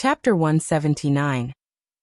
Chapter 179.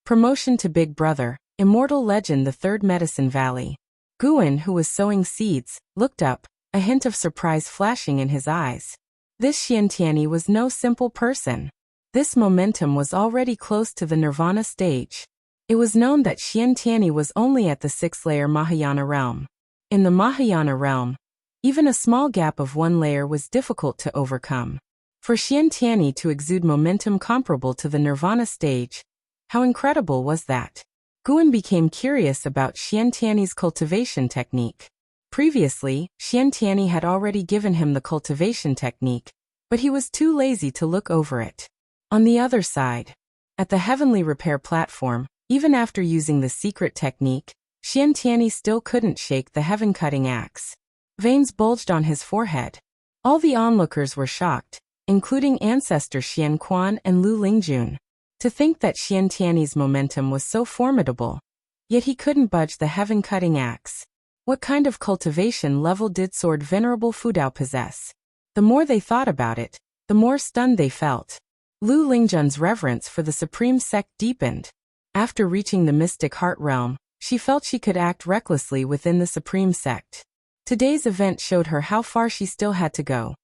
Promotion to Big Brother, Immortal Legend. The Third Medicine Valley. Guin, who was sowing seeds, looked up, a hint of surprise flashing in his eyes. This Xiantiani was no simple person. This momentum was already close to the Nirvana stage. It was known that Xiantiani was only at the 6th-layer Mahayana realm. In the Mahayana realm, even a small gap of one layer was difficult to overcome. For Xiantiani to exude momentum comparable to the Nirvana stage, how incredible was that? Guin became curious about Xiantiani's cultivation technique. Previously, Xiantiani had already given him the cultivation technique, but he was too lazy to look over it. On the other side, at the heavenly repair platform, even after using the secret technique, Xiantiani still couldn't shake the heaven-cutting axe. Veins bulged on his forehead. All the onlookers were shocked, including ancestor Xian Quan and Lu Lingjun. To think that Xiantiani's momentum was so formidable, yet he couldn't budge the heaven-cutting axe. What kind of cultivation level did Sword Venerable Fudao possess? The more they thought about it, the more stunned they felt. Lu Lingjun's reverence for the Supreme Sect deepened. After reaching the Mystic Heart Realm, she felt she could act recklessly within the Supreme Sect. Today's event showed her how far she still had to go.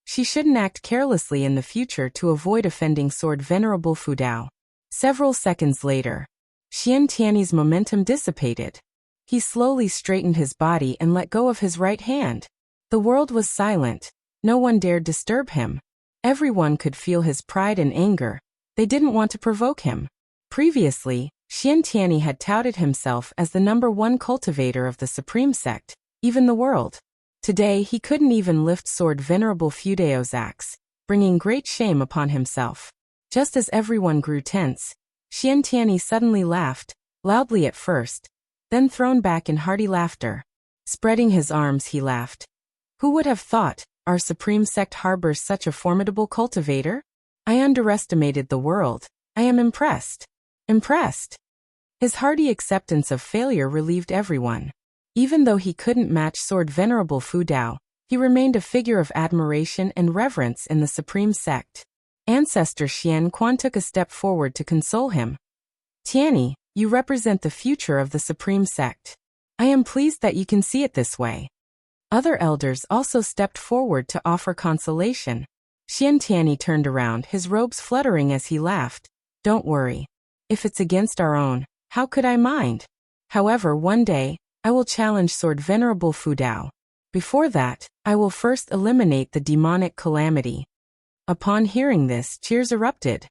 She shouldn't act carelessly in the future to avoid offending Sword Venerable Fudao. Several seconds later, Xiantiani's momentum dissipated. He slowly straightened his body and let go of his right hand. The world was silent. No one dared disturb him. Everyone could feel his pride and anger. They didn't want to provoke him. Previously, Xiantiani had touted himself as the #1 cultivator of the Supreme Sect, even the world. Today he couldn't even lift Sword Venerable Fudao's axe, bringing great shame upon himself. Just as everyone grew tense, Xiantiani suddenly laughed, loudly at first, then thrown back in hearty laughter. Spreading his arms he laughed. Who would have thought our Supreme Sect harbors such a formidable cultivator? I underestimated the world. I am impressed. Impressed. His hearty acceptance of failure relieved everyone. Even though he couldn't match Sword Venerable Fudao, he remained a figure of admiration and reverence in the Supreme Sect. Ancestor Xian Quan took a step forward to console him. Tiani, you represent the future of the Supreme Sect. I am pleased that you can see it this way. Other elders also stepped forward to offer consolation. Xiantiani turned around, his robes fluttering as he laughed. Don't worry. If it's against our own, how could I mind? However, one day, I will challenge Sword Venerable Fudao. Before that, I will first eliminate the demonic calamity. Upon hearing this, cheers erupted.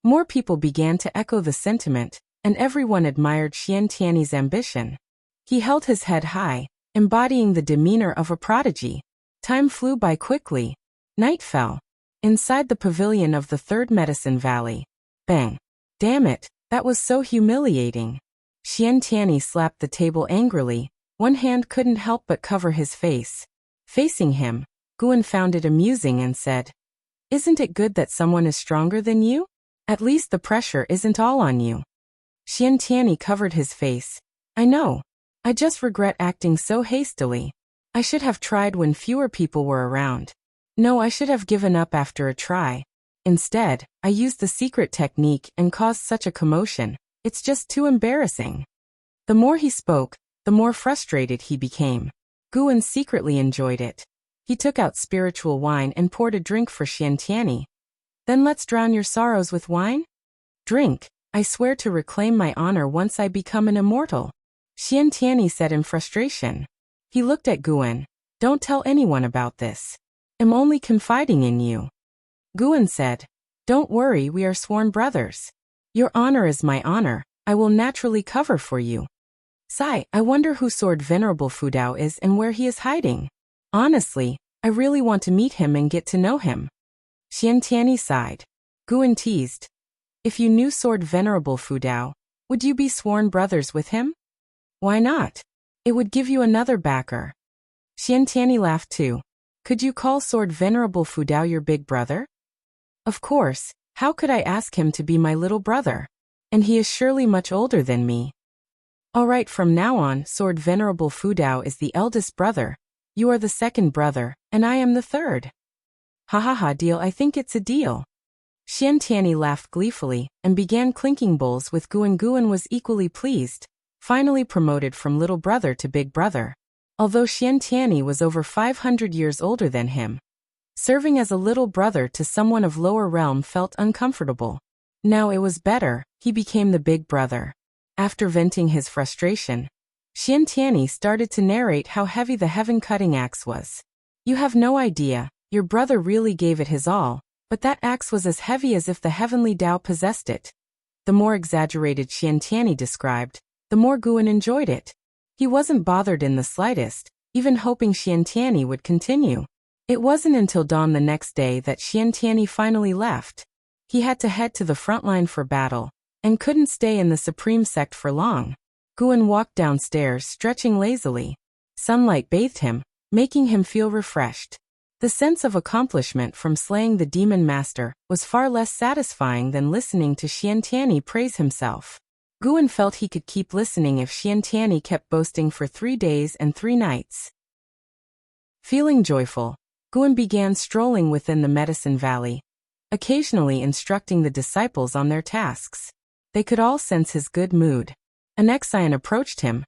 More people began to echo the sentiment, and everyone admired Xiantiani's ambition. He held his head high, embodying the demeanor of a prodigy. Time flew by quickly. Night fell. Inside the pavilion of the Third Medicine Valley. Bang. Damn it, that was so humiliating. Xiantiani slapped the table angrily. One hand couldn't help but cover his face. Facing him, Guin found it amusing and said, Isn't it good that someone is stronger than you? At least the pressure isn't all on you. Xiantiani covered his face. I know. I just regret acting so hastily. I should have tried when fewer people were around. No, I should have given up after a try. Instead, I used the secret technique and caused such a commotion. It's just too embarrassing. The more he spoke, the more frustrated he became. Guin secretly enjoyed it. He took out spiritual wine and poured a drink for Xiantiani. Then let's drown your sorrows with wine? Drink. I swear to reclaim my honor once I become an immortal. Xiantiani said in frustration. He looked at Guin. Don't tell anyone about this. I'm only confiding in you. Guin said. Don't worry, we are sworn brothers. Your honor is my honor. I will naturally cover for you. Sigh, I wonder who Sword Venerable Fudao is and where he is hiding. Honestly, I really want to meet him and get to know him. Xiantiani sighed. Guin teased. If you knew Sword Venerable Fudao, would you be sworn brothers with him? Why not? It would give you another backer. Xiantiani laughed too. Could you call Sword Venerable Fudao your big brother? Of course, how could I ask him to be my little brother? And he is surely much older than me. Alright, from now on, Sword Venerable Fudao is the eldest brother. You are the second brother, and I am the third. Ha ha ha, deal, I think it's a deal. Xiantiani laughed gleefully and began clinking bowls with Guan. Guan was equally pleased, finally promoted from little brother to big brother. Although Xiantiani was over 500 years older than him, serving as a little brother to someone of lower realm felt uncomfortable. Now it was better, he became the big brother. After venting his frustration, Xiantiani started to narrate how heavy the heaven-cutting axe was. You have no idea, your brother really gave it his all, but that axe was as heavy as if the heavenly Tao possessed it. The more exaggerated Xiantiani described, the more Guan enjoyed it. He wasn't bothered in the slightest, even hoping Xiantiani would continue. It wasn't until dawn the next day that Xiantiani finally left. He had to head to the front line for battle, and couldn't stay in the Supreme Sect for long. Guan walked downstairs stretching lazily. Sunlight bathed him, making him feel refreshed. The sense of accomplishment from slaying the demon master was far less satisfying than listening to Xiantiani praise himself. Guan felt he could keep listening if Xiantiani kept boasting for 3 days and 3 nights. Feeling joyful, Guan began strolling within the Medicine Valley, occasionally instructing the disciples on their tasks. They could all sense his good mood. An Exian approached him.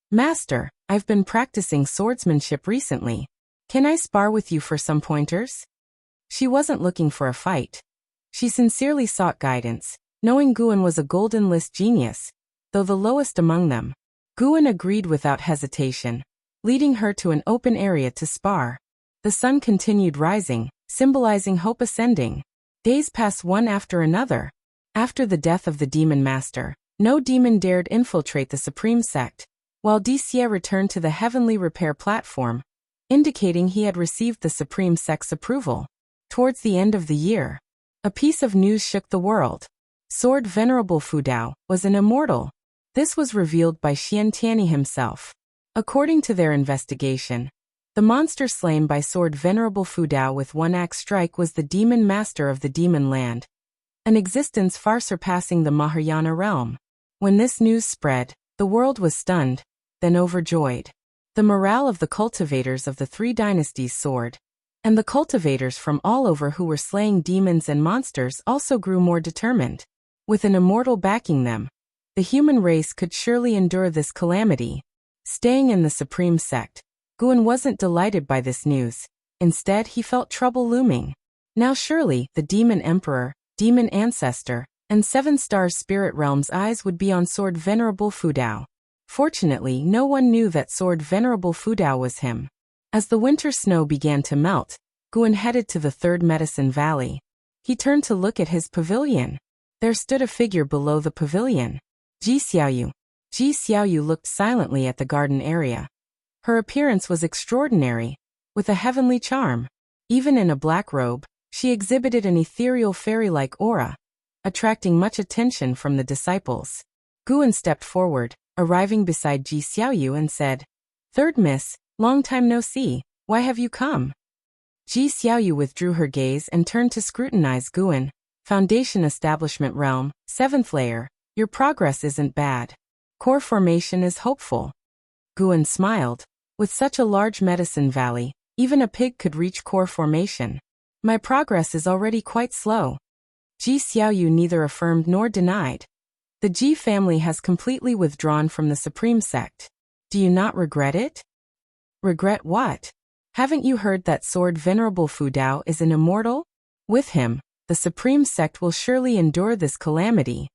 "Master, I've been practicing swordsmanship recently. Can I spar with you for some pointers?" She wasn't looking for a fight. She sincerely sought guidance, knowing Guan was a golden list genius, though the lowest among them. Guan agreed without hesitation, leading her to an open area to spar. The sun continued rising, symbolizing hope ascending. Days passed one after another. After the death of the demon master, no demon dared infiltrate the Supreme Sect, while Dixie returned to the heavenly repair platform, indicating he had received the Supreme Sect's approval. Towards the end of the year, a piece of news shook the world. Sword Venerable Fudao was an immortal. This was revealed by Xiantiani himself. According to their investigation, the monster slain by Sword Venerable Fudao with one axe strike was the demon master of the demon land, an existence far surpassing the Mahayana realm. When this news spread, the world was stunned, then overjoyed. The morale of the cultivators of the 3 dynasties soared, and the cultivators from all over who were slaying demons and monsters also grew more determined. With an immortal backing them, the human race could surely endure this calamity. Staying in the Supreme Sect, Guan wasn't delighted by this news. Instead, he felt trouble looming. Now surely, the Demon Emperor, Demon Ancestor, and 7 Stars Spirit Realm's eyes would be on Sword Venerable Fudao. Fortunately, no one knew that Sword Venerable Fudao was him. As the winter snow began to melt, Guan headed to the 3rd Medicine Valley. He turned to look at his pavilion. There stood a figure below the pavilion. Ji Xiaoyu. Ji Xiaoyu looked silently at the garden area. Her appearance was extraordinary, with a heavenly charm. Even in a black robe, she exhibited an ethereal fairy-like aura, attracting much attention from the disciples. Guan stepped forward, arriving beside Ji Xiaoyu and said, "Third Miss, long time no see, why have you come?" Ji Xiaoyu withdrew her gaze and turned to scrutinize Guan. "Foundation Establishment Realm, 7th layer, your progress isn't bad. Core formation is hopeful." Guan smiled. "With such a large medicine valley, even a pig could reach core formation. My progress is already quite slow." Ji Xiaoyu neither affirmed nor denied. "The Ji family has completely withdrawn from the Supreme Sect. Do you not regret it?" "Regret what? Haven't you heard that Sword Venerable Fudao is an immortal? With him, the Supreme Sect will surely endure this calamity."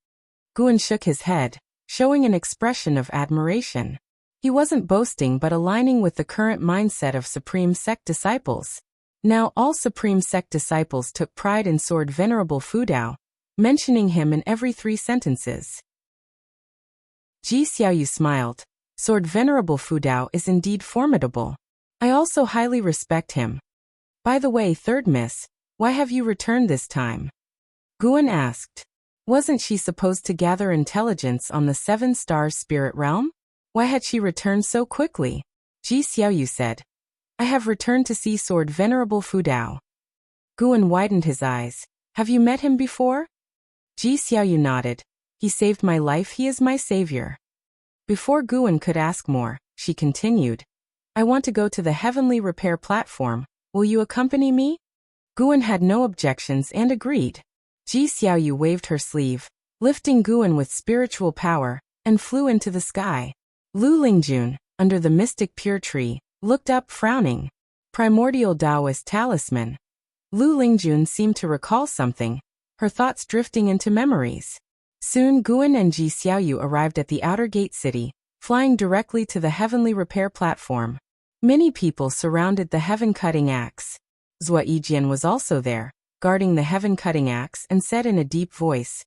Guan shook his head, showing an expression of admiration. He wasn't boasting but aligning with the current mindset of Supreme Sect disciples. Now all Supreme Sect disciples took pride in Sword Venerable Fudao, mentioning him in every 3 sentences. Ji Xiaoyu smiled. "Sword Venerable Fudao is indeed formidable. I also highly respect him. By the way, 3rd Miss, why have you returned this time?" Guan asked. Wasn't she supposed to gather intelligence on the 7 Stars Spirit Realm? Why had she returned so quickly? Ji Xiaoyu said, "I have returned to see Sword Venerable Fudao." Guan widened his eyes. "Have you met him before?" Ji Xiaoyu nodded. "He saved my life, he is my savior." Before Guan could ask more, she continued, "I want to go to the heavenly repair platform. Will you accompany me?" Guan had no objections and agreed. Ji Xiaoyu waved her sleeve, lifting Guan with spiritual power, and flew into the sky. Lu Lingjun, under the mystic pure tree, looked up frowning. Primordial Taoist talisman. Lu Lingjun seemed to recall something, her thoughts drifting into memories. Soon Guan and Ji Xiaoyu arrived at the outer gate city, flying directly to the heavenly repair platform. Many people surrounded the heaven-cutting axe. Zhou Yijian was also there, guarding the heaven-cutting axe, and said in a deep voice,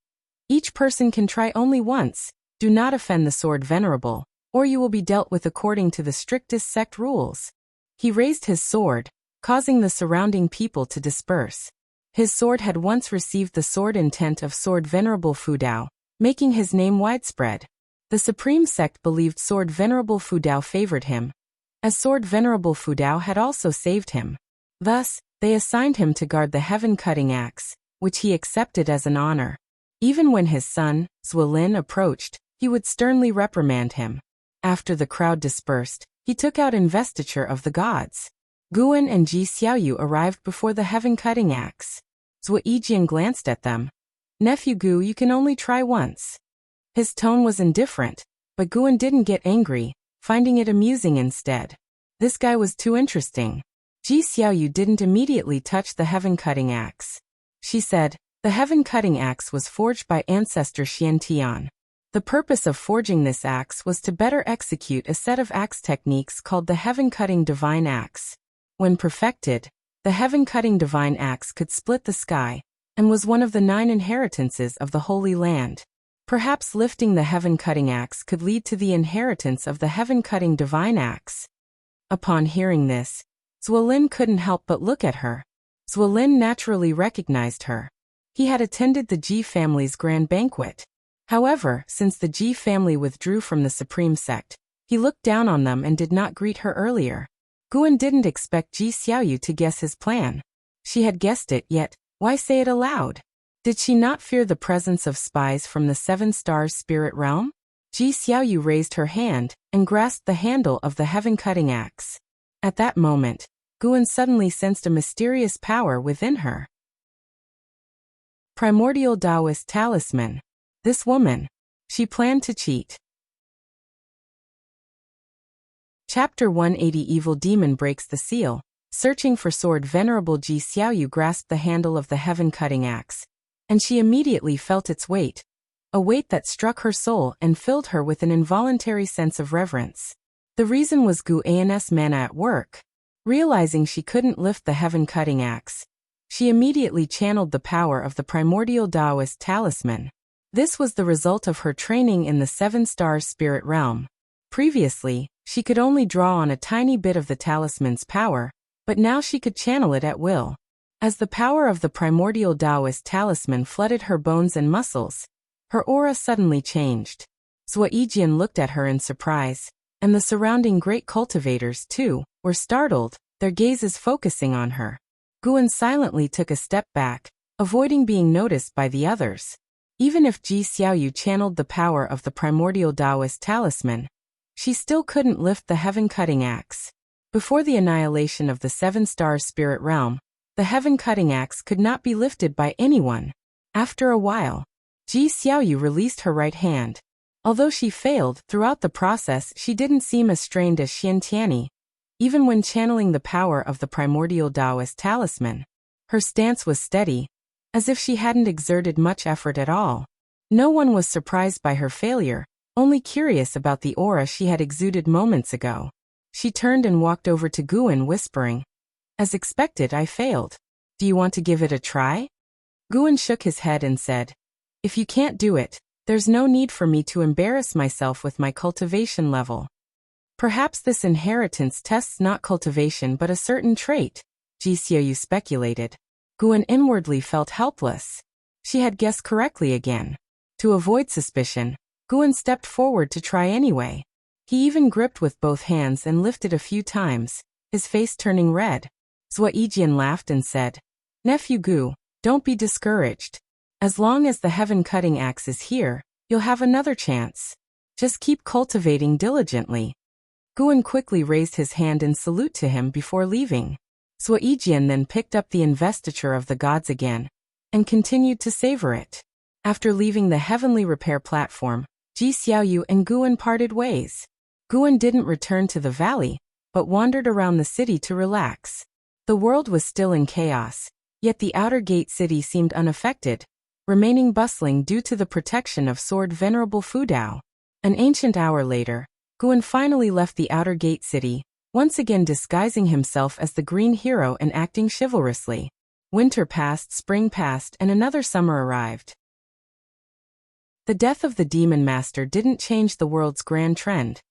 "Each person can try only once. Do not offend the sword venerable, or you will be dealt with according to the strictest sect rules." He raised his sword, causing the surrounding people to disperse. His sword had once received the sword intent of Sword Venerable Fudao, making his name widespread. The Supreme Sect believed Sword Venerable Fudao favored him, as Sword Venerable Fudao had also saved him. Thus, they assigned him to guard the heaven-cutting axe, which he accepted as an honor. Even when his son, Zuolin, approached, he would sternly reprimand him. After the crowd dispersed, he took out investiture of the gods. Guan and Ji Xiaoyu arrived before the heaven-cutting axe. Zhou Yijian glanced at them. "Nephew Gu, you can only try once." His tone was indifferent, but Guan didn't get angry, finding it amusing instead. This guy was too interesting. Ji Xiaoyu didn't immediately touch the heaven-cutting axe. She said, "The heaven-cutting axe was forged by ancestor Xian Tian. The purpose of forging this axe was to better execute a set of axe techniques called the heaven-cutting divine axe. When perfected, the heaven-cutting divine axe could split the sky, and was one of the 9 inheritances of the Holy Land. Perhaps lifting the heaven-cutting axe could lead to the inheritance of the heaven-cutting divine axe." Upon hearing this, Zuolin couldn't help but look at her. Zuolin naturally recognized her. He had attended the Ji family's grand banquet. However, since the Ji family withdrew from the Supreme Sect, he looked down on them and did not greet her earlier. Guan didn't expect Ji Xiaoyu to guess his plan. She had guessed it, yet why say it aloud? Did she not fear the presence of spies from the 7 stars spirit realm? Ji Xiaoyu raised her hand and grasped the handle of the heaven-cutting axe. At that moment, Guan suddenly sensed a mysterious power within her. Primordial Taoist talisman. This woman. She planned to cheat. Chapter 180 Evil Demon Breaks the Seal. Searching for sword, Venerable Ji Xiaoyu grasped the handle of the heaven-cutting axe, and she immediately felt its weight. A weight that struck her soul and filled her with an involuntary sense of reverence. The reason was Gu An's mana at work. Realizing she couldn't lift the heaven-cutting axe, she immediately channeled the power of the primordial Taoist talisman. This was the result of her training in the 7 stars spirit realm. Previously, she could only draw on a tiny bit of the talisman's power, but now she could channel it at will. As the power of the primordial Taoist talisman flooded her bones and muscles, her aura suddenly changed. Zhou Yijian looked at her in surprise, and the surrounding great cultivators, too, were startled, their gazes focusing on her. Guan silently took a step back, avoiding being noticed by the others. Even if Ji Xiaoyu channeled the power of the primordial Taoist talisman, she still couldn't lift the heaven-cutting axe. Before the annihilation of the 7 stars spirit realm, the heaven-cutting axe could not be lifted by anyone. After a while, Ji Xiaoyu released her right hand. Although she failed, throughout the process she didn't seem as strained as Xian Tianyi. Even when channeling the power of the primordial Taoist talisman, her stance was steady, as if she hadn't exerted much effort at all. No one was surprised by her failure, only curious about the aura she had exuded moments ago. She turned and walked over to Guan, whispering, "As expected, I failed. Do you want to give it a try?" Guan shook his head and said, "If you can't do it, there's no need for me to embarrass myself with my cultivation level. Perhaps this inheritance tests not cultivation but a certain trait," Ji Xiaoyu speculated. Guan inwardly felt helpless. She had guessed correctly again. To avoid suspicion, Guan stepped forward to try anyway. He even gripped with both hands and lifted a few times, his face turning red. Zhou Yijian laughed and said, "Nephew Gu, don't be discouraged. As long as the heaven-cutting axe is here, you'll have another chance. Just keep cultivating diligently." Guan quickly raised his hand in salute to him before leaving. Zhou Yijian then picked up the investiture of the gods again, and continued to savor it. After leaving the heavenly repair platform, Ji Xiaoyu and Guan parted ways. Guan didn't return to the valley, but wandered around the city to relax. The world was still in chaos, yet the outer gate city seemed unaffected, remaining bustling due to the protection of Sword Venerable Fudao. An ancient hour later, Guan finally left the outer gate city, once again disguising himself as the green hero and acting chivalrously. Winter passed, spring passed, and another summer arrived. The death of the demon master didn't change the world's grand trend.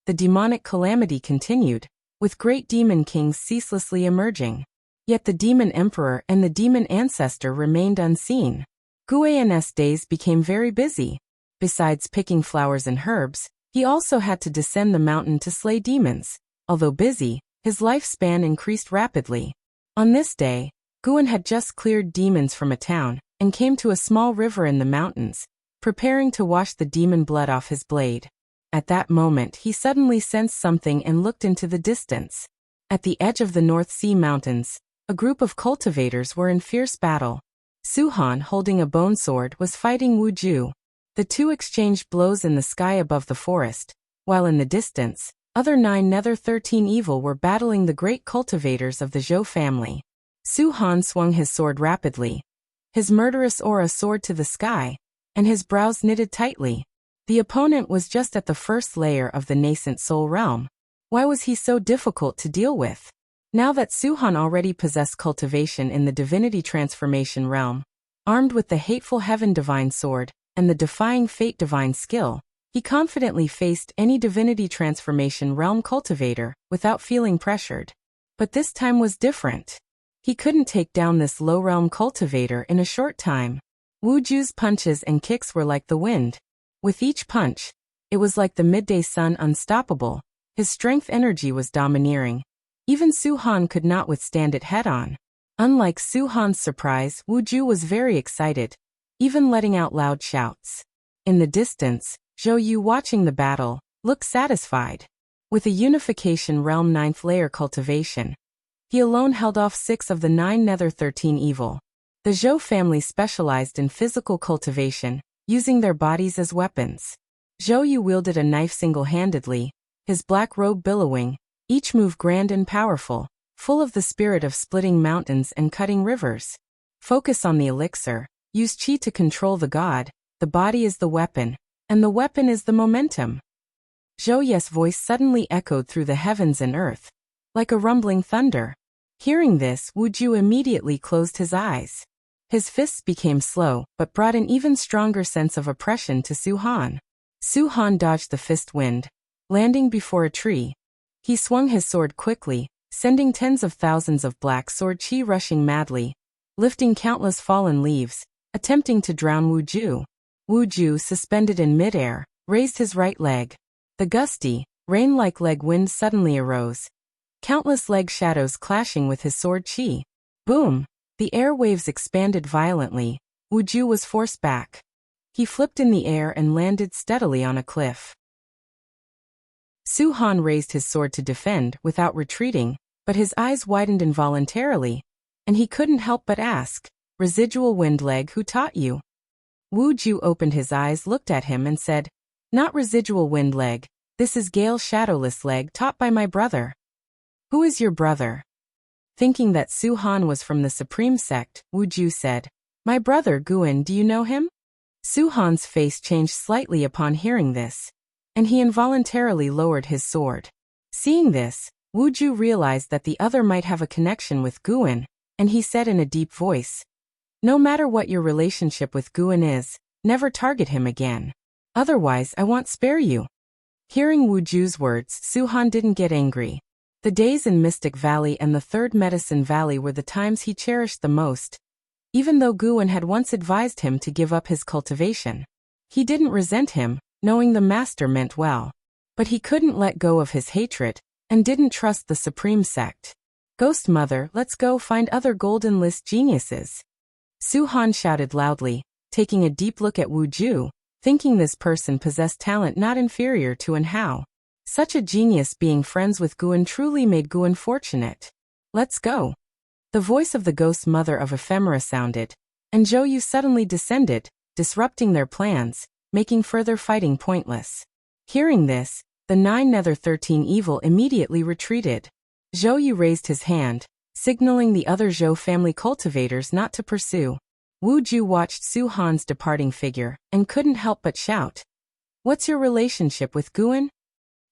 The demonic calamity continued, with great demon kings ceaselessly emerging. Yet the demon emperor and the demon ancestor remained unseen. Guan's days became very busy. Besides picking flowers and herbs, he also had to descend the mountain to slay demons. Although busy, his lifespan increased rapidly. On this day, Guan had just cleared demons from a town, and came to a small river in the mountains, preparing to wash the demon blood off his blade. At that moment he suddenly sensed something and looked into the distance. At the edge of the North Sea Mountains, a group of cultivators were in fierce battle. Su Han, holding a bone sword, was fighting Wu Ju. The two exchanged blows in the sky above the forest, while in the distance, other 9 Nether 13 Evil were battling the great cultivators of the Zhou family. Su Han swung his sword rapidly. His murderous aura soared to the sky, and his brows knitted tightly. The opponent was just at the first layer of the nascent soul realm. Why was he so difficult to deal with? Now that Su Han already possessed cultivation in the divinity transformation realm, armed with the hateful heaven divine sword, and the defying fate divine skill, he confidently faced any divinity transformation realm cultivator without feeling pressured. But this time was different. He couldn't take down this low realm cultivator in a short time. Wu Ju's punches and kicks were like the wind. With each punch, it was like the midday sun, unstoppable. His strength energy was domineering. Even Su Han could not withstand it head-on. Unlike Su Han's surprise, Wu Ju was very excited, even letting out loud shouts. In the distance, Zhou Yu, watching the battle, looked satisfied. With a unification realm 9th layer cultivation, he alone held off 6 of the 9 Nether 13 Evil. The Zhou family specialized in physical cultivation, using their bodies as weapons. Zhou Yu wielded a knife single-handedly, his black robe billowing, each move grand and powerful, full of the spirit of splitting mountains and cutting rivers. Focus on the elixir, use qi to control the god, the body is the weapon, and the weapon is the momentum. Zhou Ye's voice suddenly echoed through the heavens and earth, like a rumbling thunder. Hearing this, Wu Ju immediately closed his eyes. His fists became slow, but brought an even stronger sense of oppression to Su Han. Su Han dodged the fist wind, landing before a tree. He swung his sword quickly, sending tens of thousands of black sword chi rushing madly, lifting countless fallen leaves, attempting to drown Wu Ju. Wu Ju, suspended in midair, raised his right leg. The gusty, rain-like leg wind suddenly arose, countless leg shadows clashing with his sword chi. Boom! The air waves expanded violently. Wu Ju was forced back. He flipped in the air and landed steadily on a cliff. Su Han raised his sword to defend without retreating, but his eyes widened involuntarily, and he couldn't help but ask, "Residual wind leg, who taught you?" Wu Ju opened his eyes, looked at him and said, "Not residual wind leg, this is Gale Shadowless leg taught by my brother." "Who is your brother?" Thinking that Su Han was from the Supreme Sect, Wu Ju said, "My brother Guan, do you know him?" Su Han's face changed slightly upon hearing this, and he involuntarily lowered his sword. Seeing this, Wu Ju realized that the other might have a connection with Guan, and he said in a deep voice, "No matter what your relationship with Guan is, never target him again. Otherwise I won't spare you." Hearing Wu Ju's words, Su Han didn't get angry. The days in Mystic Valley and the Third Medicine Valley were the times he cherished the most. Even though Guan had once advised him to give up his cultivation, he didn't resent him, knowing the master meant well. But he couldn't let go of his hatred, and didn't trust the Supreme Sect. "Ghost Mother, let's go find other Golden List geniuses." Su Han shouted loudly, taking a deep look at Wu Ju, thinking this person possessed talent not inferior to An Hao. Such a genius being friends with Guan truly made Guan fortunate. "Let's go." The voice of the Ghost Mother of Ephemera sounded, and Zhou suddenly descended, disrupting their plans, making further fighting pointless. Hearing this, the 9 Nether 13 Evil immediately retreated. Zhou raised his hand, signaling the other Zhou family cultivators not to pursue. Wu Ju watched Su Han's departing figure and couldn't help but shout, "What's your relationship with Guan?"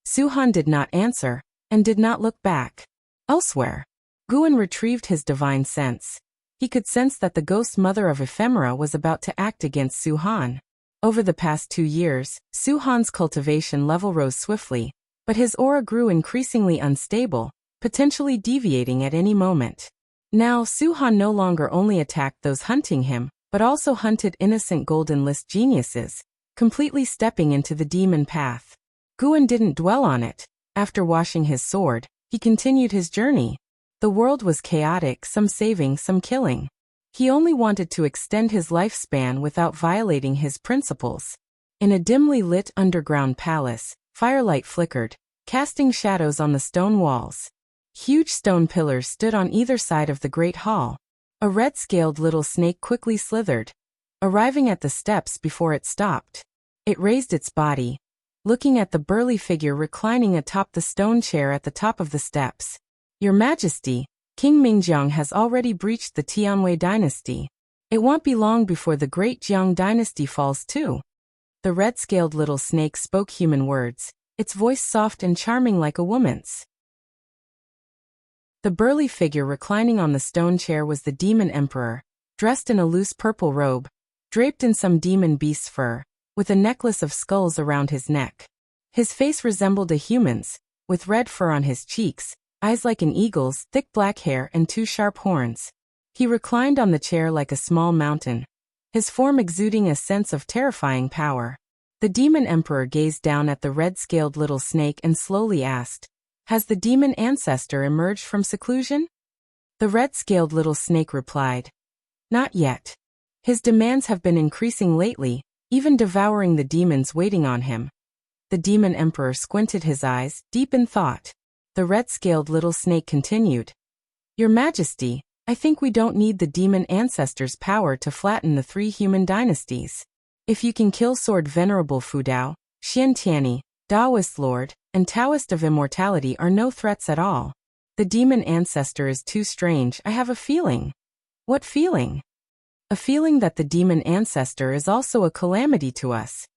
Su Han did not answer, and did not look back. Elsewhere, Guan retrieved his divine sense. He could sense that the ghost mother of ephemera was about to act against Su Han. Over the past 2 years, Su Han's cultivation level rose swiftly, but his aura grew increasingly unstable, potentially deviating at any moment. Now Su Han no longer only attacked those hunting him, but also hunted innocent Golden List geniuses, completely stepping into the demon path. Guan didn't dwell on it. After washing his sword, he continued his journey. The world was chaotic, some saving, some killing. He only wanted to extend his lifespan without violating his principles. In a dimly lit underground palace, firelight flickered, casting shadows on the stone walls. Huge stone pillars stood on either side of the great hall. A red-scaled little snake quickly slithered, arriving at the steps before it stopped. It raised its body, looking at the burly figure reclining atop the stone chair at the top of the steps. "Your Majesty, King Mingjiang has already breached the Tianwei dynasty. It won't be long before the great Jiang dynasty falls too." The red-scaled little snake spoke human words, its voice soft and charming like a woman's. The burly figure reclining on the stone chair was the Demon Emperor, dressed in a loose purple robe, draped in some demon beast's fur, with a necklace of skulls around his neck. His face resembled a human's, with red fur on his cheeks, eyes like an eagle's, thick black hair and 2 sharp horns. He reclined on the chair like a small mountain, his form exuding a sense of terrifying power. The Demon Emperor gazed down at the red-scaled little snake and slowly asked, "Has the demon ancestor emerged from seclusion?" The red-scaled little snake replied, "Not yet. His demands have been increasing lately, even devouring the demons waiting on him." The Demon Emperor squinted his eyes, deep in thought. The red-scaled little snake continued, "Your Majesty, I think we don't need the demon ancestor's power to flatten the 3 human dynasties. If you can kill Sword Venerable Fudao, Xian Tianyi, Taoist Lord, and Taoist of Immortality are no threats at all. The demon ancestor is too strange, I have a feeling." "What feeling?" "A feeling that the demon ancestor is also a calamity to us."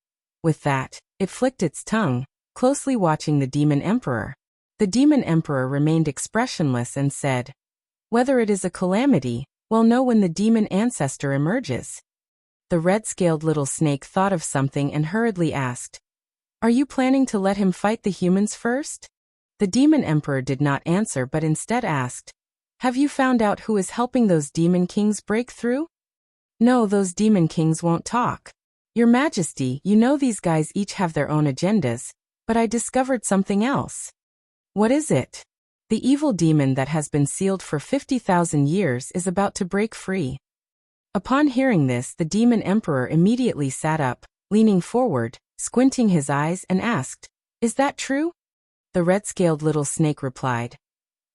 With that, it flicked its tongue, closely watching the Demon Emperor. The Demon Emperor remained expressionless and said, "Whether it is a calamity, we'll know when the demon ancestor emerges." The red-scaled little snake thought of something and hurriedly asked, "Are you planning to let him fight the humans first?" The Demon Emperor did not answer but instead asked, "Have you found out who is helping those demon kings break through?" "No, those demon kings won't talk. Your Majesty, you know these guys each have their own agendas, but I discovered something else." "What is it?" "The evil demon that has been sealed for 50,000 years is about to break free." Upon hearing this, the Demon Emperor immediately sat up, leaning forward, squinting his eyes and asked, "Is that true?" The red-scaled little snake replied,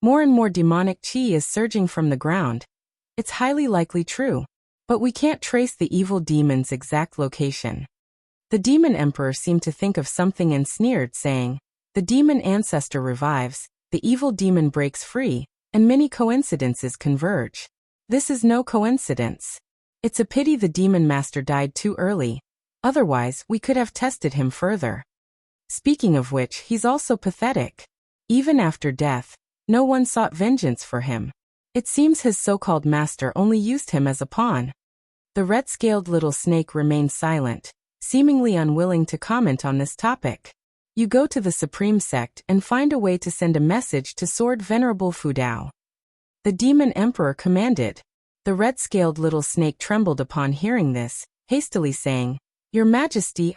"More and more demonic chi is surging from the ground. It's highly likely true, but we can't trace the evil demon's exact location." The Demon Emperor seemed to think of something and sneered, saying, "The demon ancestor revives, the evil demon breaks free, and many coincidences converge. This is no coincidence. It's a pity the demon master died too early. Otherwise, we could have tested him further. Speaking of which, he's also pathetic. Even after death, no one sought vengeance for him. It seems his so-called master only used him as a pawn." The red-scaled little snake remained silent, seemingly unwilling to comment on this topic. "You go to the Supreme Sect and find a way to send a message to Sword Venerable Fudao," the Demon Emperor commanded. The red-scaled little snake trembled upon hearing this, hastily saying, "Your Majesty,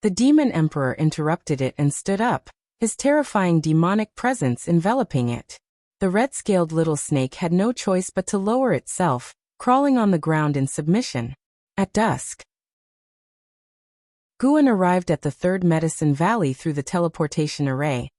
The Demon Emperor interrupted it and stood up, his terrifying demonic presence enveloping it. The red-scaled little snake had no choice but to lower itself, crawling on the ground in submission. At dusk, Guan arrived at the 3rd Medicine Valley through the teleportation array,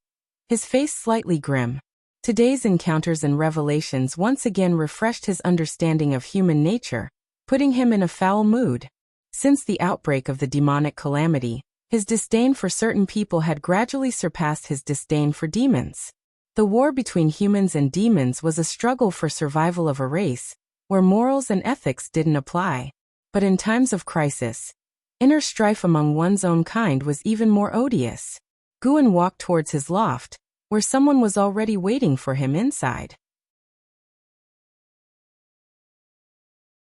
his face slightly grim. Today's encounters and revelations once again refreshed his understanding of human nature, putting him in a foul mood. Since the outbreak of the demonic calamity, his disdain for certain people had gradually surpassed his disdain for demons. The war between humans and demons was a struggle for survival of a race, where morals and ethics didn't apply. But in times of crisis, inner strife among one's own kind was even more odious. Guan walked towards his loft, where someone was already waiting for him inside.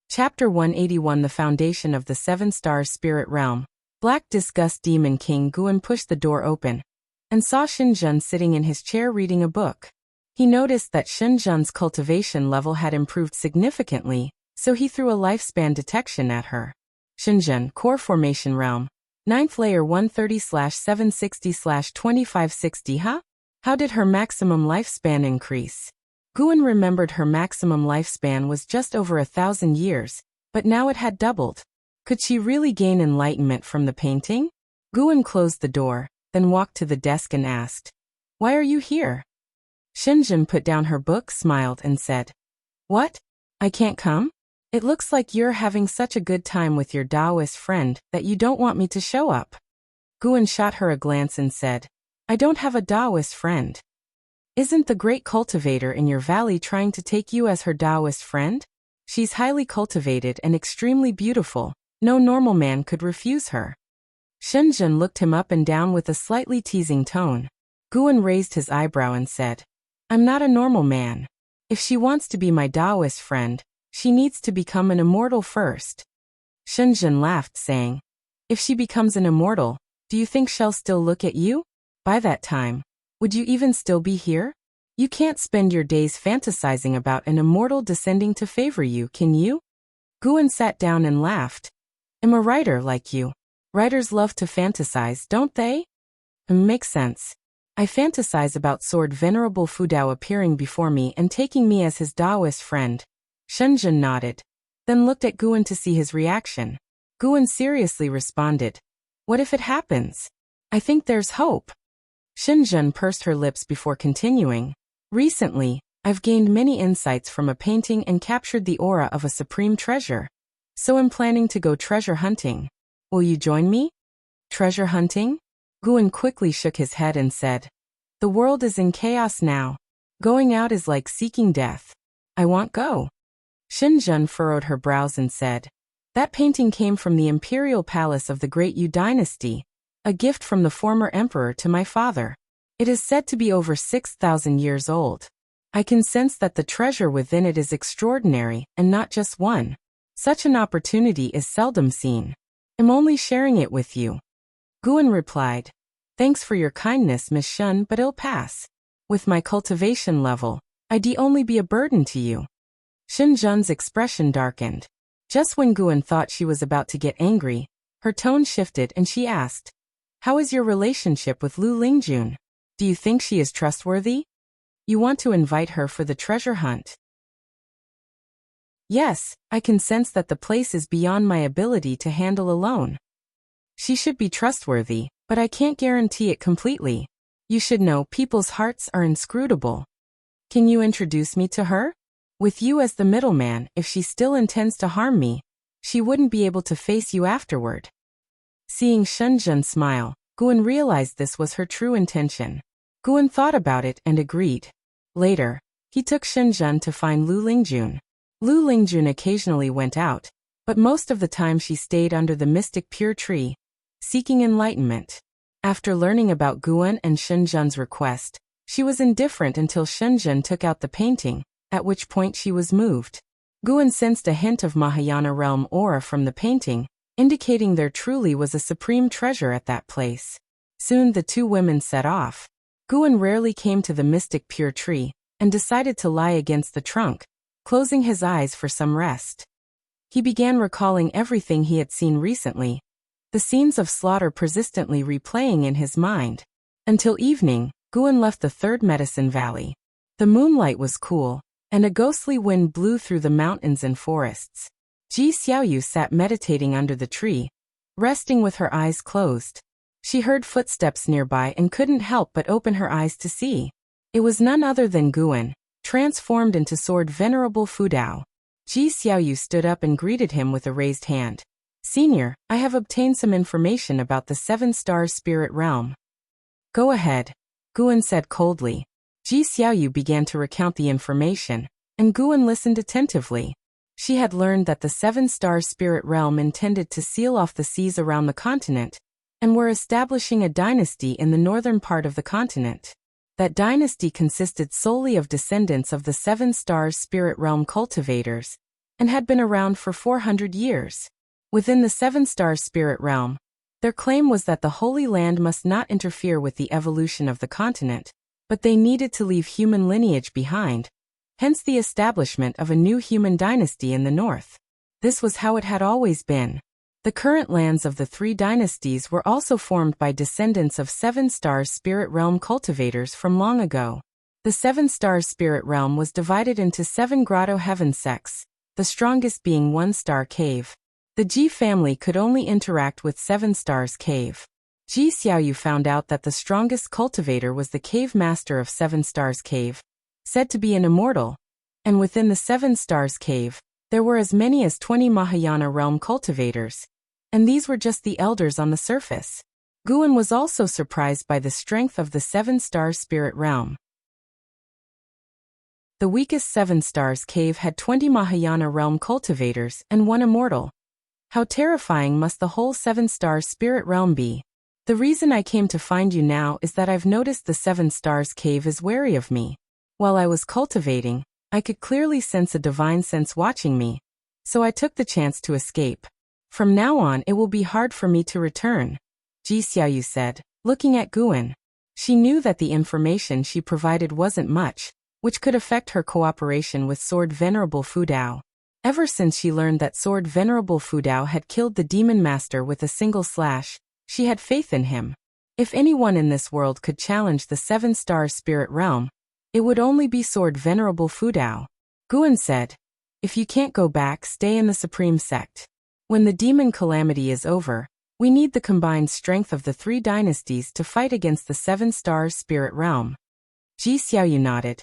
Chapter 181 The Foundation of the Seven Stars Spirit Realm. Black Disgust Demon King Guan pushed the door open and saw Xinjun sitting in his chair reading a book. He noticed that Xinjun's cultivation level had improved significantly, so he threw a lifespan detection at her. Xinjun, Core Formation Realm. 9th layer 130/760/2560 Huh? How did her maximum lifespan increase? Guan remembered her maximum lifespan was just over 1,000 years, but now it had doubled. Could she really gain enlightenment from the painting? Guan closed the door, then walked to the desk and asked, "Why are you here?" Xinjun put down her book, smiled, and said, "What? I can't come? It looks like you're having such a good time with your Taoist friend that you don't want me to show up." Guan shot her a glance and said, "I don't have a Taoist friend. Isn't the great cultivator in your valley trying to take you as her Taoist friend? She's highly cultivated and extremely beautiful. No normal man could refuse her." Xinjun looked him up and down with a slightly teasing tone. Guan raised his eyebrow and said, "I'm not a normal man. If she wants to be my Taoist friend, she needs to become an immortal first." Xinjun laughed, saying, "If she becomes an immortal, do you think she'll still look at you? By that time, would you even still be here? You can't spend your days fantasizing about an immortal descending to favor you, can you?" Guan sat down and laughed. "I'm a writer like you. Writers love to fantasize, don't they?" "Makes sense. I fantasize about Sword Venerable Fudao appearing before me and taking me as his Taoist friend." Xinjun nodded, then looked at Guan to see his reaction. Guan seriously responded, "What if it happens? I think there's hope." Xinjun pursed her lips before continuing, "Recently, I've gained many insights from a painting and captured the aura of a supreme treasure. So I'm planning to go treasure hunting. Will you join me?" "Treasure hunting?" Guan quickly shook his head and said, "The world is in chaos now. Going out is like seeking death. I won't go." Xinjun furrowed her brows and said, "That painting came from the imperial palace of the Great Yu dynasty, a gift from the former emperor to my father. It is said to be over 6,000 years old. I can sense that the treasure within it is extraordinary and not just one. Such an opportunity is seldom seen. I'm only sharing it with you." Guan replied, "Thanks for your kindness, Miss Shun, but it'll pass. With my cultivation level, I'd only be a burden to you." Xinjun's expression darkened. Just when Guan thought she was about to get angry, her tone shifted and she asked, "How is your relationship with Lu Lingjun? Do you think she is trustworthy? You want to invite her for the treasure hunt?" "Yes, I can sense that the place is beyond my ability to handle alone. She should be trustworthy, but I can't guarantee it completely. You should know people's hearts are inscrutable. Can you introduce me to her? With you as the middleman, if she still intends to harm me, she wouldn't be able to face you afterward." Seeing Xinjun smile, Guan realized this was her true intention. Guan thought about it and agreed. Later, he took Xinjun to find Lu Lingjun. Lu Lingjun occasionally went out, but most of the time she stayed under the mystic pure tree, seeking enlightenment. After learning about Guan and Xinjun's request, she was indifferent until Xinjun took out the painting, at which point she was moved. Guan sensed a hint of Mahayana realm aura from the painting, indicating there truly was a supreme treasure at that place. Soon the two women set off. Guan rarely came to the mystic pure tree, and decided to lie against the trunk, closing his eyes for some rest. He began recalling everything he had seen recently, the scenes of slaughter persistently replaying in his mind. Until evening, Guan left the third medicine valley. The moonlight was cool, and a ghostly wind blew through the mountains and forests. Ji Xiaoyu sat meditating under the tree, resting with her eyes closed. She heard footsteps nearby and couldn't help but open her eyes to see. It was none other than Guan, transformed into Sword Venerable Fudao. Ji Xiaoyu stood up and greeted him with a raised hand. Senior, I have obtained some information about the 7 Stars Spirit Realm. Go ahead, Guan said coldly. Ji Xiaoyu began to recount the information, and Guan listened attentively. She had learned that the 7 Star Spirit Realm intended to seal off the seas around the continent, and were establishing a dynasty in the northern part of the continent. That dynasty consisted solely of descendants of the 7 Stars Spirit Realm cultivators, and had been around for 400 years. Within the 7 Stars Spirit Realm, their claim was that the Holy Land must not interfere with the evolution of the continent, but they needed to leave human lineage behind, hence the establishment of a new human dynasty in the north. This was how it had always been. The current lands of the 3 dynasties were also formed by descendants of 7 Stars Spirit Realm cultivators from long ago. The 7 Stars Spirit Realm was divided into 7 Grotto Heaven sects, the strongest being 1 Star Cave. The Ji family could only interact with 7 Stars Cave. Ji Xiaoyu found out that the strongest cultivator was the cave master of 7 Stars Cave, said to be an immortal, and within the 7 Stars Cave, there were as many as 20 Mahayana realm cultivators, and these were just the elders on the surface. Guan was also surprised by the strength of the 7 Stars Spirit Realm. The weakest 7 Stars Cave had 20 Mahayana realm cultivators and 1 immortal. How terrifying must the whole 7 Stars Spirit Realm be? The reason I came to find you now is that I've noticed the 7 Stars Cave is wary of me. While I was cultivating, I could clearly sense a divine sense watching me, so I took the chance to escape. From now on it will be hard for me to return, Ji Xiaoyu said, looking at Guan. She knew that the information she provided wasn't much, which could affect her cooperation with Sword Venerable Fudao. Ever since she learned that Sword Venerable Fudao had killed the Demon Master with a single slash, she had faith in him. If anyone in this world could challenge the 7 Stars Spirit Realm, it would only be Sword Venerable Fudao. Guan said, if you can't go back, stay in the Supreme Sect. When the demon calamity is over, we need the combined strength of the 3 dynasties to fight against the 7 Stars Spirit Realm. Ji Xiaoyu nodded.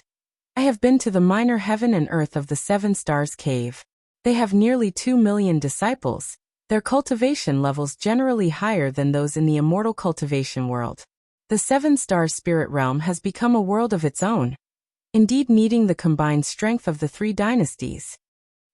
I have been to the minor heaven and earth of the 7 Stars Cave. They have nearly 2 million disciples, their cultivation levels generally higher than those in the immortal cultivation world. The 7 Stars Spirit Realm has become a world of its own, indeed needing the combined strength of the 3 dynasties.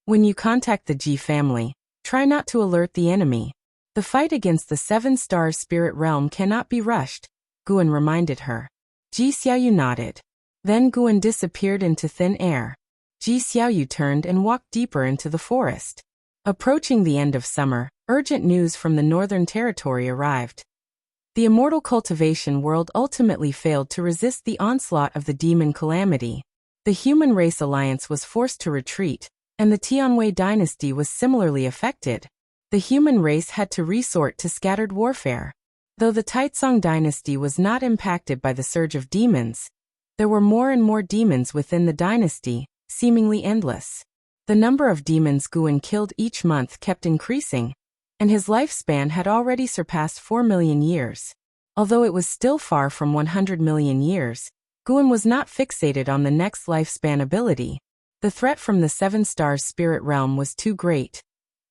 When you contact the Ji family, try not to alert the enemy. The fight against the 7 Stars Spirit Realm cannot be rushed, Guan reminded her. Ji Xiaoyu nodded. Then Guan disappeared into thin air. Ji Xiaoyu turned and walked deeper into the forest. Approaching the end of summer, urgent news from the Northern Territory arrived. The immortal cultivation world ultimately failed to resist the onslaught of the demon calamity. The human race alliance was forced to retreat, and the Tianwei dynasty was similarly affected. The human race had to resort to scattered warfare. Though the Taizong dynasty was not impacted by the surge of demons, there were more and more demons within the dynasty, seemingly endless. The number of demons Guan killed each month kept increasing, and his lifespan had already surpassed 4 million years. Although it was still far from 100 million years, Guan was not fixated on the next lifespan ability. The threat from the 7 Stars Spirit Realm was too great.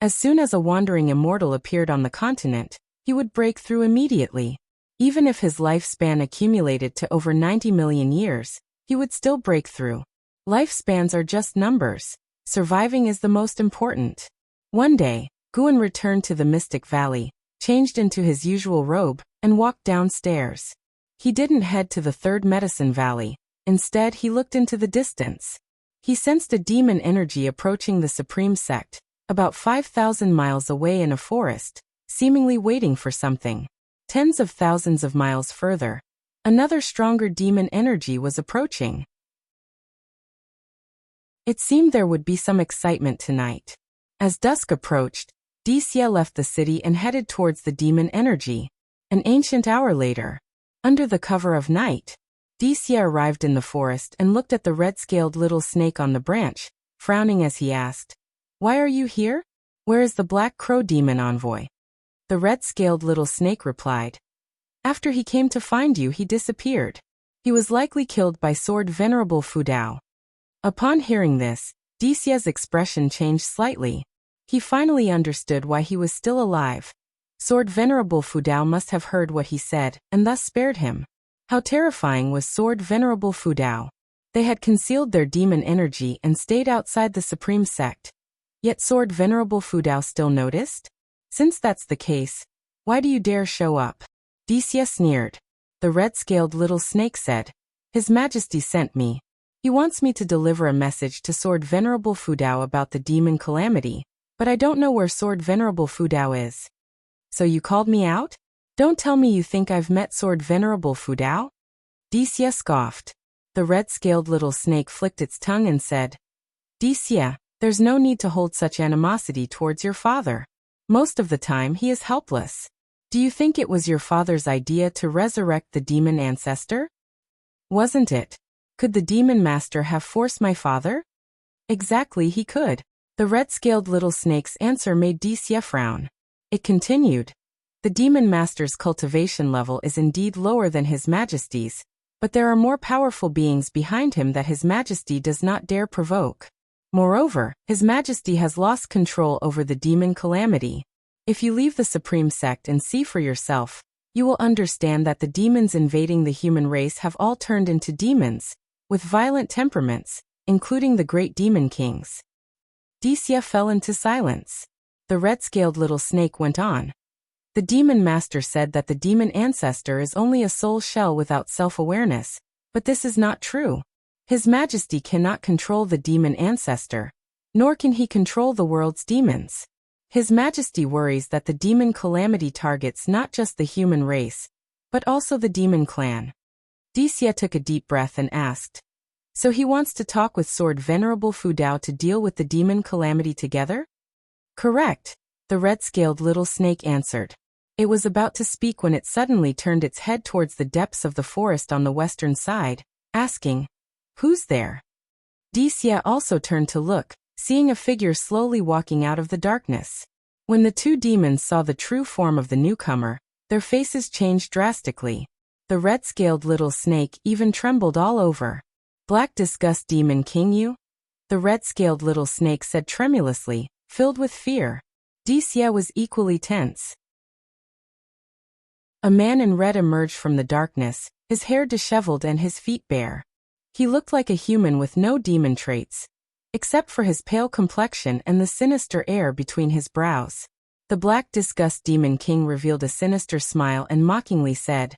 As soon as a wandering immortal appeared on the continent, he would break through immediately. Even if his lifespan accumulated to over 90 million years, he would still break through. Lifespans are just numbers. Surviving is the most important. One day, Guan returned to the Mystic Valley, changed into his usual robe, and walked downstairs. He didn't head to the 3rd Medicine Valley. Instead, he looked into the distance. He sensed a demon energy approaching the Supreme Sect, about 5,000 miles away in a forest, seemingly waiting for something. Tens of thousands of miles further, another stronger demon energy was approaching. It seemed there would be some excitement tonight. As dusk approached, Dicia left the city and headed towards the demon energy. An ancient hour later, under the cover of night, Dicia arrived in the forest and looked at the red-scaled little snake on the branch, frowning as he asked, "Why are you here? Where is the Black Crow demon envoy?" The red-scaled little snake replied, "After he came to find you, he disappeared. He was likely killed by sword Venerable Fudao. Upon hearing this, Dixie's expression changed slightly. He finally understood why he was still alive. Sword Venerable Fudao must have heard what he said, and thus spared him. How terrifying was Sword Venerable Fudao. They had concealed their demon energy and stayed outside the Supreme Sect. Yet Sword Venerable Fudao still noticed? Since that's the case, why do you dare show up? Dixie sneered. The red-scaled little snake said, His Majesty sent me. He wants me to deliver a message to Sword Venerable Fudao about the demon calamity, but I don't know where Sword Venerable Fudao is. So you called me out? Don't tell me you think I've met Sword Venerable Fudao? Dixie scoffed. The red-scaled little snake flicked its tongue and said, Dixie, there's no need to hold such animosity towards your father. Most of the time he is helpless. Do you think it was your father's idea to resurrect the demon ancestor? Wasn't it? Could the demon master have forced my father? Exactly, he could. The red-scaled little snake's answer made Dixie frown. It continued. The demon master's cultivation level is indeed lower than His Majesty's, but there are more powerful beings behind him that His Majesty does not dare provoke. Moreover, His Majesty has lost control over the demon calamity. If you leave the Supreme Sect and see for yourself, you will understand that the demons invading the human race have all turned into demons, with violent temperaments, including the great demon kings. Dixie fell into silence. The red-scaled little snake went on. The demon master said that the demon ancestor is only a soul shell without self-awareness, but this is not true. His Majesty cannot control the demon ancestor, nor can he control the world's demons. His Majesty worries that the demon calamity targets not just the human race, but also the demon clan. Dixie took a deep breath and asked, So he wants to talk with Sword Venerable Fudao to deal with the demon calamity together? Correct, the red-scaled little snake answered. It was about to speak when it suddenly turned its head towards the depths of the forest on the western side, asking, Who's there? Dixie also turned to look, seeing a figure slowly walking out of the darkness. When the two demons saw the true form of the newcomer, their faces changed drastically. The red-scaled little snake even trembled all over. Black Disgust Demon King you? The red-scaled little snake said tremulously, filled with fear. Dixie was equally tense. A man in red emerged from the darkness, his hair disheveled and his feet bare. He looked like a human with no demon traits, except for his pale complexion and the sinister air between his brows. The Black Disgust Demon King revealed a sinister smile and mockingly said,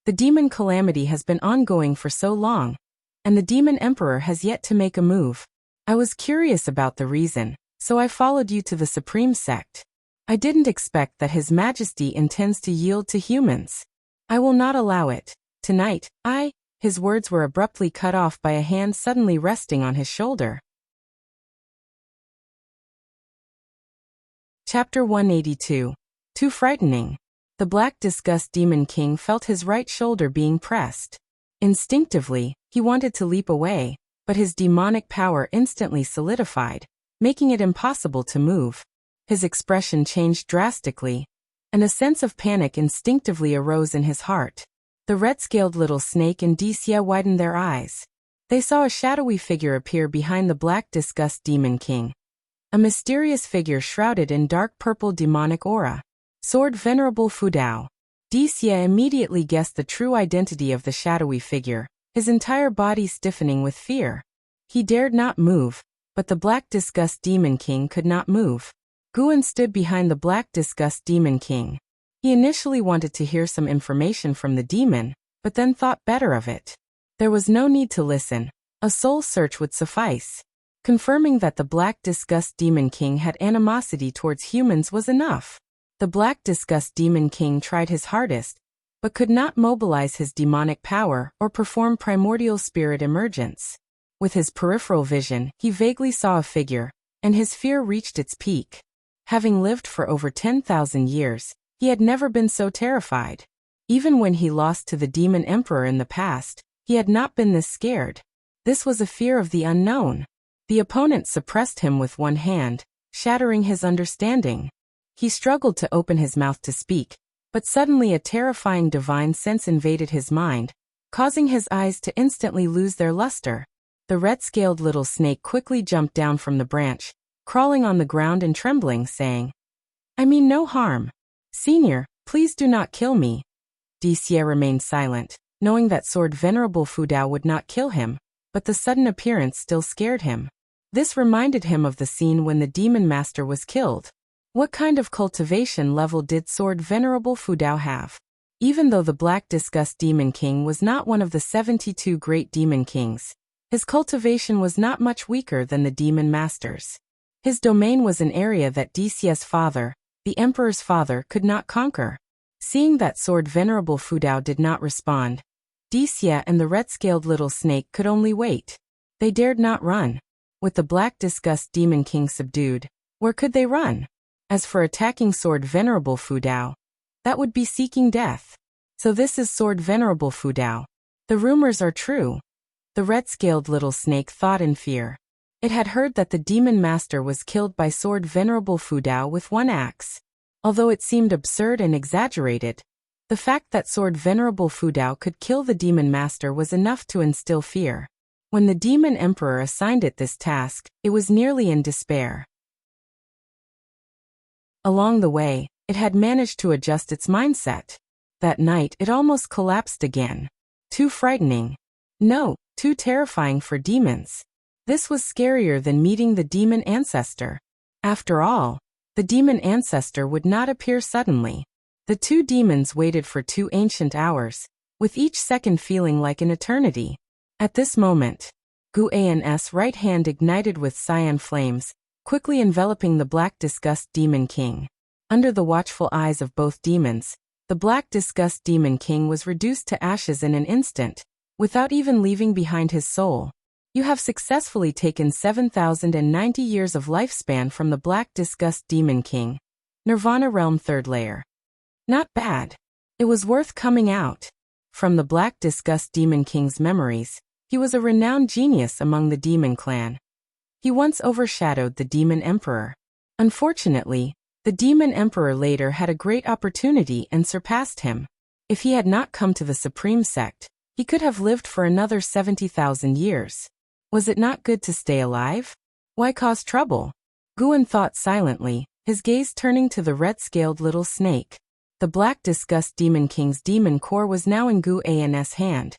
The demon calamity has been ongoing for so long, and the demon emperor has yet to make a move. I was curious about the reason, so I followed you to the Supreme Sect. I didn't expect that His Majesty intends to yield to humans. I will not allow it. Tonight, His words were abruptly cut off by a hand suddenly resting on his shoulder. Chapter 182. Too frightening. The Black Disgust Demon King felt his right shoulder being pressed. Instinctively, he wanted to leap away, but his demonic power instantly solidified, making it impossible to move. His expression changed drastically, and a sense of panic instinctively arose in his heart. The red-scaled little snake and Dixie widened their eyes. They saw a shadowy figure appear behind the Black Disgust Demon King. A mysterious figure shrouded in dark purple demonic aura. Sword Venerable Fudao. Dixie immediately guessed the true identity of the shadowy figure, his entire body stiffening with fear. He dared not move, but the Black Disgust Demon King could not move. Guan stood behind the Black Disgust Demon King. He initially wanted to hear some information from the demon, but then thought better of it. There was no need to listen. A soul search would suffice. Confirming that the Black Disgust Demon King had animosity towards humans was enough. The Black Disgust Demon King tried his hardest, but could not mobilize his demonic power or perform primordial spirit emergence. With his peripheral vision, he vaguely saw a figure, and his fear reached its peak. Having lived for over 10,000 years, he had never been so terrified. Even when he lost to the Demon Emperor in the past, he had not been this scared. This was a fear of the unknown. The opponent suppressed him with one hand, shattering his understanding. He struggled to open his mouth to speak, but suddenly a terrifying divine sense invaded his mind, causing his eyes to instantly lose their luster. The red-scaled little snake quickly jumped down from the branch, crawling on the ground and trembling, saying, "I mean no harm. Senior, please do not kill me." Dixie remained silent, knowing that Sword Venerable Fudao would not kill him, but the sudden appearance still scared him. This reminded him of the scene when the Demon Master was killed. What kind of cultivation level did Sword Venerable Fudao have? Even though the Black Disgust Demon King was not one of the 72 great demon kings, his cultivation was not much weaker than the Demon Master's. His domain was an area that Dixie's father, the Emperor's father, could not conquer. Seeing that Sword Venerable Fudao did not respond, Dixie and the red-scaled little snake could only wait. They dared not run. With the Black Disgust Demon King subdued, where could they run? As for attacking Sword Venerable Fudao, that would be seeking death. So this is Sword Venerable Fudao. The rumors are true. The red-scaled little snake thought in fear. It had heard that the Demon Master was killed by Sword Venerable Fudao with one axe. Although it seemed absurd and exaggerated, the fact that Sword Venerable Fudao could kill the Demon Master was enough to instill fear. When the Demon Emperor assigned it this task, it was nearly in despair. Along the way, it had managed to adjust its mindset. That night it almost collapsed again. Too frightening. No, too terrifying for demons. This was scarier than meeting the Demon Ancestor. After all, the Demon Ancestor would not appear suddenly. The two demons waited for 2 ancient hours, with each second feeling like an eternity. At this moment, Guan's right hand ignited with cyan flames, quickly enveloping the Black Disgust Demon King. Under the watchful eyes of both demons, the Black Disgust Demon King was reduced to ashes in an instant, without even leaving behind his soul. You have successfully taken 7,090 years of lifespan from the Black Disgust Demon King. Nirvana Realm 3rd Layer. Not bad. It was worth coming out. From the Black Disgust Demon King's memories, he was a renowned genius among the Demon Clan. He once overshadowed the Demon Emperor. Unfortunately, the Demon Emperor later had a great opportunity and surpassed him. If he had not come to the Supreme Sect, he could have lived for another 70,000 years. Was it not good to stay alive? Why cause trouble? Guan thought silently, his gaze turning to the red-scaled little snake. The Black Disgust Demon King's demon core was now in Guan's hand.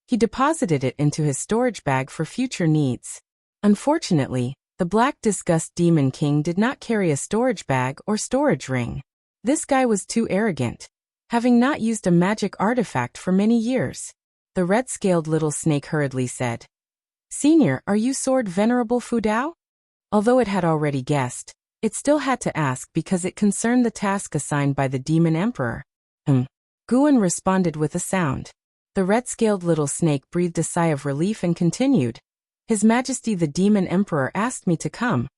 He deposited it into his storage bag for future needs. Unfortunately, the Black Disgust Demon King did not carry a storage bag or storage ring. This guy was too arrogant, having not used a magic artifact for many years. The red-scaled little snake hurriedly said, "Senior, are you Sword Venerable Fudao?" Although it had already guessed, it still had to ask because it concerned the task assigned by the Demon Emperor. Guan responded with a sound. The red-scaled little snake breathed a sigh of relief and continued, "His Majesty the Demon Emperor asked me to come,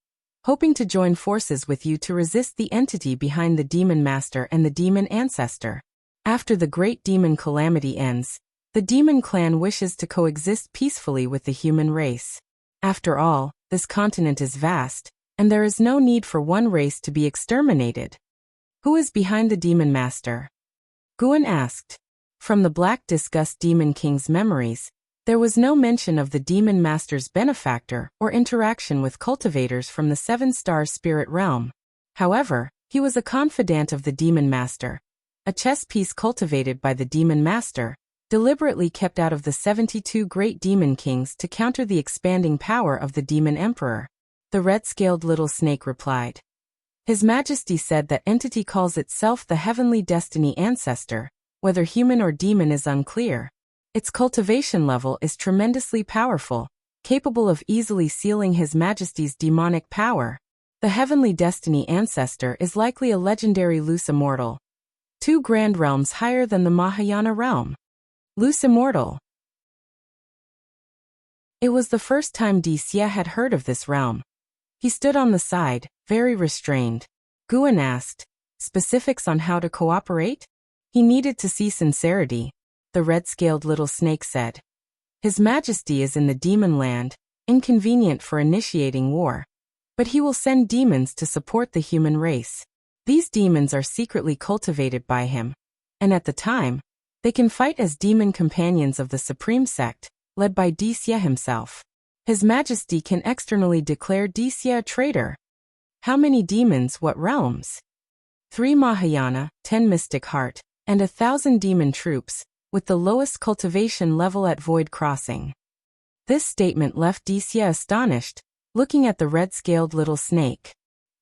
hoping to join forces with you to resist the entity behind the Demon Master and the Demon Ancestor. After the Great Demon Calamity ends, the Demon Clan wishes to coexist peacefully with the human race. After all, this continent is vast, and there is no need for one race to be exterminated." "Who is behind the Demon Master?" Guan asked. From the Black Disgust Demon King's memories, there was no mention of the Demon Master's benefactor or interaction with cultivators from the 7-star spirit realm. However, he was a confidant of the Demon Master, a chess piece cultivated by the Demon Master, deliberately kept out of the 72 great demon kings to counter the expanding power of the Demon Emperor. The red-scaled little snake replied. His Majesty said that entity calls itself the Heavenly Destiny Ancestor. Whether human or demon is unclear. Its cultivation level is tremendously powerful, capable of easily sealing His Majesty's demonic power. The Heavenly Destiny Ancestor is likely a legendary loose immortal, 2 grand realms higher than the Mahayana realm. Loose immortal. It was the first time Dixie had heard of this realm. He stood on the side, very restrained. Guan asked, "Specifics on how to cooperate?" He needed to see sincerity. The red-scaled little snake said, "His Majesty is in the demon land, inconvenient for initiating war. But he will send demons to support the human race. These demons are secretly cultivated by him. And at the time, They can fight as demon companions of the Supreme Sect, led by Disya himself. His Majesty can externally declare Disya a traitor. How many demons, what realms? 3 Mahayana, 10 Mystic Heart, and 1,000 demon troops, with the lowest cultivation level at Void Crossing. This statement left Disya astonished, looking at the red-scaled little snake.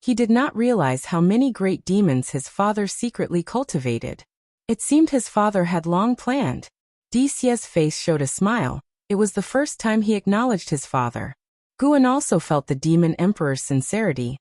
He did not realize how many great demons his father secretly cultivated. It seemed his father had long planned. Disya's face showed a smile. It was the first time he acknowledged his father. Guan also felt the demon emperor's sincerity.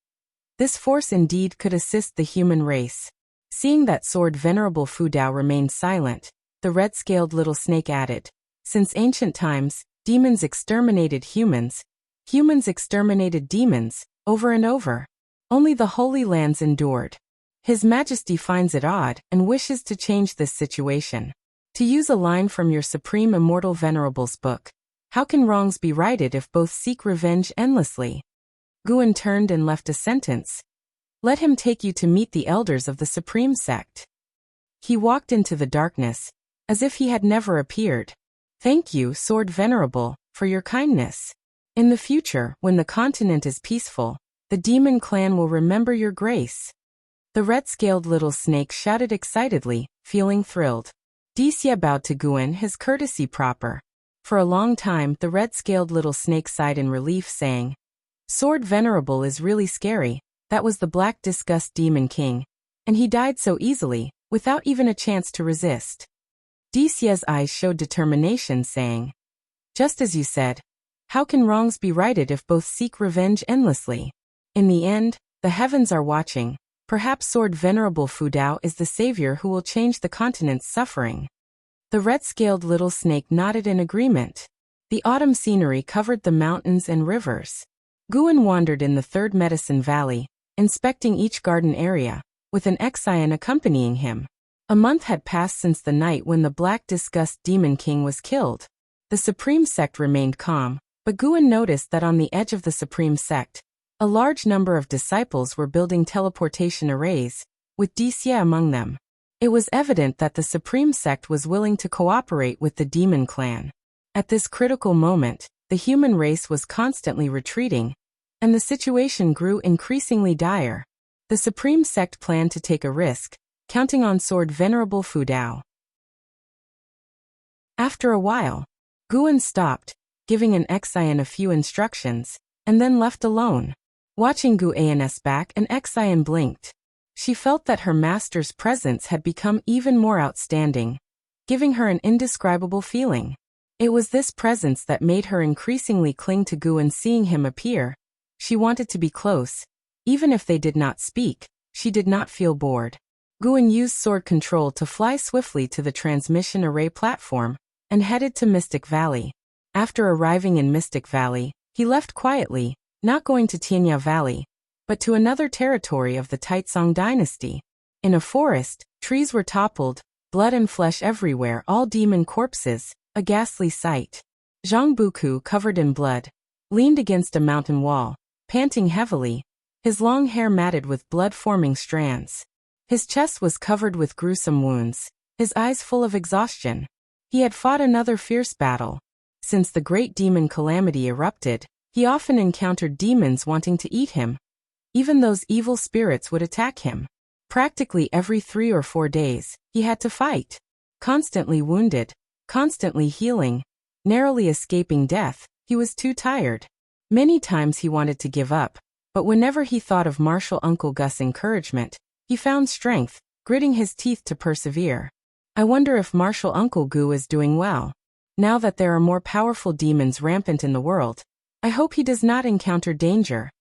This force indeed could assist the human race. Seeing that sword, Venerable Fu Dao remained silent, the red-scaled little snake added, "Since ancient times, demons exterminated humans. Humans exterminated demons, over and over. Only the Holy Lands endured. His Majesty finds it odd and wishes to change this situation. To use a line from your Supreme Immortal Venerable's book, how can wrongs be righted if both seek revenge endlessly?" Guan turned and left a sentence. "Let him take you to meet the elders of the Supreme Sect." He walked into the darkness, as if he had never appeared. "Thank you, Sword Venerable, for your kindness. In the future, when the continent is peaceful, the demon clan will remember your grace." The red-scaled little snake shouted excitedly, feeling thrilled. Disya bowed to Guan, his courtesy proper. For a long time, the red-scaled little snake sighed in relief, saying, "Sword Venerable is really scary. That was the Black Disgust Demon King. And he died so easily, without even a chance to resist." Disya's eyes showed determination, saying, "Just as you said. How can wrongs be righted if both seek revenge endlessly? In the end, the heavens are watching. Perhaps Sword Venerable Fu Dao is the savior who will change the continent's suffering." The red-scaled little snake nodded in agreement. The autumn scenery covered the mountains and rivers. Guan wandered in the Third Medicine Valley, inspecting each garden area, with an Exian accompanying him. A month had passed since the night when the Black Disgust Demon King was killed. The Supreme Sect remained calm, but Guan noticed that on the edge of the Supreme Sect, a large number of disciples were building teleportation arrays, with Disya among them. It was evident that the Supreme Sect was willing to cooperate with the Demon Clan. At this critical moment, the human race was constantly retreating, and the situation grew increasingly dire. The Supreme Sect planned to take a risk, counting on Sword Venerable Fu Dao. After a while, Guan stopped, giving an Exian a few instructions, and then left alone. Watching Guan's back, an Exian blinked. She felt that her master's presence had become even more outstanding, giving her an indescribable feeling. It was this presence that made her increasingly cling to Guan. Seeing him appear, she wanted to be close. Even if they did not speak, she did not feel bored. Guan used sword control to fly swiftly to the transmission array platform, and headed to Mystic Valley. After arriving in Mystic Valley, he left quietly, not going to Tianya Valley, but to another territory of the Taitsong dynasty. In a forest, trees were toppled, blood and flesh everywhere, all demon corpses, a ghastly sight. Zhang Buku, covered in blood, leaned against a mountain wall, panting heavily, his long hair matted with blood-forming strands. His chest was covered with gruesome wounds, his eyes full of exhaustion. He had fought another fierce battle. Since the great demon calamity erupted, he often encountered demons wanting to eat him. Even those evil spirits would attack him. Practically every 3 or 4 days, he had to fight. Constantly wounded, constantly healing, narrowly escaping death, he was too tired. Many times he wanted to give up, but whenever he thought of Martial Uncle Gus' encouragement, he found strength, gritting his teeth to persevere. I wonder if Martial Uncle Gu is doing well. Now that there are more powerful demons rampant in the world, I hope he does not encounter danger.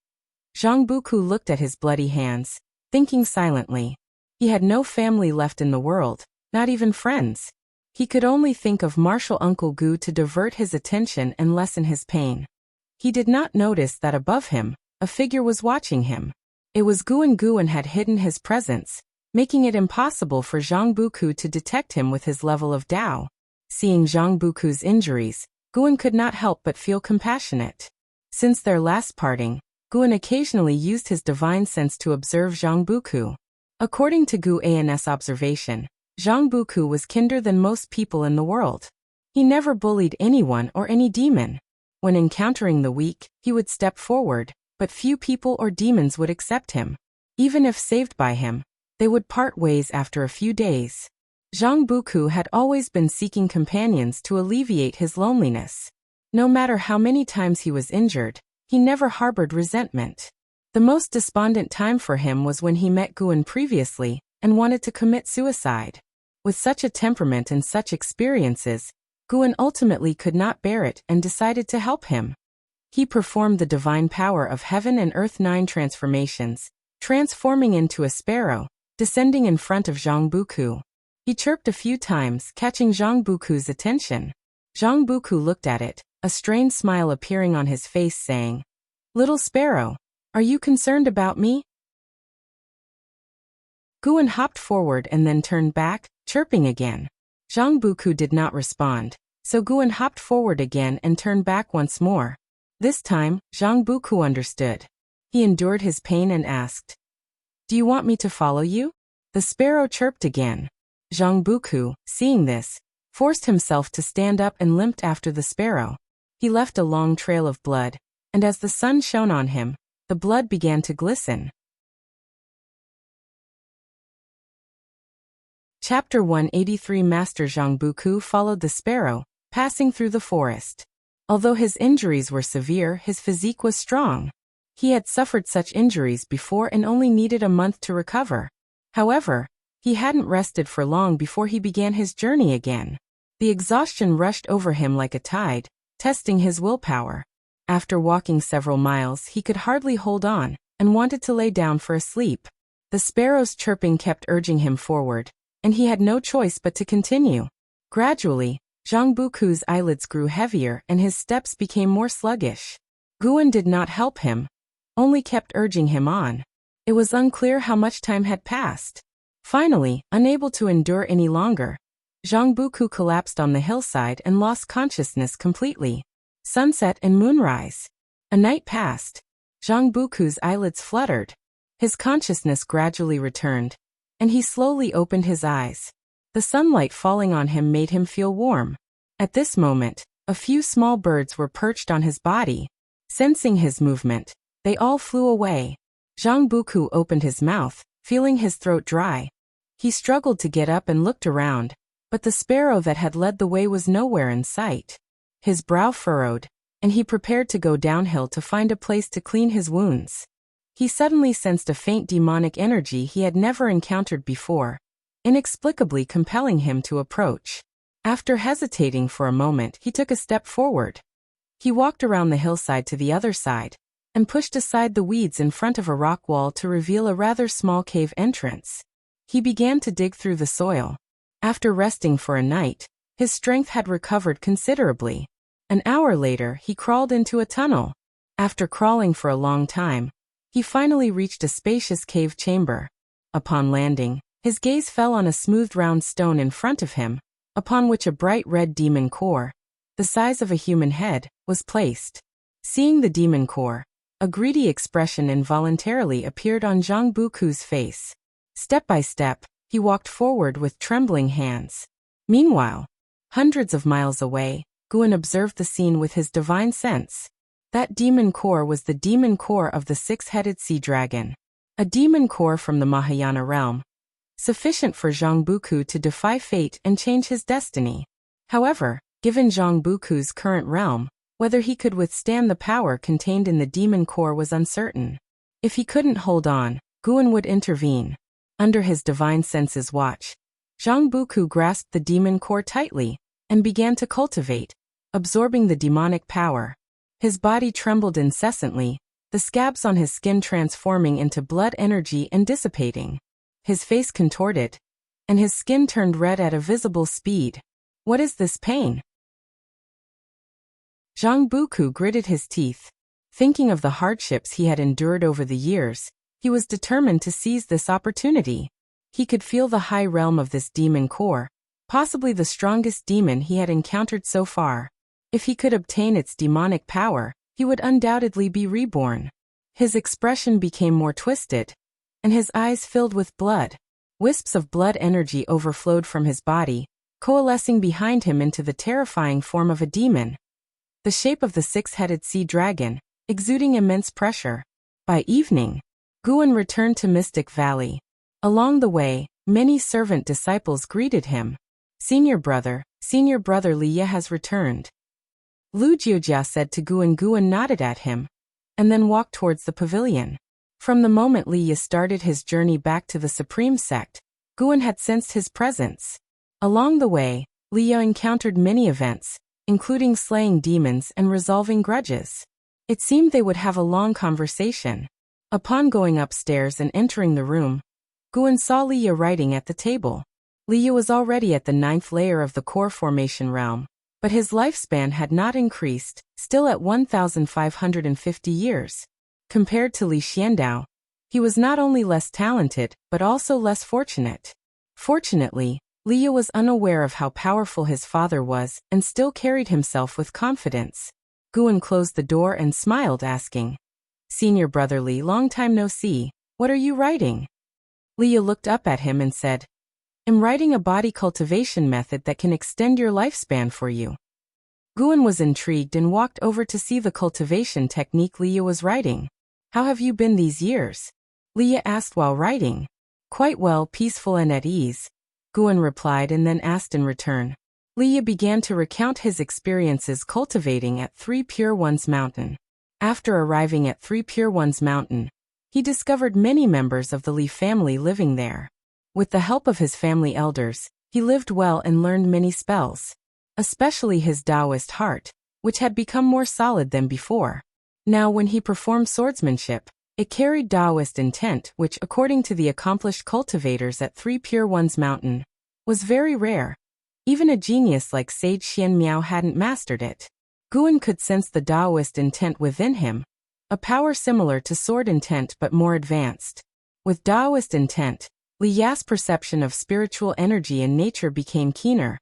Zhang Buku looked at his bloody hands, thinking silently. He had no family left in the world, not even friends. He could only think of Martial Uncle Gu to divert his attention and lessen his pain. He did not notice that above him, a figure was watching him. It was Guan. Guan had hidden his presence, making it impossible for Zhang Buku to detect him with his level of Dao. Seeing Zhang Buku's injuries, Guan could not help but feel compassionate. Since their last parting, Guan occasionally used his divine sense to observe Zhang Buku. According to Guan's observation, Zhang Buku was kinder than most people in the world. He never bullied anyone or any demon. When encountering the weak, he would step forward, but few people or demons would accept him. Even if saved by him, they would part ways after a few days. Zhang Buku had always been seeking companions to alleviate his loneliness. No matter how many times he was injured, he never harbored resentment. The most despondent time for him was when he met Guan previously and wanted to commit suicide. With such a temperament and such experiences, Guan ultimately could not bear it and decided to help him. He performed the divine power of heaven and earth 9 transformations, transforming into a sparrow, descending in front of Zhang Buku. He chirped a few times, catching Zhang Buku's attention. Zhang Buku looked at it, a strained smile appearing on his face, saying, "Little sparrow, are you concerned about me?" Guan hopped forward and then turned back, chirping again. Zhang Buku did not respond, so Guan hopped forward again and turned back once more. This time, Zhang Buku understood. He endured his pain and asked, "Do you want me to follow you?" The sparrow chirped again. Zhang Buku, seeing this, forced himself to stand up and limped after the sparrow. He left a long trail of blood, and as the sun shone on him, the blood began to glisten. Chapter 183. Master Zhang Buku followed the sparrow, passing through the forest. Although his injuries were severe, his physique was strong. He had suffered such injuries before and only needed a month to recover. However, he hadn't rested for long before he began his journey again. The exhaustion rushed over him like a tide, testing his willpower. After walking several miles, he could hardly hold on and wanted to lay down for a sleep. The sparrow's chirping kept urging him forward, and he had no choice but to continue. Gradually, Zhang Buku's eyelids grew heavier and his steps became more sluggish. Guan did not help him, only kept urging him on. It was unclear how much time had passed. Finally, unable to endure any longer, Zhang Buku collapsed on the hillside and lost consciousness completely. Sunset and moonrise. A night passed. Zhang Buku's eyelids fluttered. His consciousness gradually returned, and he slowly opened his eyes. The sunlight falling on him made him feel warm. At this moment, a few small birds were perched on his body. Sensing his movement, they all flew away. Zhang Buku opened his mouth, feeling his throat dry. He struggled to get up and looked around, but the sparrow that had led the way was nowhere in sight. His brow furrowed, and he prepared to go downhill to find a place to clean his wounds. He suddenly sensed a faint demonic energy he had never encountered before, inexplicably compelling him to approach. After hesitating for a moment, he took a step forward. He walked around the hillside to the other side, and pushed aside the weeds in front of a rock wall to reveal a rather small cave entrance. He began to dig through the soil. After resting for a night, his strength had recovered considerably. An hour later, he crawled into a tunnel. After crawling for a long time, he finally reached a spacious cave chamber. Upon landing, his gaze fell on a smooth round stone in front of him, upon which a bright red demon core, the size of a human head, was placed. Seeing the demon core, a greedy expression involuntarily appeared on Zhang Buku's face. Step by step, he walked forward with trembling hands. Meanwhile, hundreds of miles away, Guan observed the scene with his divine sense. That demon core was the demon core of the six-headed sea dragon. A demon core from the Mahayana realm, sufficient for Zhang Buku to defy fate and change his destiny. However, given Zhang Buku's current realm, whether he could withstand the power contained in the demon core was uncertain. If he couldn't hold on, Guan would intervene. Under his divine sense's watch, Zhang Buku grasped the demon core tightly and began to cultivate, absorbing the demonic power. His body trembled incessantly, the scabs on his skin transforming into blood energy and dissipating. His face contorted, and his skin turned red at a visible speed. What is this pain? Zhang Buku gritted his teeth. Thinking of the hardships he had endured over the years, he was determined to seize this opportunity. He could feel the high realm of this demon core, possibly the strongest demon he had encountered so far. If he could obtain its demonic power, he would undoubtedly be reborn. His expression became more twisted, and his eyes filled with blood. Wisps of blood energy overflowed from his body, coalescing behind him into the terrifying form of a demon. The shape of the six-headed sea dragon, exuding immense pressure. By evening, Guan returned to Mystic Valley. Along the way, many servant disciples greeted him. Senior brother Li Ye has returned. Lu Jiujia said to Guan. Guan nodded at him, and then walked towards the pavilion. From the moment Li Ye started his journey back to the Supreme Sect, Guan had sensed his presence. Along the way, Li Ye encountered many events, including slaying demons and resolving grudges. It seemed they would have a long conversation. Upon going upstairs and entering the room, Guan saw Li Ye writing at the table. Li Ye was already at the 9th layer of the core formation realm, but his lifespan had not increased, still at 1,550 years. Compared to Li Xiandao, he was not only less talented, but also less fortunate. Fortunately, Li Ye was unaware of how powerful his father was and still carried himself with confidence. Guan closed the door and smiled, asking, "Senior brother Li, long time no see, what are you writing?" Li Ye looked up at him and said, "I'm writing a body cultivation method that can extend your lifespan for you." Guan was intrigued and walked over to see the cultivation technique Li Ye was writing. "How have you been these years?" Li Ye asked while writing. "Quite well, peaceful and at ease," Guan replied, and then asked in return. Li Ye began to recount his experiences cultivating at Three Pure Ones Mountain. After arriving at Three Pure Ones Mountain, he discovered many members of the Li family living there. With the help of his family elders, he lived well and learned many spells, especially his Taoist heart, which had become more solid than before. Now when he performed swordsmanship, it carried Taoist intent, which, according to the accomplished cultivators at Three Pure Ones Mountain, was very rare. Even a genius like Sage Xian Miao hadn't mastered it. Guan could sense the Taoist intent within him, a power similar to sword intent but more advanced. With Taoist intent, Li Ya's perception of spiritual energy in nature became keener,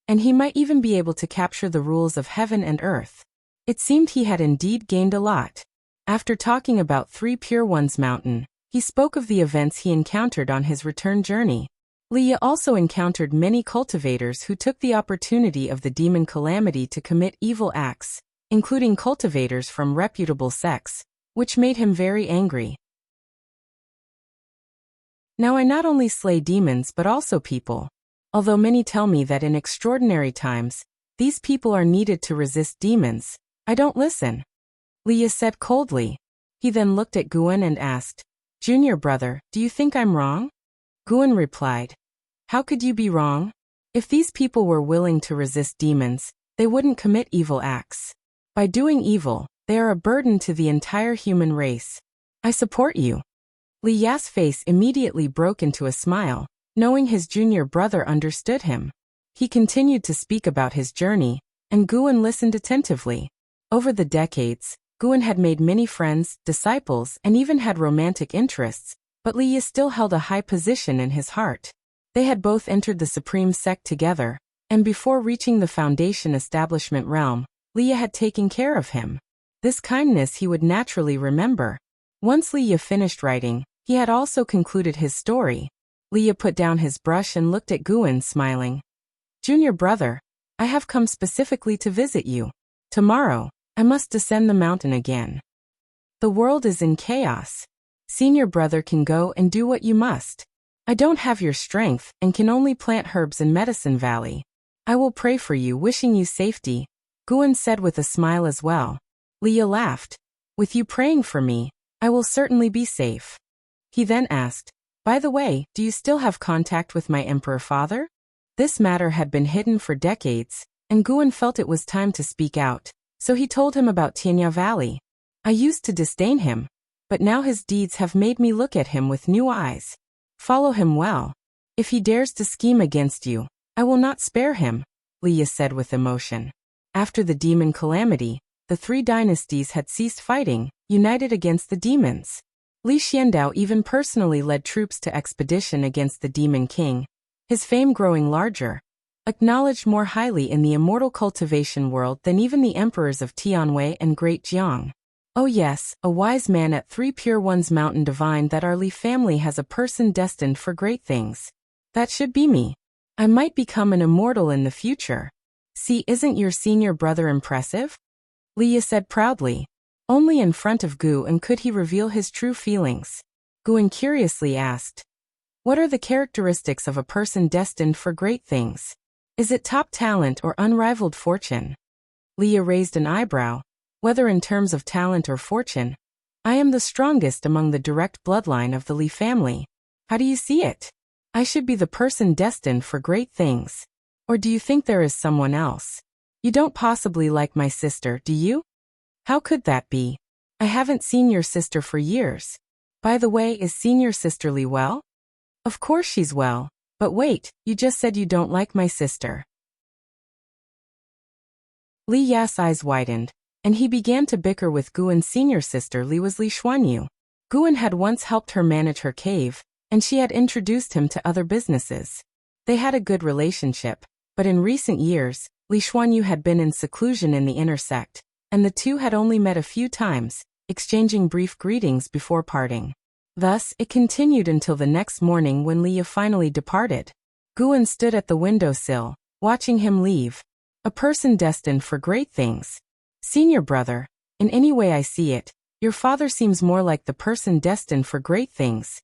and he might even be able to capture the rules of heaven and earth. It seemed he had indeed gained a lot. After talking about Three Pure Ones Mountain, he spoke of the events he encountered on his return journey. Li Ye also encountered many cultivators who took the opportunity of the demon calamity to commit evil acts, including cultivators from reputable sects, which made him very angry. "Now I not only slay demons but also people. Although many tell me that in extraordinary times, these people are needed to resist demons, I don't listen," Li Ye said coldly. He then looked at Guan and asked, "Junior brother, do you think I'm wrong?" Guan replied, "How could you be wrong? If these people were willing to resist demons, they wouldn't commit evil acts. By doing evil, they are a burden to the entire human race. I support you." Li Ya's face immediately broke into a smile, knowing his junior brother understood him. He continued to speak about his journey, and Guan listened attentively. Over the decades, Guan had made many friends, disciples, and even had romantic interests, but Li Ye still held a high position in his heart. They had both entered the Supreme Sect together, and before reaching the Foundation Establishment realm, Li Ye had taken care of him. This kindness he would naturally remember. Once Li Ye finished writing, he had also concluded his story. Li Ye put down his brush and looked at Guan, smiling. "Junior brother, I have come specifically to visit you. Tomorrow, I must descend the mountain again. The world is in chaos. Senior brother can go and do what you must. I don't have your strength and can only plant herbs in Medicine Valley. I will pray for you, wishing you safety," Guan said with a smile as well. Li Ye laughed. "With you praying for me, I will certainly be safe." He then asked, "By the way, do you still have contact with my emperor father?" This matter had been hidden for decades, and Guan felt it was time to speak out, so he told him about Tianya Valley. "I used to disdain him, but now his deeds have made me look at him with new eyes. Follow him well. If he dares to scheme against you, I will not spare him," Li Ye said with emotion. After the demon calamity, the three dynasties had ceased fighting, united against the demons. Li Xiandao even personally led troops to expedition against the Demon King, his fame growing larger, acknowledged more highly in the immortal cultivation world than even the emperors of Tianwei and Great Jiang. Oh yes, a wise man at 3 Pure Ones Mountain divined that our Li family has a person destined for great things. That should be me. I might become an immortal in the future. See, isn't your senior brother impressive? Leah said proudly. Only in front of Gu could he reveal his true feelings. Gu curiously asked, what are the characteristics of a person destined for great things? Is it top talent or unrivaled fortune? Leah raised an eyebrow. Whether in terms of talent or fortune, I am the strongest among the direct bloodline of the Li family. How do you see it? I should be the person destined for great things. Or do you think there is someone else? You don't possibly like my sister, do you? How could that be? I haven't seen your sister for years. By the way, is senior sister Li well? Of course she's well. But wait, you just said you don't like my sister. Li Ya's eyes widened, and he began to bicker with Guan's senior sister Li was Li Xuanyu. Guan had once helped her manage her cave, and she had introduced him to other businesses. They had a good relationship, but in recent years, Li Xuanyu had been in seclusion in the inner sect, and the two had only met a few times, exchanging brief greetings before parting. Thus, it continued until the next morning when Leah finally departed. Guan stood at the windowsill, watching him leave. A person destined for great things. Senior brother, in any way I see it, your father seems more like the person destined for great things.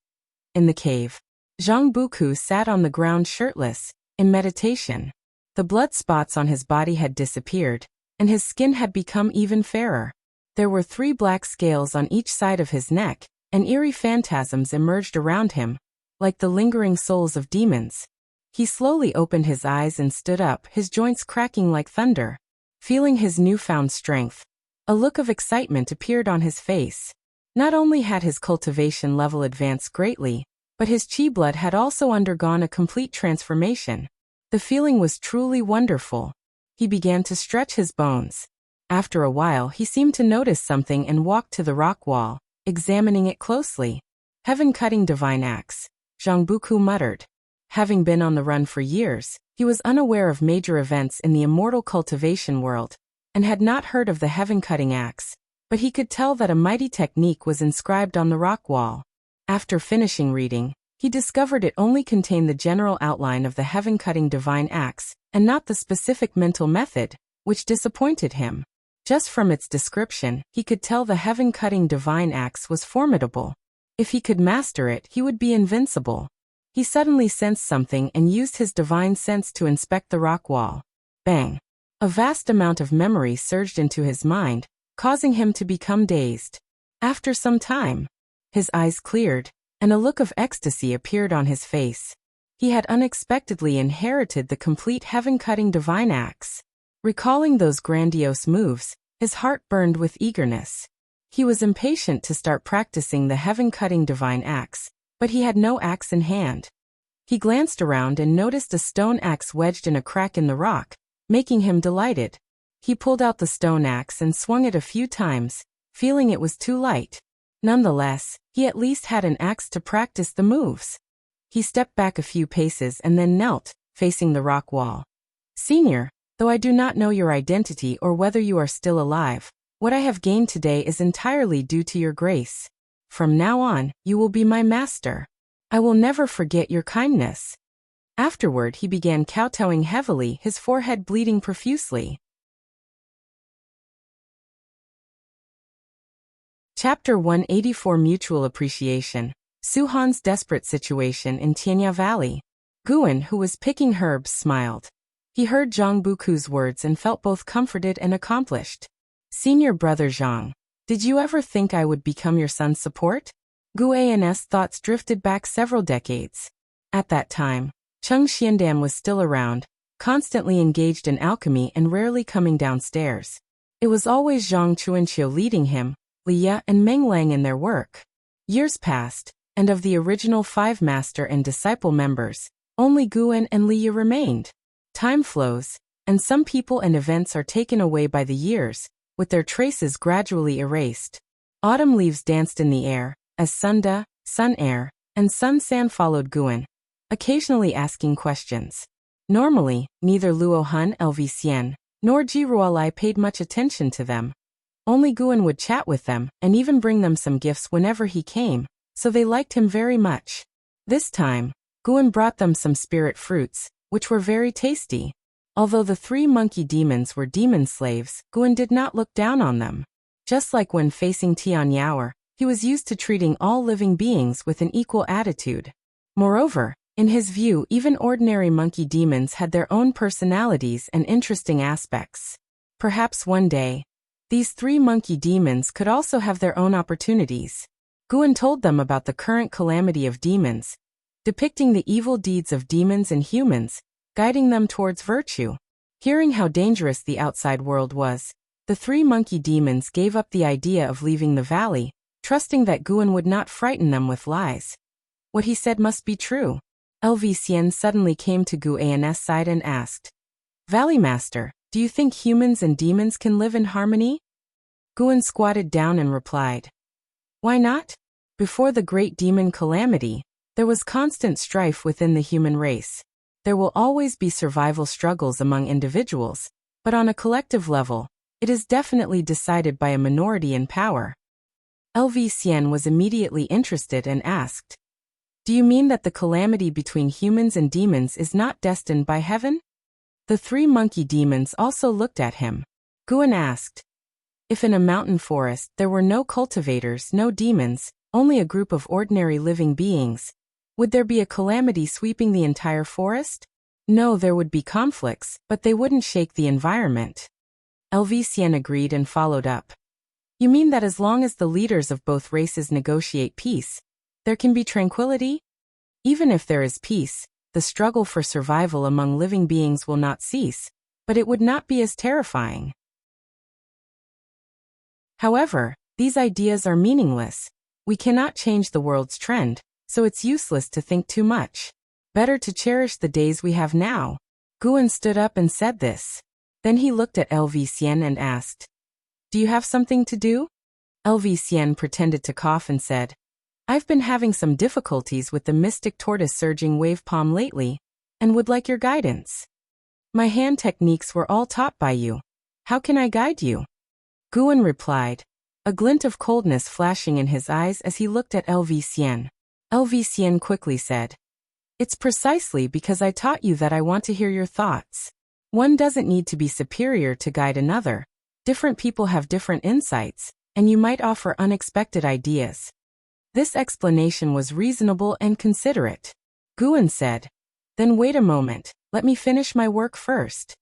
In the cave, Zhang Buku sat on the ground shirtless, in meditation. The blood spots on his body had disappeared, and his skin had become even fairer. There were 3 black scales on each side of his neck, and eerie phantasms emerged around him, like the lingering souls of demons. He slowly opened his eyes and stood up, his joints cracking like thunder. Feeling his newfound strength, a look of excitement appeared on his face. Not only had his cultivation level advanced greatly, but his chi blood had also undergone a complete transformation. The feeling was truly wonderful. He began to stretch his bones. After a while, he seemed to notice something and walked to the rock wall, examining it closely. Heaven-cutting divine axe, Zhang Buku muttered. Having been on the run for years, he was unaware of major events in the immortal cultivation world, and had not heard of the heaven-cutting axe, but he could tell that a mighty technique was inscribed on the rock wall. After finishing reading, he discovered it only contained the general outline of the heaven-cutting divine axe, and not the specific mental method, which disappointed him. Just from its description, he could tell the heaven-cutting divine axe was formidable. If he could master it, he would be invincible. He suddenly sensed something and used his divine sense to inspect the rock wall. Bang! A vast amount of memory surged into his mind, causing him to become dazed. After some time, his eyes cleared, and a look of ecstasy appeared on his face. He had unexpectedly inherited the complete heaven-cutting divine axe. Recalling those grandiose moves, his heart burned with eagerness. He was impatient to start practicing the heaven-cutting divine axe, but he had no axe in hand. He glanced around and noticed a stone axe wedged in a crack in the rock, making him delighted. He pulled out the stone axe and swung it a few times, feeling it was too light. Nonetheless, he at least had an axe to practice the moves. He stepped back a few paces and then knelt, facing the rock wall. Senior, though I do not know your identity or whether you are still alive, what I have gained today is entirely due to your grace. From now on, you will be my master. I will never forget your kindness. Afterward, he began kowtowing heavily, his forehead bleeding profusely. Chapter 184 Mutual Appreciation. Suhan's desperate situation in Tianya Valley. Guan, who was picking herbs, smiled. He heard Zhang Buku's words and felt both comforted and accomplished. Senior brother Zhang, did you ever think I would become your son's support? Guan's thoughts drifted back several decades. At that time, Cheng Xiandan was still around, constantly engaged in alchemy and rarely coming downstairs. It was always Zhang Chuanqiu leading him, Liya and Meng Lang in their work. Years passed, and of the original 5 master and disciple members, only Guan and Liya remained. Time flows, and some people and events are taken away by the years, with their traces gradually erased. Autumn leaves danced in the air, as Sunda, Sun Air, and Sun San followed Guan, occasionally asking questions. Normally, neither Luo Hun LV Xian, nor Ji Ruolai paid much attention to them. Only Guan would chat with them and even bring them some gifts whenever he came, so they liked him very much. This time, Guan brought them some spirit fruits, which were very tasty. Although the 3 monkey demons were demon slaves, Guan did not look down on them. Just like when facing Tian Yaoer, he was used to treating all living beings with an equal attitude. Moreover, in his view, even ordinary monkey demons had their own personalities and interesting aspects. Perhaps one day, these 3 monkey demons could also have their own opportunities. Guan told them about the current calamity of demons, depicting the evil deeds of demons and humans, guiding them towards virtue. Hearing how dangerous the outside world was, the 3 monkey demons gave up the idea of leaving the valley, trusting that Guan would not frighten them with lies. What he said must be true. LV Xian suddenly came to Guan's side and asked, "Valley Master, do you think humans and demons can live in harmony?" Guan squatted down and replied, "Why not? Before the great demon calamity, there was constant strife within the human race. There will always be survival struggles among individuals, but on a collective level, it is definitely decided by a minority in power." LV Xian was immediately interested and asked, "Do you mean that the calamity between humans and demons is not destined by heaven?" The 3 monkey demons also looked at him. Guan asked, "If in a mountain forest there were no cultivators, no demons, only a group of ordinary living beings, would there be a calamity sweeping the entire forest?" "No, there would be conflicts, but they wouldn't shake the environment." LV Xian agreed and followed up. "You mean that as long as the leaders of both races negotiate peace, there can be tranquility? Even if there is peace, the struggle for survival among living beings will not cease, but it would not be as terrifying." However, these ideas are meaningless. We cannot change the world's trend, so it's useless to think too much. Better to cherish the days we have now. Guan stood up and said this. Then he looked at LV Xian and asked, "Do you have something to do?" LV Xian pretended to cough and said, "I've been having some difficulties with the mystic tortoise surging wave palm lately, and would like your guidance. My hand techniques were all taught by you. How can I guide you?" Guan replied, a glint of coldness flashing in his eyes as he looked at LV Xian. LV Xian quickly said, "It's precisely because I taught you that I want to hear your thoughts. One doesn't need to be superior to guide another. Different people have different insights, and you might offer unexpected ideas." This explanation was reasonable and considerate. Guan said, "Then wait a moment, let me finish my work first."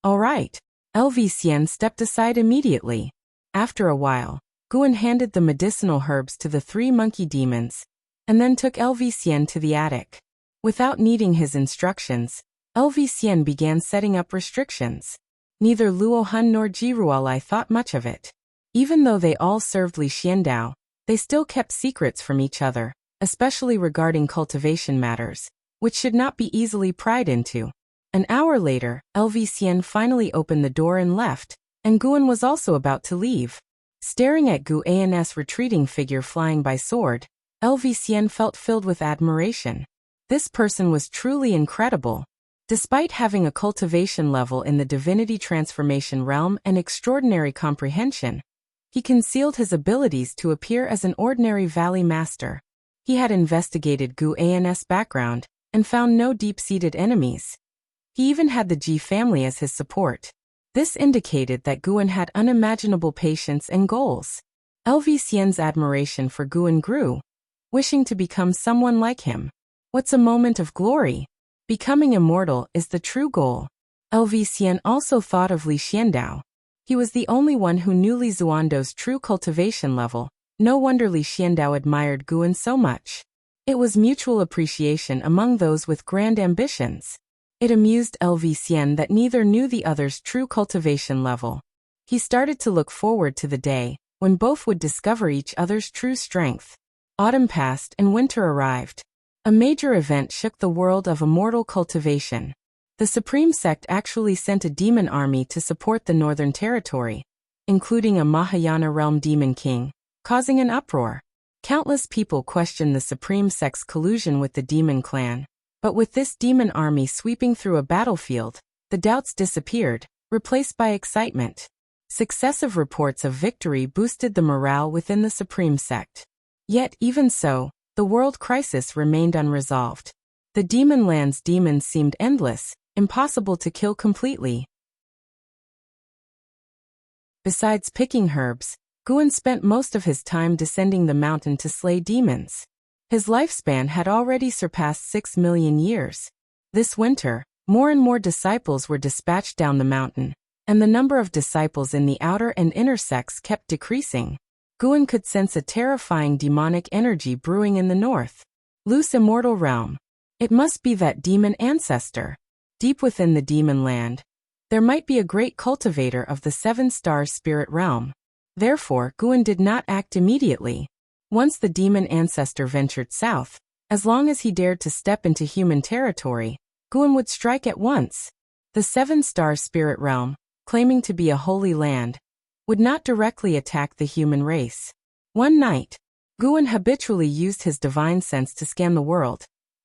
"All right." LV Xian stepped aside immediately. After a while, Guan handed the medicinal herbs to the 3 monkey demons, and then took LV Xian to the attic. Without needing his instructions, LV Xian began setting up restrictions. Neither Luo Hun nor Jiruolai thought much of it. Even though they all served Li Xiandao, they still kept secrets from each other, especially regarding cultivation matters, which should not be easily pried into. An hour later, LV Xian finally opened the door and left, and Guan was also about to leave. Staring at Guan's retreating figure flying by sword, LV Xian felt filled with admiration. This person was truly incredible. Despite having a cultivation level in the divinity transformation realm and extraordinary comprehension, he concealed his abilities to appear as an ordinary valley master. He had investigated Guan's background and found no deep-seated enemies. He even had the Ji family as his support. This indicated that Guan had unimaginable patience and goals. LV Xian's admiration for Guan grew, wishing to become someone like him. What's a moment of glory? Becoming immortal is the true goal. LV Xian also thought of Li Xiandao. He was the only one who knew Li Zuando's true cultivation level. No wonder Li Xiandao admired Guan so much. It was mutual appreciation among those with grand ambitions. It amused LV Xian that neither knew the other's true cultivation level. He started to look forward to the day when both would discover each other's true strength. Autumn passed and winter arrived. A major event shook the world of immortal cultivation. The Supreme Sect actually sent a demon army to support the Northern Territory, including a Mahayana realm demon king, causing an uproar. Countless people questioned the Supreme Sect's collusion with the demon clan. But with this demon army sweeping through a battlefield, the doubts disappeared, replaced by excitement. Successive reports of victory boosted the morale within the supreme sect. Yet, even so, the world crisis remained unresolved. The demon land's demons seemed endless, impossible to kill completely. Besides picking herbs, Guin spent most of his time descending the mountain to slay demons. His lifespan had already surpassed 6 million years. This winter, more and more disciples were dispatched down the mountain, and the number of disciples in the outer and inner sects kept decreasing. Guin could sense a terrifying demonic energy brewing in the north. Loose immortal realm. It must be that demon ancestor. Deep within the demon land, there might be a great cultivator of the 7-star spirit realm. Therefore, Guin did not act immediately. Once the demon ancestor ventured south, as long as he dared to step into human territory, Guin would strike at once. The 7-star spirit realm, claiming to be a holy land, would not directly attack the human race. One night, Guin habitually used his divine sense to scan the world,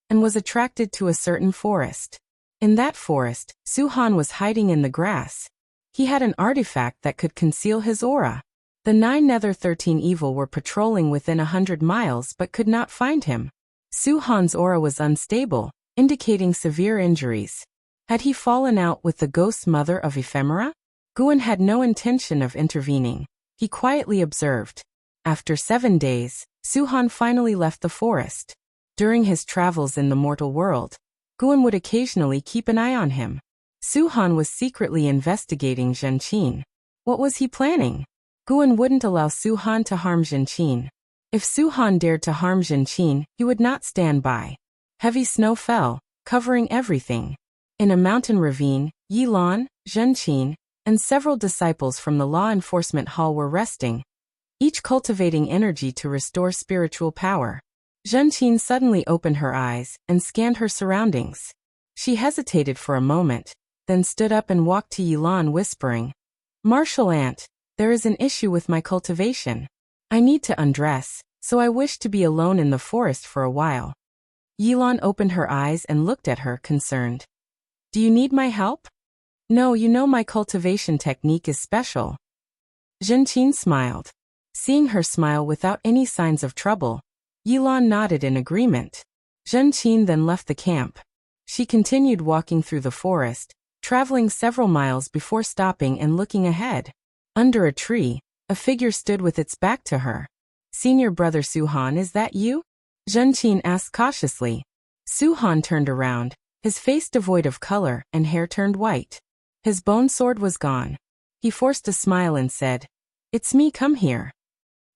and was attracted to a certain forest. In that forest, Su-Han was hiding in the grass. He had an artifact that could conceal his aura. The 9 Nether 13 Evil were patrolling within 100 miles but could not find him. Su-Han's aura was unstable, indicating severe injuries. Had he fallen out with the ghost mother of Ephemera? Guin had no intention of intervening. He quietly observed. After 7 days, Su-Han finally left the forest. During his travels in the mortal world, Guin would occasionally keep an eye on him. Su-Han was secretly investigating Zhenqin. What was he planning? Guin wouldn't allow Su-Han to harm Zhenqin. If Su-Han dared to harm Zhenqin, he would not stand by. Heavy snow fell, covering everything. In a mountain ravine, Yilan, Zhenqin, and several disciples from the law enforcement hall were resting, each cultivating energy to restore spiritual power. Zhenqin suddenly opened her eyes and scanned her surroundings. She hesitated for a moment, then stood up and walked to Yilan whispering, "Martial Ant, there is an issue with my cultivation. I need to undress, so I wish to be alone in the forest for a while." Yilan opened her eyes and looked at her, concerned. "Do you need my help?" "No, you know my cultivation technique is special." Zhenqin smiled. Seeing her smile without any signs of trouble, Yilan nodded in agreement. Zhenqin then left the camp. She continued walking through the forest, traveling several miles before stopping and looking ahead. Under a tree, a figure stood with its back to her. "Senior brother Su-Han, is that you?" Zhenqin asked cautiously. Su-Han turned around, his face devoid of color and hair turned white. His bone sword was gone. He forced a smile and said, "It's me, come here."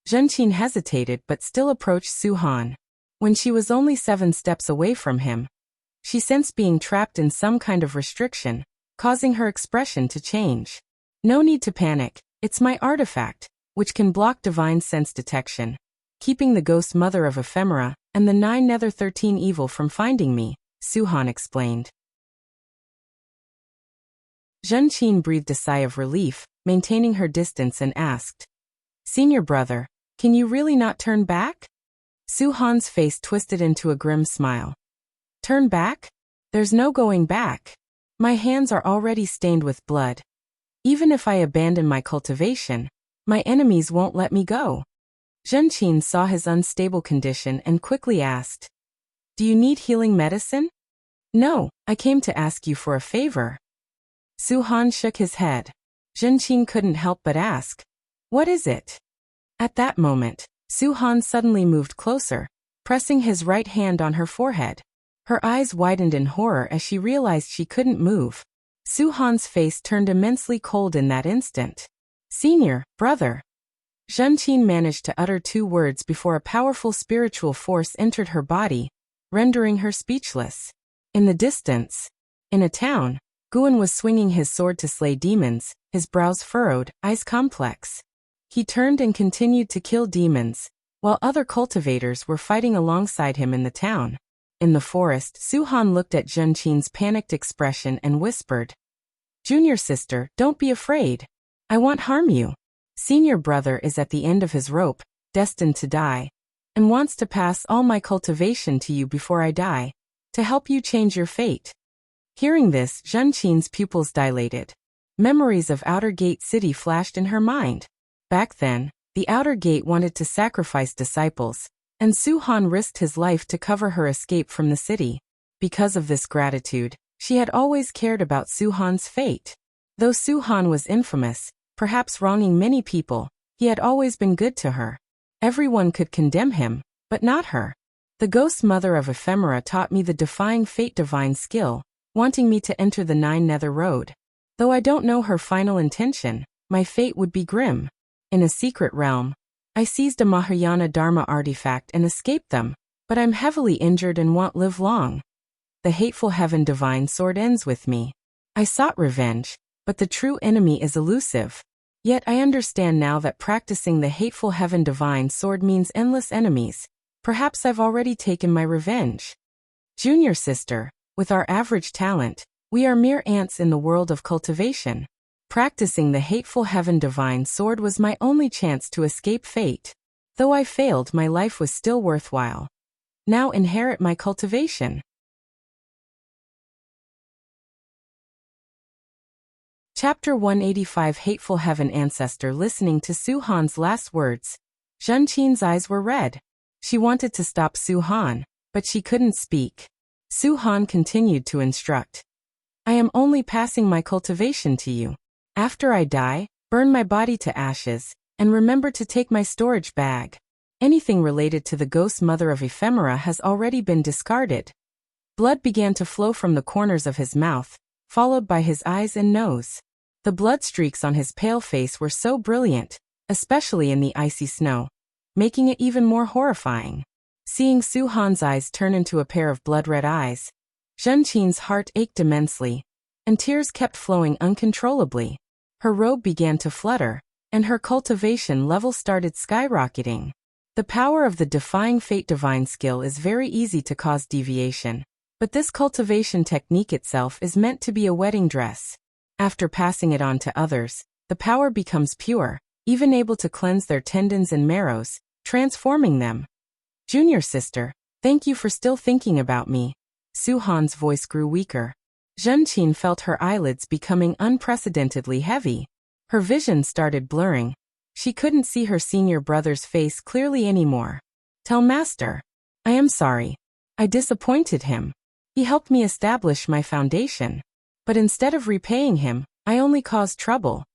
Zhenqin hesitated but still approached Su-Han. When she was only 7 steps away from him, she sensed being trapped in some kind of restriction, causing her expression to change. "No need to panic, it's my artifact, which can block divine sense detection, keeping the ghost mother of Ephemera and the 9 Nether 13 Evil from finding me," Su-Han explained. Zhenqin breathed a sigh of relief, maintaining her distance, and asked, "Senior brother, can you really not turn back?" Su-Han's face twisted into a grim smile. "Turn back? There's no going back. My hands are already stained with blood. Even if I abandon my cultivation, my enemies won't let me go." Zhenqin saw his unstable condition and quickly asked, "Do you need healing medicine?" "No, I came to ask you for a favor." Su-Han shook his head. Zhenqin couldn't help but ask, "What is it?" At that moment, Su-Han suddenly moved closer, pressing his right hand on her forehead. Her eyes widened in horror as she realized she couldn't move. Su-Han's face turned immensely cold in that instant. "Senior, brother." Zhenqin managed to utter 2 words before a powerful spiritual force entered her body, rendering her speechless. In the distance, in a town, Guin was swinging his sword to slay demons, his brows furrowed, eyes complex. He turned and continued to kill demons, while other cultivators were fighting alongside him in the town. In the forest, Su-Han looked at Zhenqin's panicked expression and whispered, "Junior sister, don't be afraid. I won't harm you. Senior brother is at the end of his rope, destined to die, and wants to pass all my cultivation to you before I die, to help you change your fate." Hearing this, Zhenqin's pupils dilated. Memories of Outer Gate City flashed in her mind. Back then, the Outer Gate wanted to sacrifice disciples, and Su-han risked his life to cover her escape from the city. Because of this gratitude, she had always cared about Su-han's fate. Though Su-han was infamous, perhaps wronging many people, he had always been good to her. Everyone could condemn him, but not her. The ghost mother of ephemera taught me the defying fate divine skill, wanting me to enter the Nine Nether Road. Though I don't know her final intention, my fate would be grim. In a secret realm, I seized a Mahayana Dharma artifact and escaped them, but I'm heavily injured and won't live long. The hateful heaven divine sword ends with me. I sought revenge, but the true enemy is elusive. Yet I understand now that practicing the hateful heaven divine sword means endless enemies. Perhaps I've already taken my revenge. Junior sister, with our average talent, we are mere ants in the world of cultivation. Practicing the hateful heaven divine sword was my only chance to escape fate. Though I failed, my life was still worthwhile. Now inherit my cultivation. Chapter 185. Hateful Heaven Ancestor. Listening to Su-han's last words, Zhenqin's eyes were red. She wanted to stop Su-han, but she couldn't speak. Su-han continued to instruct. I am only passing my cultivation to you. After I die, burn my body to ashes, and remember to take my storage bag. Anything related to the ghost mother of ephemera has already been discarded. Blood began to flow from the corners of his mouth, followed by his eyes and nose. The blood streaks on his pale face were so brilliant, especially in the icy snow, making it even more horrifying. Seeing Su-han's eyes turn into a pair of blood-red eyes, Zhenqin's heart ached immensely, and tears kept flowing uncontrollably. Her robe began to flutter, and her cultivation level started skyrocketing. The power of the defying fate divine skill is very easy to cause deviation, but this cultivation technique itself is meant to be a wedding dress. After passing it on to others, the power becomes pure, even able to cleanse their tendons and marrows, transforming them. Junior sister, thank you for still thinking about me. Su-han's voice grew weaker. Zhenqin felt her eyelids becoming unprecedentedly heavy. Her vision started blurring. She couldn't see her senior brother's face clearly anymore. Tell master. I am sorry. I disappointed him. He helped me establish my foundation. But instead of repaying him, I only caused trouble.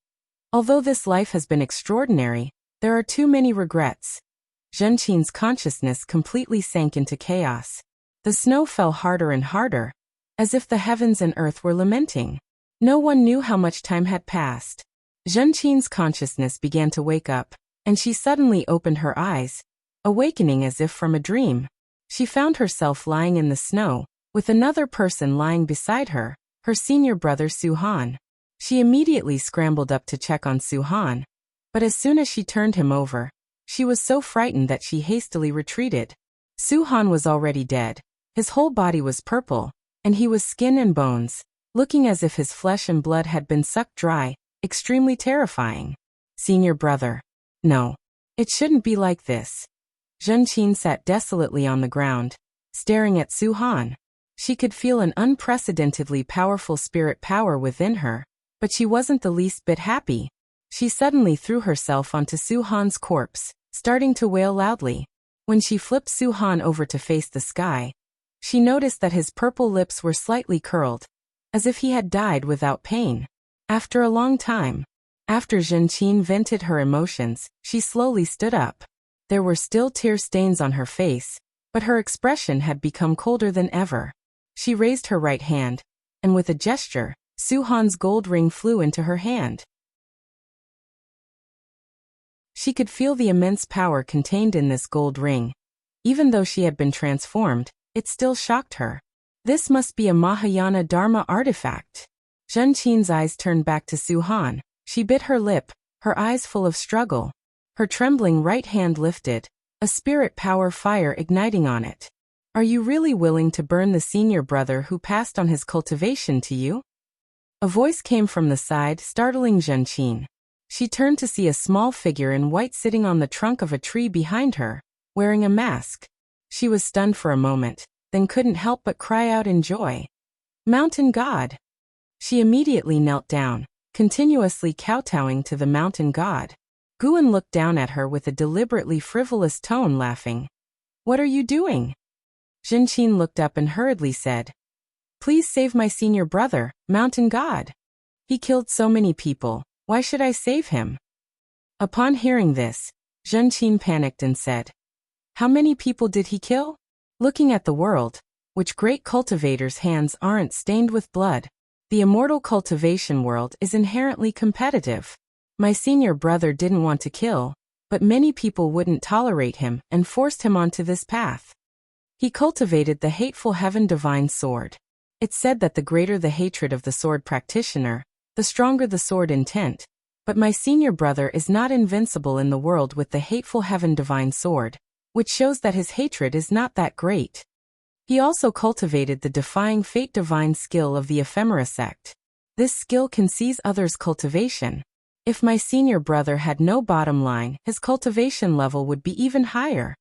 Although this life has been extraordinary, there are too many regrets. Zhenqin's consciousness completely sank into chaos. The snow fell harder and harder, as if the heavens and earth were lamenting. No one knew how much time had passed. Zhenqin's consciousness began to wake up, and she suddenly opened her eyes, awakening as if from a dream. She found herself lying in the snow, with another person lying beside her, her senior brother Su-han. She immediately scrambled up to check on Su-han, but as soon as she turned him over, she was so frightened that she hastily retreated. Su-han was already dead. His whole body was purple, and he was skin and bones, looking as if his flesh and blood had been sucked dry, extremely terrifying. Senior brother. No. It shouldn't be like this. Zhenqin sat desolately on the ground, staring at Su-han. She could feel an unprecedentedly powerful spirit power within her, but she wasn't the least bit happy. She suddenly threw herself onto Su-han's corpse, starting to wail loudly. When she flipped Su-han over to face the sky, she noticed that his purple lips were slightly curled, as if he had died without pain. After a long time, after Zhenqin vented her emotions, she slowly stood up. There were still tear stains on her face, but her expression had become colder than ever. She raised her right hand, and with a gesture, Su-han's gold ring flew into her hand. She could feel the immense power contained in this gold ring. Even though she had been transformed, it still shocked her. This must be a Mahayana Dharma artifact. Zhenqin's eyes turned back to Su-han. She bit her lip, her eyes full of struggle. Her trembling right hand lifted, a spirit power fire igniting on it. Are you really willing to burn the senior brother who passed on his cultivation to you? A voice came from the side, startling Zhenqin. She turned to see a small figure in white sitting on the trunk of a tree behind her, wearing a mask. She was stunned for a moment, then couldn't help but cry out in joy. Mountain God! She immediately knelt down, continuously kowtowing to the mountain god. Guan looked down at her with a deliberately frivolous tone, laughing. "What are you doing?" Zhenqin looked up and hurriedly said, "Please save my senior brother, mountain god. He killed so many people, why should I save him?" Upon hearing this, Zhenqin panicked and said, "How many people did he kill? Looking at the world, which great cultivators' hands aren't stained with blood. The immortal cultivation world is inherently competitive. My senior brother didn't want to kill, but many people wouldn't tolerate him and forced him onto this path. He cultivated the hateful heaven divine sword. It's said that the greater the hatred of the sword practitioner, the stronger the sword intent, but my senior brother is not invincible in the world with the hateful heaven divine sword, which shows that his hatred is not that great. He also cultivated the defying fate divine skill of the ephemera sect. This skill can seize others' cultivation. If my senior brother had no bottom line, his cultivation level would be even higher."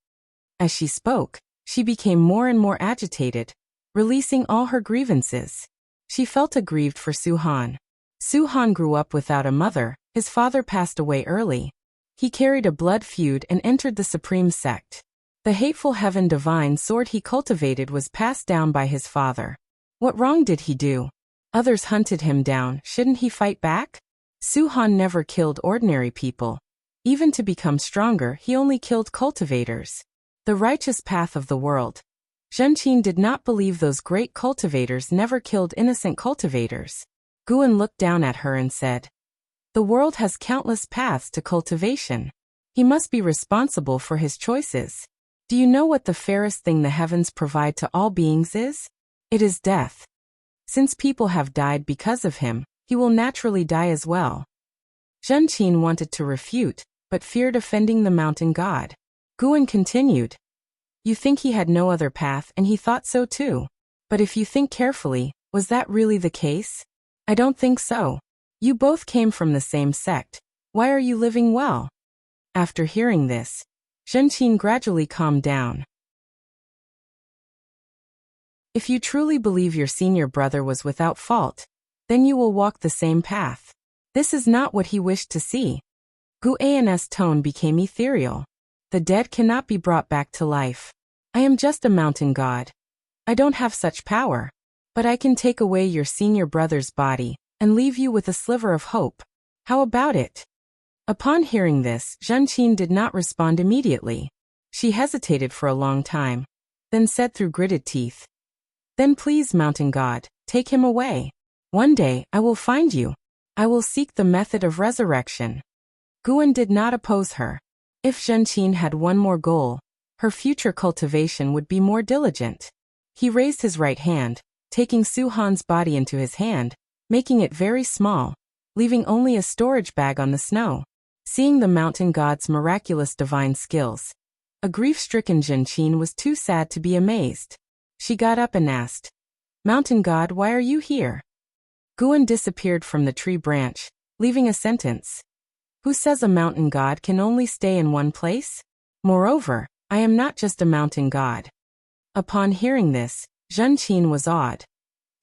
As she spoke, she became more and more agitated, releasing all her grievances. She felt aggrieved for Su Han. Su Han grew up without a mother, his father passed away early. He carried a blood feud and entered the supreme sect. The hateful heaven divine sword he cultivated was passed down by his father. What wrong did he do? Others hunted him down, shouldn't he fight back? Su Han never killed ordinary people. Even to become stronger, he only killed cultivators. The righteous path of the world. Zhenqin did not believe those great cultivators never killed innocent cultivators. Guan looked down at her and said, "The world has countless paths to cultivation. He must be responsible for his choices. Do you know what the fairest thing the heavens provide to all beings is? It is death. Since people have died because of him, he will naturally die as well." Zhenqin wanted to refute, but feared offending the mountain god. Guan continued, "You think he had no other path and he thought so too. But if you think carefully, was that really the case? I don't think so. You both came from the same sect. Why are you living well?" After hearing this, Zhenqin gradually calmed down. If you truly believe your senior brother was without fault, then you will walk the same path. This is not what he wished to see. Guan's tone became ethereal. The dead cannot be brought back to life. I am just a mountain god. I don't have such power. But I can take away your senior brother's body and leave you with a sliver of hope. How about it? Upon hearing this, Zhenqin did not respond immediately. She hesitated for a long time, then said through gritted teeth, "Then please, mountain god, take him away. One day, I will find you. I will seek the method of resurrection." Guan did not oppose her. If Zhenqin had one more goal, her future cultivation would be more diligent. He raised his right hand, taking Su Han's body into his hand, making it very small, leaving only a storage bag on the snow. Seeing the mountain god's miraculous divine skills, a grief-stricken Zhenqin was too sad to be amazed. She got up and asked, "Mountain god, why are you here?" Guan disappeared from the tree branch, leaving a sentence. Who says a mountain god can only stay in one place? Moreover, I am not just a mountain god. Upon hearing this, Zhenqin was awed,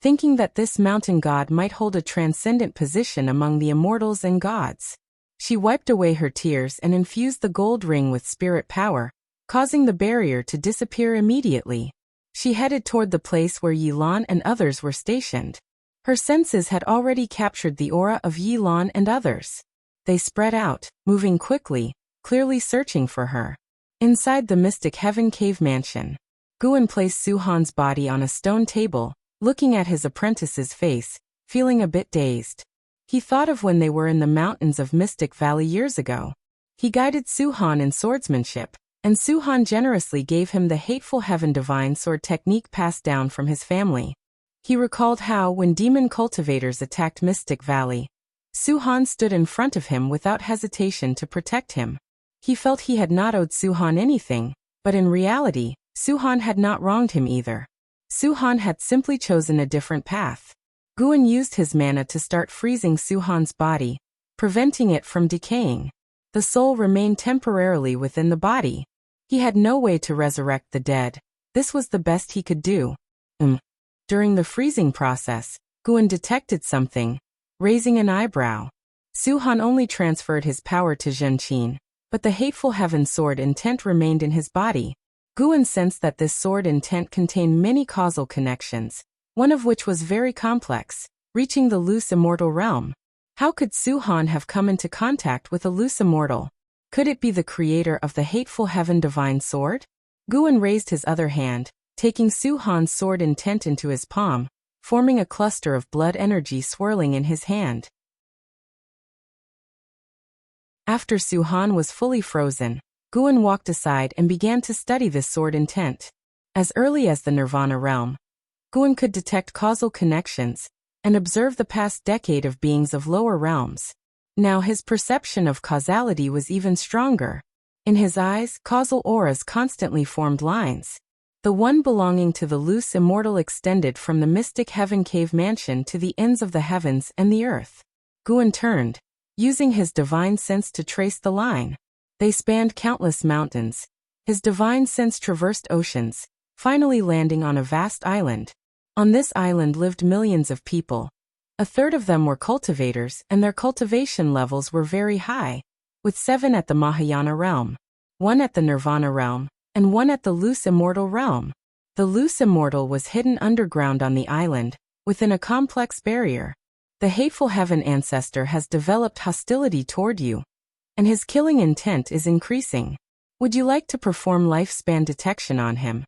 thinking that this mountain god might hold a transcendent position among the immortals and gods. She wiped away her tears and infused the gold ring with spirit power, causing the barrier to disappear immediately. She headed toward the place where Yilan and others were stationed. Her senses had already captured the aura of Yilan and others. They spread out, moving quickly, clearly searching for her. Inside the mystic heaven cave mansion, Guan placed Su Han's body on a stone table, looking at his apprentice's face, feeling a bit dazed. He thought of when they were in the mountains of Mystic Valley years ago. He guided Su Han in swordsmanship, and Su Han generously gave him the hateful heaven divine sword technique passed down from his family. He recalled how, when demon cultivators attacked Mystic Valley, Su Han stood in front of him without hesitation to protect him. He felt he had not owed Su Han anything, but in reality, Su Han had not wronged him either. Su Han had simply chosen a different path. Guan used his mana to start freezing Su Han's body, preventing it from decaying. The soul remained temporarily within the body. He had no way to resurrect the dead. This was the best he could do. During the freezing process, Guan detected something. raising an eyebrow. Suhan only transferred his power to Zhenqin, but the hateful heaven sword intent remained in his body. Guan sensed that this sword intent contained many causal connections, one of which was very complex, reaching the loose immortal realm. How could Suhan have come into contact with a loose immortal? Could it be the creator of the hateful heaven divine sword? Guan raised his other hand, taking Suhan's sword intent into his palm, forming a cluster of blood energy swirling in his hand. After Suhan was fully frozen, Guan walked aside and began to study this sword intent. As early as the Nirvana realm, Guan could detect causal connections and observe the past decade of beings of lower realms. Now his perception of causality was even stronger. In his eyes, causal auras constantly formed lines. The one belonging to the loose immortal extended from the mystic heaven cave mansion to the ends of the heavens and the earth. Guan turned, using his divine sense to trace the line. They spanned countless mountains. His divine sense traversed oceans, finally landing on a vast island. On this island lived millions of people. A third of them were cultivators, and their cultivation levels were very high, with 7 at the Mahayana realm, 1 at the Nirvana realm, and 1 at the loose immortal realm. The loose immortal was hidden underground on the island, within a complex barrier. The hateful heaven ancestor has developed hostility toward you, and his killing intent is increasing. Would you like to perform lifespan detection on him?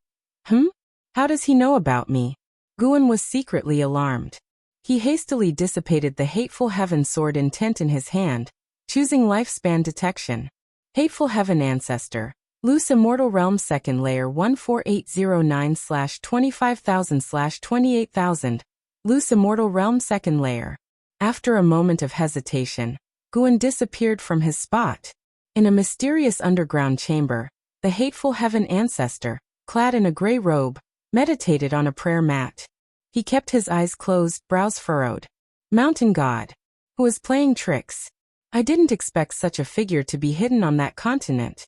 How does he know about me? Guan was secretly alarmed. He hastily dissipated the hateful heaven sword intent in his hand, choosing lifespan detection. Hateful heaven ancestor, loose immortal realm second layer 14809/25000/28000, loose immortal realm second layer. After a moment of hesitation, Guan disappeared from his spot. In a mysterious underground chamber, the hateful heaven ancestor, clad in a gray robe, meditated on a prayer mat. He kept his eyes closed, brows furrowed. Mountain God, who was playing tricks. I didn't expect such a figure to be hidden on that continent.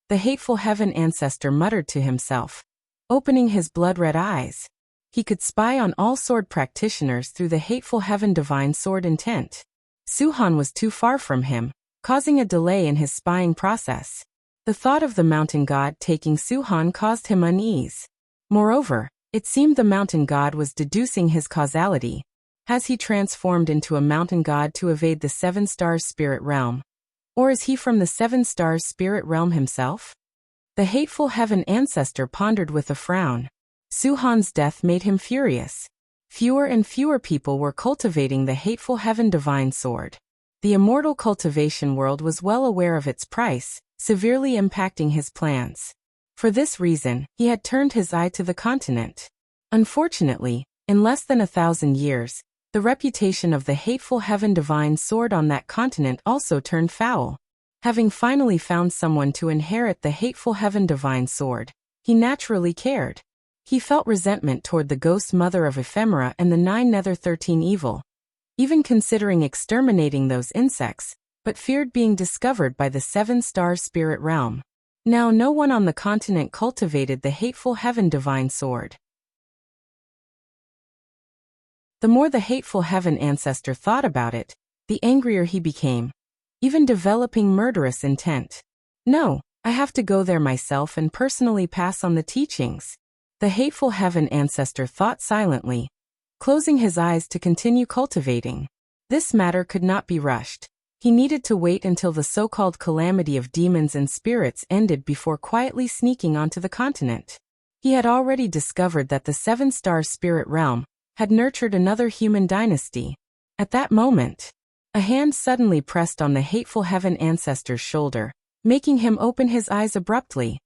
The hateful heaven ancestor muttered to himself, opening his blood-red eyes. He could spy on all sword practitioners through the hateful heaven divine sword intent. Suhan was too far from him, causing a delay in his spying process. The thought of the mountain god taking Suhan caused him unease. Moreover, it seemed the mountain god was deducing his causality. Has he transformed into a mountain god to evade the 7 stars spirit realm? Or is he from the 7 stars spirit realm himself? The hateful heaven ancestor pondered with a frown. Suhan's death made him furious. Fewer and fewer people were cultivating the hateful heaven divine sword. The immortal cultivation world was well aware of its price, severely impacting his plans. For this reason, he had turned his eye to the continent. Unfortunately, in less than 1,000 years, the reputation of the hateful heaven divine sword on that continent also turned foul. Having finally found someone to inherit the hateful heaven divine sword, he naturally cared. He felt resentment toward the ghost mother of ephemera and the 9 nether 13 evil, even considering exterminating those insects, but feared being discovered by the 7 star spirit realm. Now no one on the continent cultivated the hateful heaven divine sword. The more the hateful heaven ancestor thought about it, the angrier he became, even developing murderous intent. No, I have to go there myself and personally pass on the teachings. The hateful heaven ancestor thought silently, closing his eyes to continue cultivating. This matter could not be rushed. He needed to wait until the so-called calamity of demons and spirits ended before quietly sneaking onto the continent. He had already discovered that the 7 star spirit realm had nurtured another human dynasty. At that moment, a hand suddenly pressed on the hateful heaven ancestor's shoulder, making him open his eyes abruptly.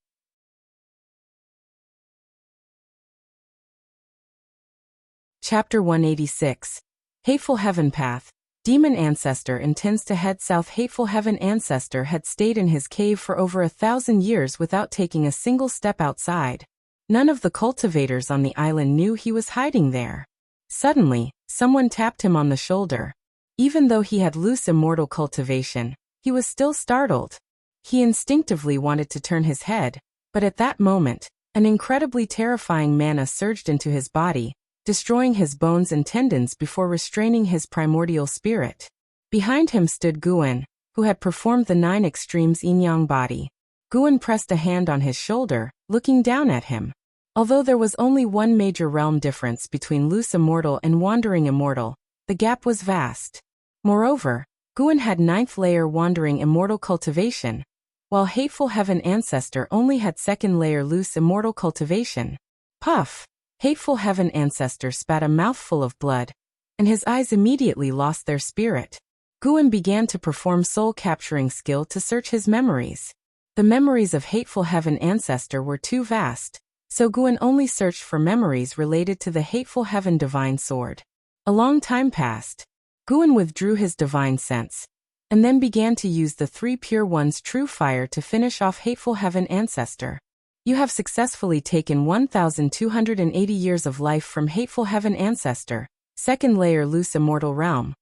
Chapter 186. Hateful Heaven Path. Demon Ancestor intends to head south. Hateful Heaven Ancestor had stayed in his cave for over 1,000 years without taking a single step outside. None of the cultivators on the island knew he was hiding there. Suddenly, someone tapped him on the shoulder. Even though he had loose immortal cultivation, he was still startled. He instinctively wanted to turn his head, but at that moment, an incredibly terrifying mana surged into his body, destroying his bones and tendons before restraining his primordial spirit. Behind him stood Guan, who had performed the 9 extremes yin-yang body. Guan pressed a hand on his shoulder, looking down at him. Although there was only one major realm difference between loose immortal and wandering immortal, the gap was vast. Moreover, Guan had 9th layer wandering immortal cultivation, while Hateful Heaven Ancestor only had 2nd layer loose immortal cultivation. Puff! Hateful Heaven Ancestor spat a mouthful of blood, and his eyes immediately lost their spirit. Guan began to perform soul-capturing skill to search his memories. The memories of Hateful Heaven Ancestor were too vast, so Guan only searched for memories related to the Hateful Heaven Divine Sword. A long time passed. Guan withdrew his divine sense, and then began to use the 3 Pure One's true fire to finish off Hateful Heaven Ancestor. You have successfully taken 1,280 years of life from Hateful Heaven Ancestor, 2nd layer loose immortal realm.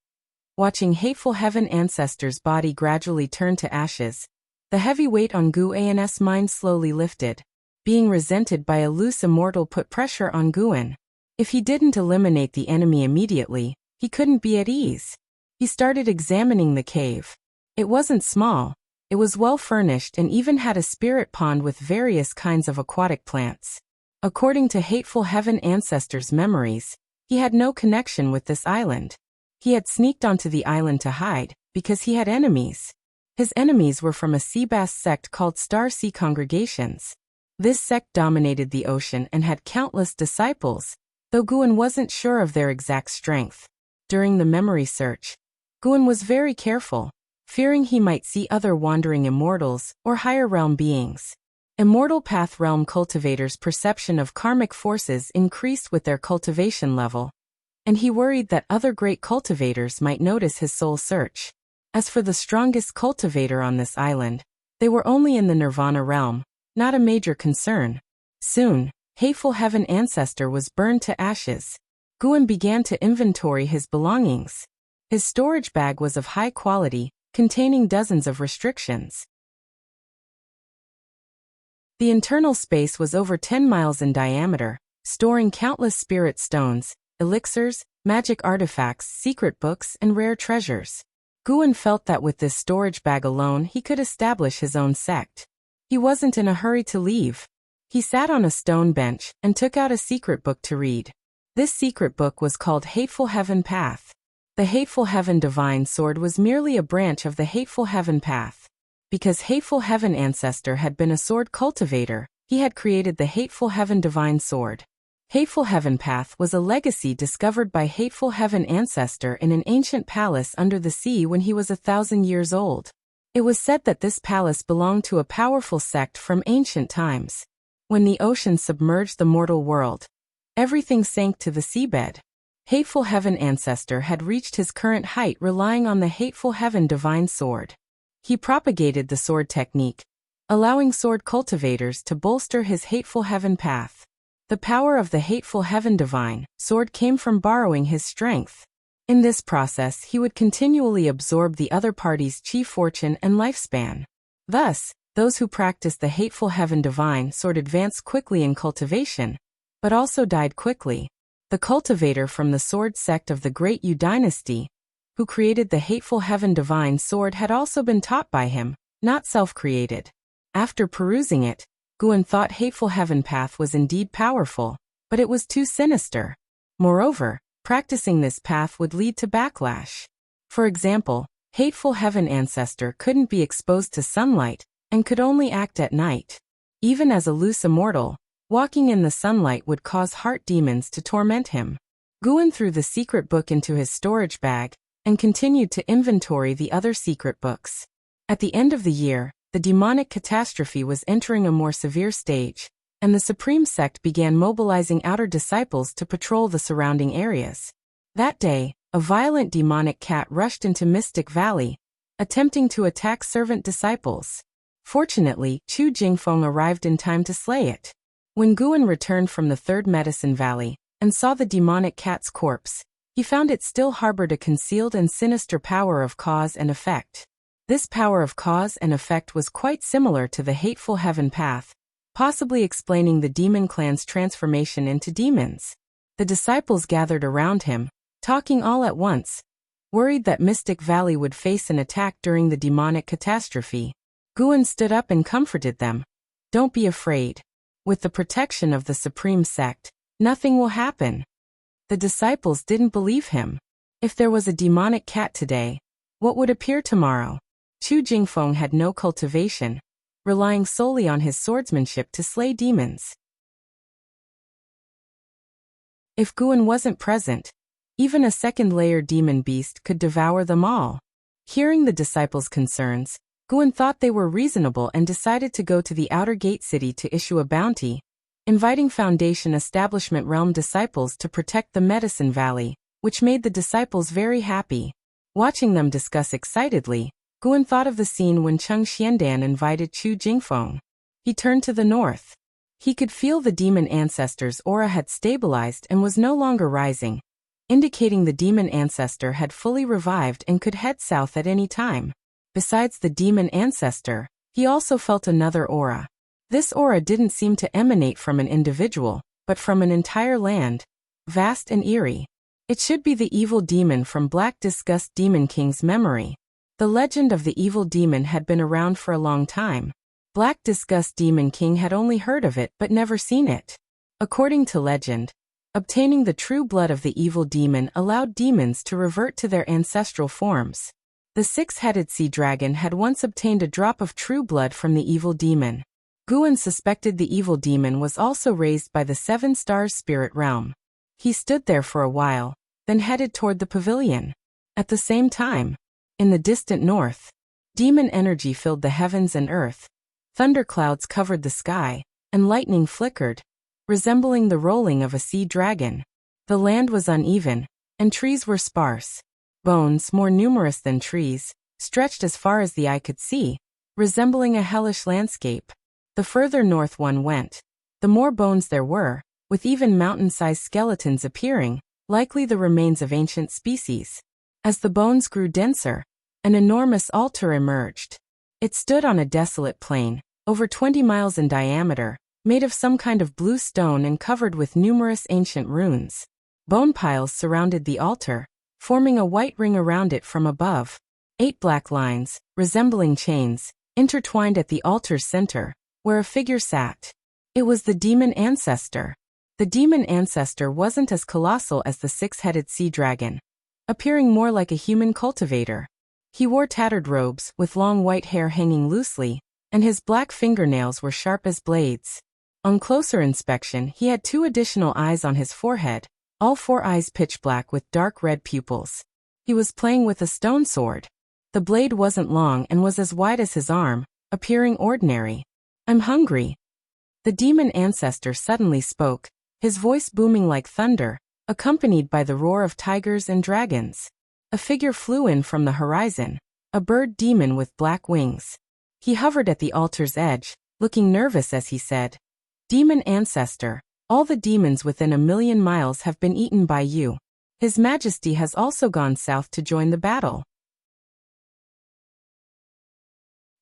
Watching Hateful Heaven Ancestor's body gradually turn to ashes, the heavy weight on Guan's mind slowly lifted. Being resented by a loose immortal put pressure on Guan. If he didn't eliminate the enemy immediately, he couldn't be at ease. He started examining the cave. It wasn't small. It was well furnished and even had a spirit pond with various kinds of aquatic plants. According to Hateful Heaven Ancestor's memories, he had no connection with this island. He had sneaked onto the island to hide, because he had enemies. His enemies were from a sea bass sect called Star Sea Congregations. This sect dominated the ocean and had countless disciples, though Guan wasn't sure of their exact strength. During the memory search, Guan was very careful, fearing he might see other wandering immortals or higher realm beings. Immortal Path realm cultivators' perception of karmic forces increased with their cultivation level, and he worried that other great cultivators might notice his soul search. As for the strongest cultivator on this island, they were only in the Nirvana realm, not a major concern. Soon, Hateful Heaven Ancestor was burned to ashes. Guan began to inventory his belongings. His storage bag was of high quality, containing dozens of restrictions. The internal space was over 10 miles in diameter, storing countless spirit stones, elixirs, magic artifacts, secret books, and rare treasures. Guan felt that with this storage bag alone he could establish his own sect. He wasn't in a hurry to leave. He sat on a stone bench and took out a secret book to read. This secret book was called Hateful Heaven Path. The Hateful Heaven Divine Sword was merely a branch of the Hateful Heaven Path. Because Hateful Heaven Ancestor had been a sword cultivator, he had created the Hateful Heaven Divine Sword. Hateful Heaven Path was a legacy discovered by Hateful Heaven Ancestor in an ancient palace under the sea when he was 1,000 years old. It was said that this palace belonged to a powerful sect from ancient times. When the ocean submerged the mortal world, everything sank to the seabed. Hateful Heaven Ancestor had reached his current height relying on the Hateful Heaven Divine Sword. He propagated the sword technique, allowing sword cultivators to bolster his Hateful Heaven Path. The power of the Hateful Heaven Divine Sword came from borrowing his strength. In this process he would continually absorb the other party's chi fortune and lifespan. Thus, those who practiced the Hateful Heaven Divine Sword advanced quickly in cultivation, but also died quickly. The cultivator from the sword sect of the Great Yu Dynasty, who created the Hateful Heaven Divine Sword, had also been taught by him, not self-created. After perusing it, Guan thought Hateful Heaven Path was indeed powerful, but it was too sinister. Moreover, practicing this path would lead to backlash. For example, Hateful Heaven Ancestor couldn't be exposed to sunlight, and could only act at night. Even as a loose immortal, walking in the sunlight would cause heart demons to torment him. Guan threw the secret book into his storage bag, and continued to inventory the other secret books. At the end of the year, the demonic catastrophe was entering a more severe stage, and the Supreme Sect began mobilizing outer disciples to patrol the surrounding areas. That day, a violent demonic cat rushed into Mystic Valley, attempting to attack servant disciples. Fortunately, Chu Jingfeng arrived in time to slay it. When Guan returned from the Third Medicine Valley, and saw the demonic cat's corpse, he found it still harbored a concealed and sinister power of cause and effect. This power of cause and effect was quite similar to the Hateful Heaven Path, possibly explaining the demon clan's transformation into demons. The disciples gathered around him, talking all at once, worried that Mystic Valley would face an attack during the demonic catastrophe. Guan stood up and comforted them. Don't be afraid. With the protection of the Supreme Sect, nothing will happen. The disciples didn't believe him. If there was a demonic cat today, what would appear tomorrow? Chu Jingfeng had no cultivation, relying solely on his swordsmanship to slay demons. If Guan wasn't present, even a second-layer demon beast could devour them all. Hearing the disciples' concerns, Guan thought they were reasonable and decided to go to the outer gate city to issue a bounty, inviting Foundation Establishment Realm disciples to protect the Medicine Valley, which made the disciples very happy. Watching them discuss excitedly, Guan thought of the scene when Cheng Xiandan invited Chu Jingfeng. He turned to the north. He could feel the demon ancestor's aura had stabilized and was no longer rising, indicating the demon ancestor had fully revived and could head south at any time. Besides the demon ancestor, he also felt another aura. This aura didn't seem to emanate from an individual, but from an entire land, vast and eerie. It should be the evil demon from Black Disgust Demon King's memory. The legend of the evil demon had been around for a long time. Black Disgust Demon King had only heard of it but never seen it. According to legend, obtaining the true blood of the evil demon allowed demons to revert to their ancestral forms. The six-headed sea dragon had once obtained a drop of true blood from the evil demon. Guan suspected the evil demon was also raised by the Seven Stars Spirit Realm. He stood there for a while, then headed toward the pavilion. At the same time, in the distant north, demon energy filled the heavens and earth. Thunderclouds covered the sky, and lightning flickered, resembling the rolling of a sea dragon. The land was uneven, and trees were sparse. Bones, more numerous than trees, stretched as far as the eye could see, resembling a hellish landscape. The further north one went, the more bones there were, with even mountain-sized skeletons appearing, likely the remains of ancient species. As the bones grew denser, an enormous altar emerged. It stood on a desolate plain, over 20 miles in diameter, made of some kind of blue stone and covered with numerous ancient runes. Bone piles surrounded the altar, forming a white ring around it from above. 8 black lines, resembling chains, intertwined at the altar's center, where a figure sat. It was the demon ancestor. The demon ancestor wasn't as colossal as the six-headed sea dragon, appearing more like a human cultivator. He wore tattered robes with long white hair hanging loosely, and his black fingernails were sharp as blades. On closer inspection, he had 2 additional eyes on his forehead, all 4 eyes pitch black with dark red pupils. He was playing with a stone sword. The blade wasn't long and was as wide as his arm, appearing ordinary. I'm hungry. The demon ancestor suddenly spoke, his voice booming like thunder, accompanied by the roar of tigers and dragons. A figure flew in from the horizon, a bird demon with black wings. He hovered at the altar's edge, looking nervous as he said, Demon Ancestor, all the demons within 1,000,000 miles have been eaten by you. His Majesty has also gone south to join the battle.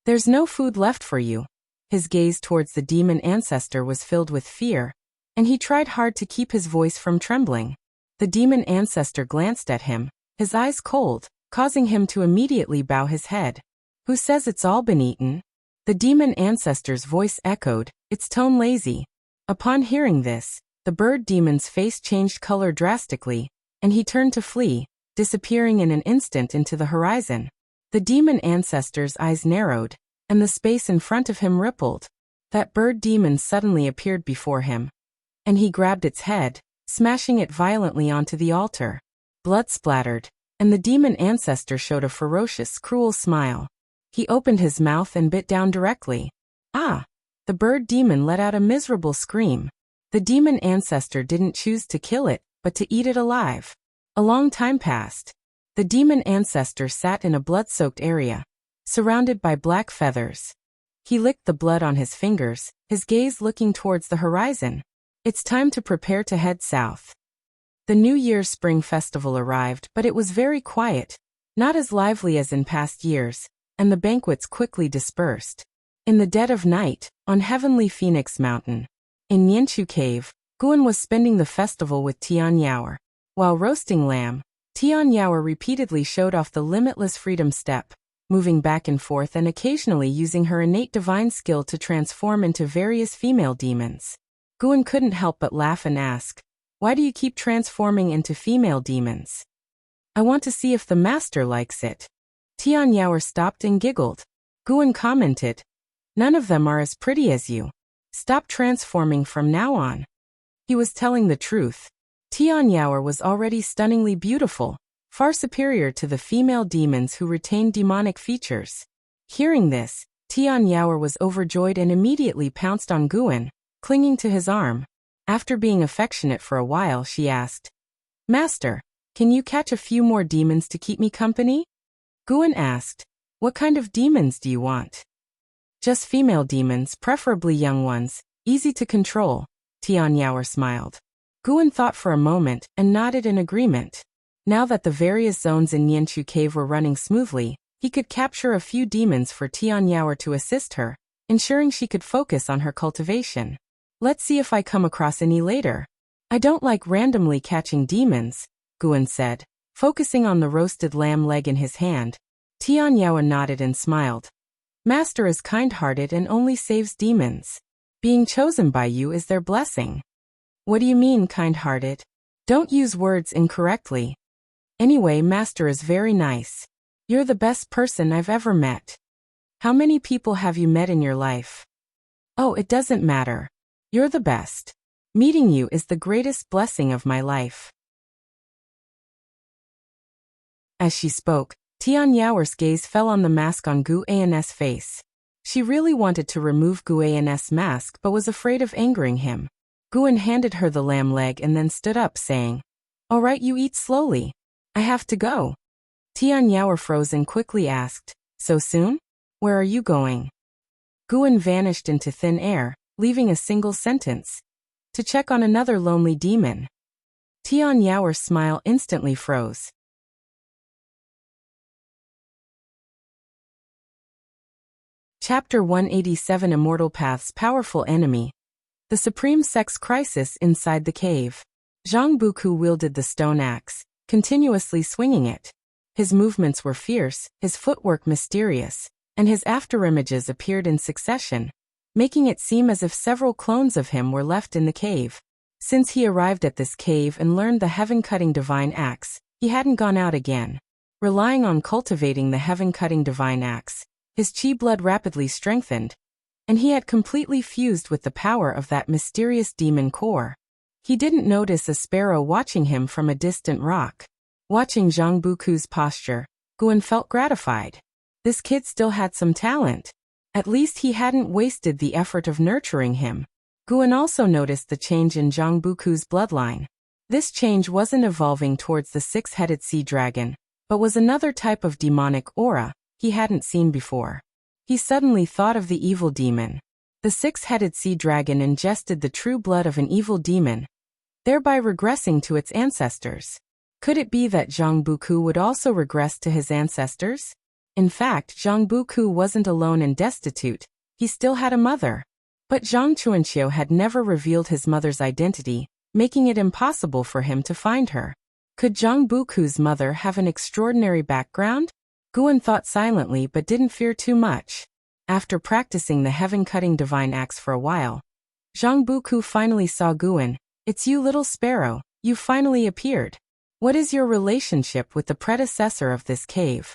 There's no food left for you. His gaze towards the demon ancestor was filled with fear, and he tried hard to keep his voice from trembling. The demon ancestor glanced at him, his eyes cold, causing him to immediately bow his head. Who says it's all been eaten? The demon ancestor's voice echoed, its tone lazy. Upon hearing this, the bird demon's face changed color drastically, and he turned to flee, disappearing in an instant into the horizon. The demon ancestor's eyes narrowed, and the space in front of him rippled. That bird demon suddenly appeared before him, and he grabbed its head, smashing it violently onto the altar. Blood splattered, and the demon ancestor showed a ferocious, cruel smile. He opened his mouth and bit down directly. Ah! The bird demon let out a miserable scream. The demon ancestor didn't choose to kill it, but to eat it alive. A long time passed. The demon ancestor sat in a blood-soaked area, surrounded by black feathers. He licked the blood on his fingers, his gaze looking towards the horizon. It's time to prepare to head south. The New Year's Spring Festival arrived, but it was very quiet, not as lively as in past years, and the banquets quickly dispersed. In the dead of night, on Heavenly Phoenix Mountain, in Nianchu Cave, Guan was spending the festival with Tian Yaoer. While roasting lamb, Tian Yaoer repeatedly showed off the limitless freedom step, moving back and forth and occasionally using her innate divine skill to transform into various female demons. Guan couldn't help but laugh and ask, "Why do you keep transforming into female demons?" "I want to see if the master likes it." Tian Yaoer stopped and giggled. Guan commented, "None of them are as pretty as you. Stop transforming from now on." He was telling the truth. Tian Yaoer was already stunningly beautiful, far superior to the female demons who retained demonic features. Hearing this, Tian Yaoer was overjoyed and immediately pounced on Guan, clinging to his arm. After being affectionate for a while, she asked, "Master, can you catch a few more demons to keep me company?" Guan asked, "What kind of demons do you want?" "Just female demons, preferably young ones, easy to control," Tian Yaoer smiled. Guan thought for a moment and nodded in agreement. Now that the various zones in Nianchu Cave were running smoothly, he could capture a few demons for Tian Yaoer to assist her, ensuring she could focus on her cultivation. "Let's see if I come across any later." "I don't like randomly catching demons," Guan said, focusing on the roasted lamb leg in his hand. Tian Yaoer nodded and smiled. "Master is kind-hearted and only saves demons. Being chosen by you is their blessing." "What do you mean, kind-hearted? Don't use words incorrectly. Anyway, Master is very nice. You're the best person I've ever met." "How many people have you met in your life?" "Oh, it doesn't matter. You're the best. Meeting you is the greatest blessing of my life." As she spoke, Tian Yaoer's gaze fell on the mask on Gu An's face. She really wanted to remove Gu An's mask but was afraid of angering him. Guan handed her the lamb leg and then stood up, saying, "All right, you eat slowly. I have to go." Tian Yaoer froze and quickly asked, "So soon? Where are you going?" Guan vanished into thin air, leaving a single sentence. "To check on another lonely demon." Tian Yaoer's smile instantly froze. Chapter 187 Immortal Path's Powerful Enemy. The Supreme Sex Crisis Inside the Cave. Zhang Buku wielded the stone axe, continuously swinging it. His movements were fierce, his footwork mysterious, and his afterimages appeared in succession, making it seem as if several clones of him were left in the cave. Since he arrived at this cave and learned the heaven-cutting divine axe, he hadn't gone out again. Relying on cultivating the heaven-cutting divine axe, his chi blood rapidly strengthened, and he had completely fused with the power of that mysterious demon core. He didn't notice a sparrow watching him from a distant rock. Watching Zhang Buku's posture, Guan felt gratified. This kid still had some talent. At least he hadn't wasted the effort of nurturing him. Guan also noticed the change in Zhang Buku's bloodline. This change wasn't evolving towards the six-headed sea dragon, but was another type of demonic aura he hadn't seen before. He suddenly thought of the evil demon. The six-headed sea dragon ingested the true blood of an evil demon, thereby regressing to its ancestors. Could it be that Zhang Buku would also regress to his ancestors? In fact, Zhang Buku wasn't alone and destitute, he still had a mother. But Zhang Chuanqiu had never revealed his mother's identity, making it impossible for him to find her. Could Zhang Buku's mother have an extraordinary background? Guan thought silently but didn't fear too much. After practicing the heaven-cutting divine axe for a while, Zhang Buku finally saw Guan. "It's you, little sparrow, you finally appeared. What is your relationship with the predecessor of this cave?"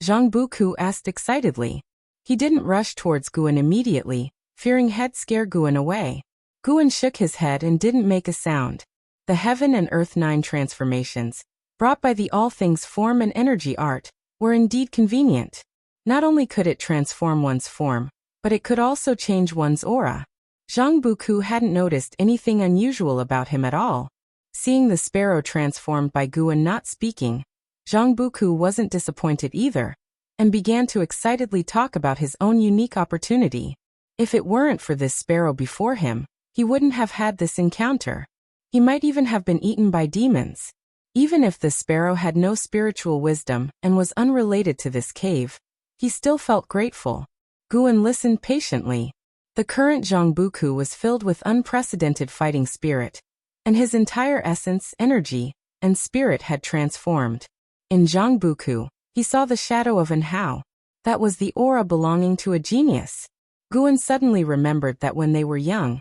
Zhang Buku asked excitedly. He didn't rush towards Guan immediately, fearing he'd scare Guan away. Guan shook his head and didn't make a sound. The Heaven and Earth 9 transformations, brought by the All Things Form and Energy art, were indeed convenient. Not only could it transform one's form, but it could also change one's aura. Zhang Buku hadn't noticed anything unusual about him at all. Seeing the sparrow transformed by Guan not speaking, Zhang Buku wasn't disappointed either, and began to excitedly talk about his own unique opportunity. If it weren't for this sparrow before him, he wouldn't have had this encounter. He might even have been eaten by demons. Even if the sparrow had no spiritual wisdom and was unrelated to this cave, he still felt grateful. Guan listened patiently. The current Zhangbuku was filled with unprecedented fighting spirit, and his entire essence, energy, and spirit had transformed. In Zhangbuku, he saw the shadow of an Hao. That was the aura belonging to a genius. Guan suddenly remembered that when they were young,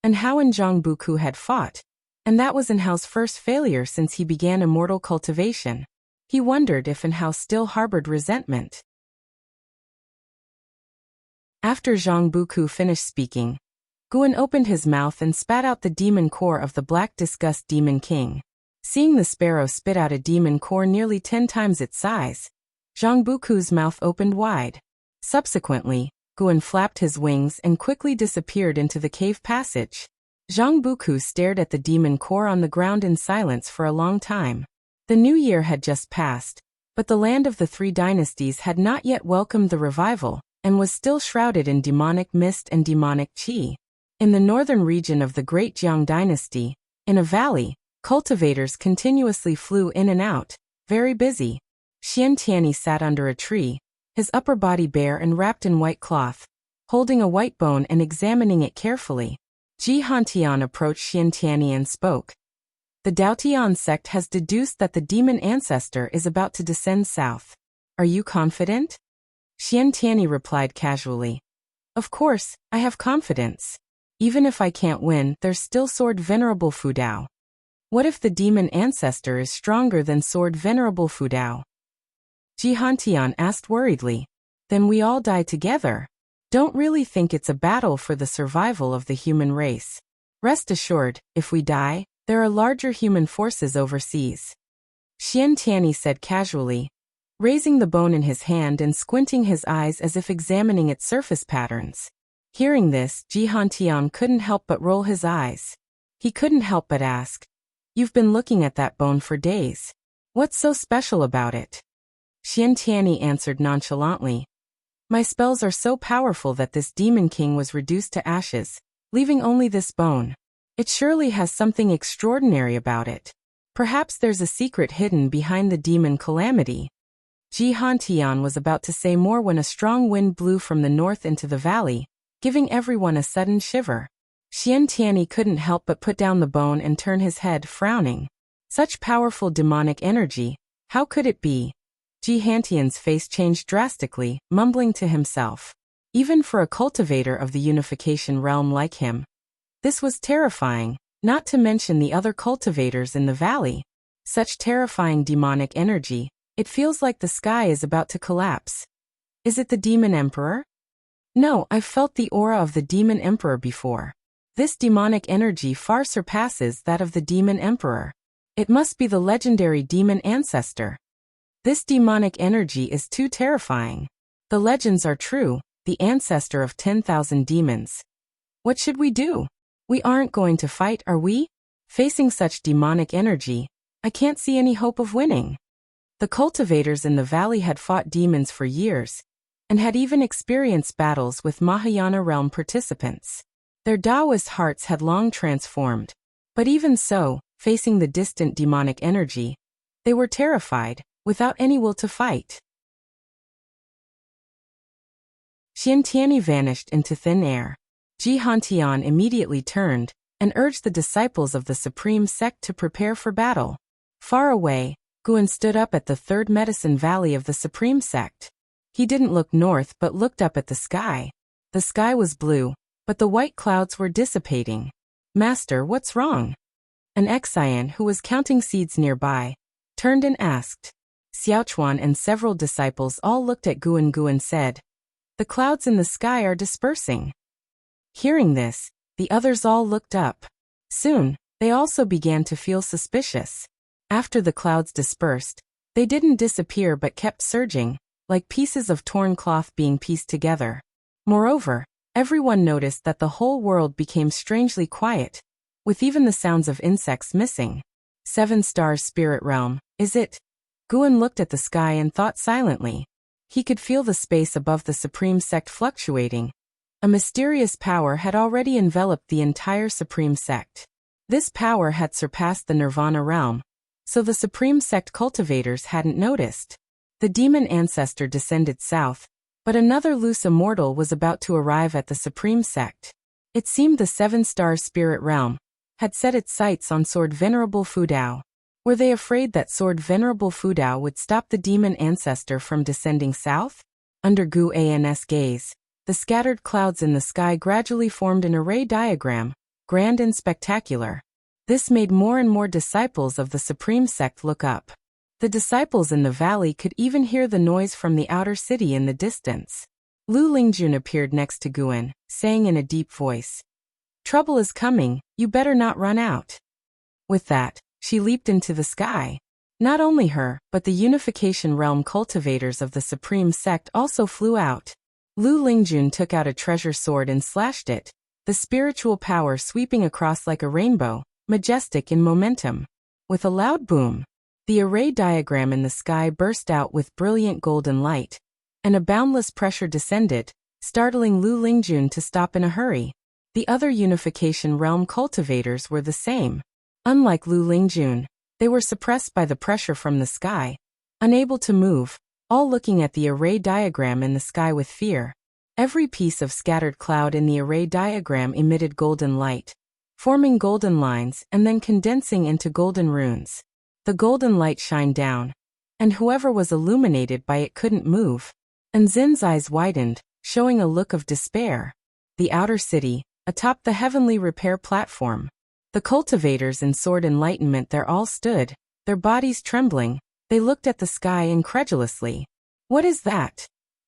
An Hao and Zhangbuku had fought, and that was An Hao's first failure since he began immortal cultivation. He wondered if An Hao still harbored resentment. After Zhangbuku finished speaking, Guan opened his mouth and spat out the demon core of the Black Disgust Demon King. Seeing the sparrow spit out a demon core nearly 10 times its size, Zhangbuku's mouth opened wide. Subsequently, Guan flapped his wings and quickly disappeared into the cave passage. Zhangbuku stared at the demon core on the ground in silence for a long time. The new year had just passed, but the land of the 3 dynasties had not yet welcomed the revival, and was still shrouded in demonic mist and demonic qi. In the northern region of the Great Jiang dynasty, in a valley, cultivators continuously flew in and out, very busy. Xian Tianyi sat under a tree, his upper body bare and wrapped in white cloth, holding a white bone and examining it carefully. Ji Hantian approached Xian Tianyi and spoke. The Daotian sect has deduced that the demon ancestor is about to descend south. Are you confident? Xian Tianyi replied casually. Of course, I have confidence. Even if I can't win, there's still Sword Venerable Fudao. What if the demon ancestor is stronger than Sword Venerable Fudao? Ji Hantian asked worriedly. Then we all die together. Don't really think it's a battle for the survival of the human race. Rest assured, if we die, there are larger human forces overseas. Xian Tianyi said casually, raising the bone in his hand and squinting his eyes as if examining its surface patterns. Hearing this, Ji Hantian couldn't help but roll his eyes. He couldn't help but ask, You've been looking at that bone for days. What's so special about it? Xian Tianyi answered nonchalantly. My spells are so powerful that this demon king was reduced to ashes, leaving only this bone. It surely has something extraordinary about it. Perhaps there's a secret hidden behind the demon calamity. Ji Hantian was about to say more when a strong wind blew from the north into the valley, giving everyone a sudden shiver. Xian Tianyi couldn't help but put down the bone and turn his head, frowning. Such powerful demonic energy, how could it be? Ji Hantian's face changed drastically, mumbling to himself. Even for a cultivator of the unification realm like him, this was terrifying, not to mention the other cultivators in the valley. Such terrifying demonic energy, it feels like the sky is about to collapse. Is it the Demon Emperor? No, I've felt the aura of the Demon Emperor before. This demonic energy far surpasses that of the Demon Emperor. It must be the legendary demon ancestor. This demonic energy is too terrifying. The legends are true, the ancestor of 10,000 demons. What should we do? We aren't going to fight, are we? Facing such demonic energy, I can't see any hope of winning. The cultivators in the valley had fought demons for years, and had even experienced battles with Mahayana realm participants. Their Taoist hearts had long transformed, but even so, facing the distant demonic energy, they were terrified, without any will to fight. Xian Tianyi vanished into thin air. Ji Hantian immediately turned, and urged the disciples of the Supreme Sect to prepare for battle. Far away, Guan stood up at the third medicine valley of the Supreme Sect. He didn't look north but looked up at the sky. The sky was blue, but the white clouds were dissipating. Master, what's wrong? An Xian who was counting seeds nearby turned and asked. Xiaochuan and several disciples all looked at Guan. Guan said, The clouds in the sky are dispersing. Hearing this, the others all looked up. Soon, they also began to feel suspicious. After the clouds dispersed, they didn't disappear but kept surging, like pieces of torn cloth being pieced together. Moreover, everyone noticed that the whole world became strangely quiet, with even the sounds of insects missing. 7 stars spirit realm, is it? Guan looked at the sky and thought silently. He could feel the space above the Supreme Sect fluctuating. A mysterious power had already enveloped the entire Supreme Sect. This power had surpassed the Nirvana realm, so the Supreme Sect cultivators hadn't noticed. The demon ancestor descended south, But another loose immortal was about to arrive at the supreme sect. It seemed the seven-star spirit realm had set its sights on Sword Venerable Fudao. Were they afraid that Sword Venerable Fudao would stop the demon ancestor from descending south? Under Gu An's gaze, the scattered clouds in the sky gradually formed an array diagram, grand and spectacular. This made more and more disciples of the supreme sect look up. The disciples in the valley could even hear the noise from the outer city in the distance. Lu Lingjun appeared next to Guan, saying in a deep voice, "Trouble is coming, you better not run out." With that, she leaped into the sky. Not only her, but the Unification Realm cultivators of the Supreme Sect also flew out. Lu Lingjun took out a treasure sword and slashed it, the spiritual power sweeping across like a rainbow, majestic in momentum. With a loud boom, the array diagram in the sky burst out with brilliant golden light, and a boundless pressure descended, startling Lu Lingjun to stop in a hurry. The other Unification Realm cultivators were the same. Unlike Lu Lingjun, they were suppressed by the pressure from the sky, unable to move, all looking at the array diagram in the sky with fear. Every piece of scattered cloud in the array diagram emitted golden light, forming golden lines and then condensing into golden runes. The golden light shined down, and whoever was illuminated by it couldn't move. And Zin's eyes widened, showing a look of despair. The outer city, atop the heavenly repair platform. The cultivators in sword enlightenment there all stood, their bodies trembling. They looked at the sky incredulously. "What is that?"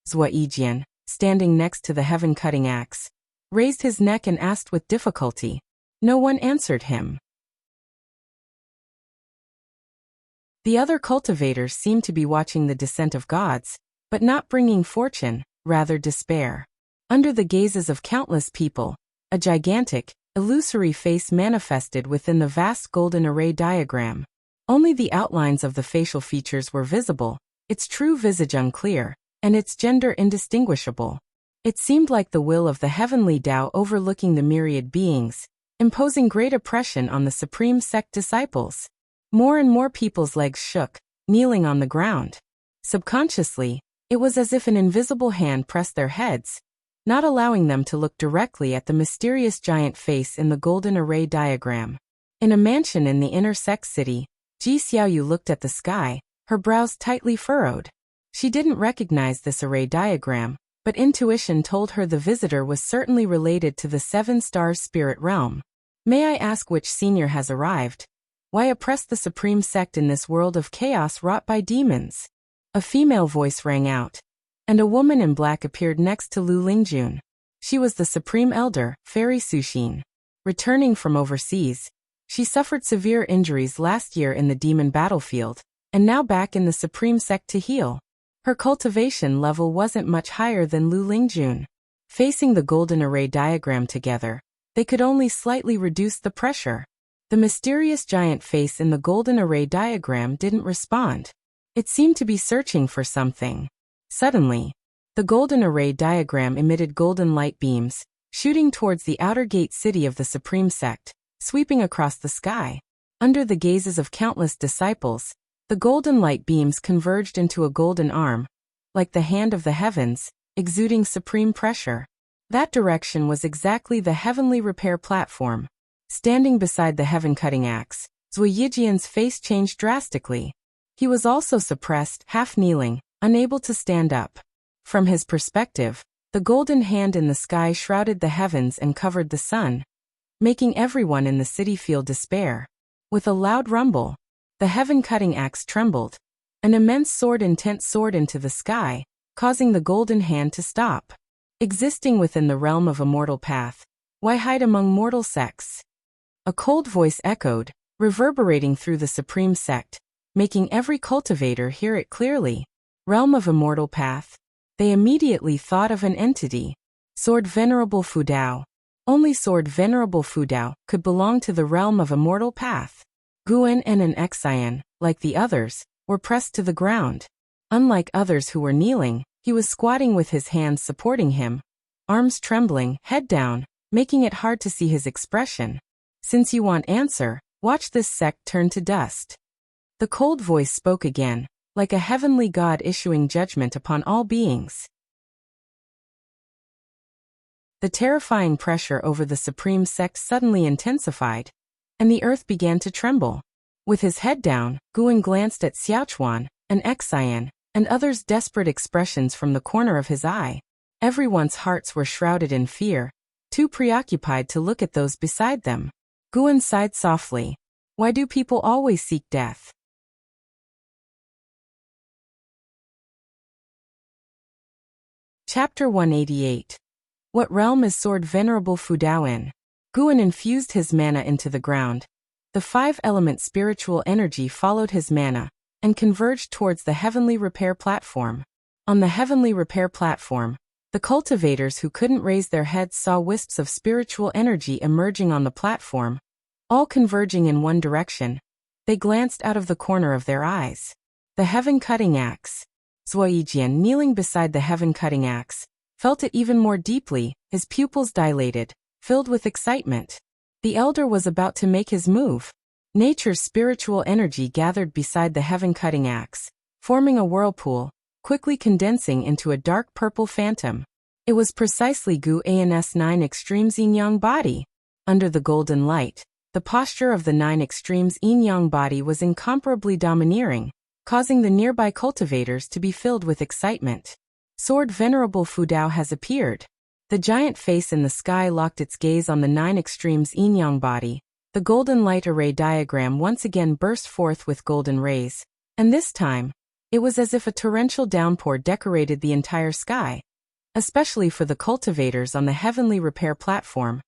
Zhua Yijian, standing next to the heaven-cutting axe, raised his neck and asked with difficulty. No one answered him. The other cultivators seemed to be watching the descent of gods, but not bringing fortune, rather despair. Under the gazes of countless people, a gigantic, illusory face manifested within the vast golden array diagram. Only the outlines of the facial features were visible, its true visage unclear, and its gender indistinguishable. It seemed like the will of the heavenly Tao overlooking the myriad beings, imposing great oppression on the supreme sect disciples. More and more people's legs shook, kneeling on the ground. Subconsciously, it was as if an invisible hand pressed their heads, not allowing them to look directly at the mysterious giant face in the golden array diagram. In a mansion in the inner sect city, Ji Xiaoyu looked at the sky, her brows tightly furrowed. She didn't recognize this array diagram, but intuition told her the visitor was certainly related to the seven-star spirit realm. "May I ask which senior has arrived? Why oppress the supreme sect in this world of chaos wrought by demons?" A female voice rang out, and a woman in black appeared next to Lu Lingjun. She was the supreme elder, Fairy Suxin. Returning from overseas, she suffered severe injuries last year in the demon battlefield, and now back in the supreme sect to heal. Her cultivation level wasn't much higher than Lu Lingjun. Facing the golden array diagram together, they could only slightly reduce the pressure. The mysterious giant face in the golden array diagram didn't respond. It seemed to be searching for something. Suddenly, the golden array diagram emitted golden light beams, shooting towards the outer gate city of the supreme sect, sweeping across the sky. Under the gazes of countless disciples, the golden light beams converged into a golden arm, like the hand of the heavens, exuding supreme pressure. That direction was exactly the heavenly repair platform. Standing beside the heaven-cutting axe, Zhua Yijian's face changed drastically. He was also suppressed, half-kneeling, unable to stand up. From his perspective, the golden hand in the sky shrouded the heavens and covered the sun, making everyone in the city feel despair. With a loud rumble, the heaven-cutting axe trembled. An immense sword-intent soared into the sky, causing the golden hand to stop. Existing within the realm of a mortal path, why hide among mortal sects? A cold voice echoed, reverberating through the supreme sect, making every cultivator hear it clearly. Realm of immortal path. They immediately thought of an entity. Sword Venerable Fudao. Only Sword Venerable Fudao could belong to the realm of immortal path. Guan and an Xian, like the others, were pressed to the ground. Unlike others who were kneeling, he was squatting with his hands supporting him, arms trembling, head down, making it hard to see his expression. "Since you want answer, watch this sect turn to dust." The cold voice spoke again, like a heavenly god issuing judgment upon all beings. The terrifying pressure over the supreme sect suddenly intensified, and the earth began to tremble. With his head down, Guan glanced at Xiaochuan, and Xian, and others' desperate expressions from the corner of his eye. Everyone's hearts were shrouded in fear, too preoccupied to look at those beside them. Guan sighed softly. Why do people always seek death? Chapter 188. What realm is Sword Venerable Fudao in? Guan infused his mana into the ground. The five-element spiritual energy followed his mana and converged towards the heavenly repair platform. On the heavenly repair platform, the cultivators who couldn't raise their heads saw wisps of spiritual energy emerging on the platform, all converging in one direction. They glanced out of the corner of their eyes. The heaven-cutting axe. Zuoyijian, kneeling beside the heaven-cutting axe, felt it even more deeply, his pupils dilated, filled with excitement. The elder was about to make his move. Nature's spiritual energy gathered beside the heaven-cutting axe, forming a whirlpool, quickly condensing into a dark purple phantom. It was precisely Gu An's 9 Extremes Yin-Yang body. Under the golden light, the posture of the 9 Extremes Yin-Yang body was incomparably domineering, causing the nearby cultivators to be filled with excitement. Sword Venerable Fudao has appeared. The giant face in the sky locked its gaze on the 9 Extremes Yin-Yang body. The golden light array diagram once again burst forth with golden rays, and this time, it was as if a torrential downpour decorated the entire sky. Especially for the cultivators on the heavenly repair platform,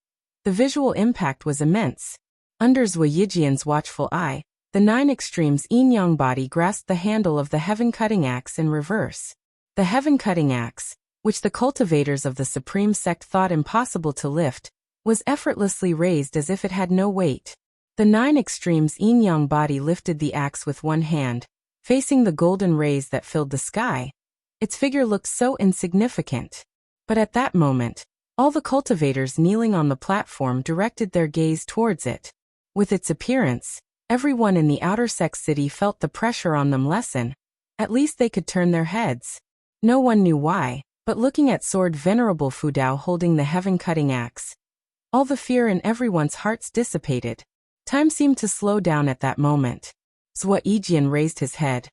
the visual impact was immense. Under Zuoyijian's watchful eye, the 9 Extremes Yin-Yang body grasped the handle of the heaven-cutting axe in reverse. The heaven-cutting axe, which the cultivators of the supreme sect thought impossible to lift, was effortlessly raised as if it had no weight. The 9 Extremes Yin-Yang body lifted the axe with one hand, facing the golden rays that filled the sky. Its figure looked so insignificant. But at that moment, all the cultivators kneeling on the platform directed their gaze towards it. With its appearance, everyone in the outer sect city felt the pressure on them lessen. At least they could turn their heads. No one knew why, but looking at Sword Venerable Fudao holding the heaven-cutting axe, all the fear in everyone's hearts dissipated. Time seemed to slow down at that moment. Zuoyijian raised his head,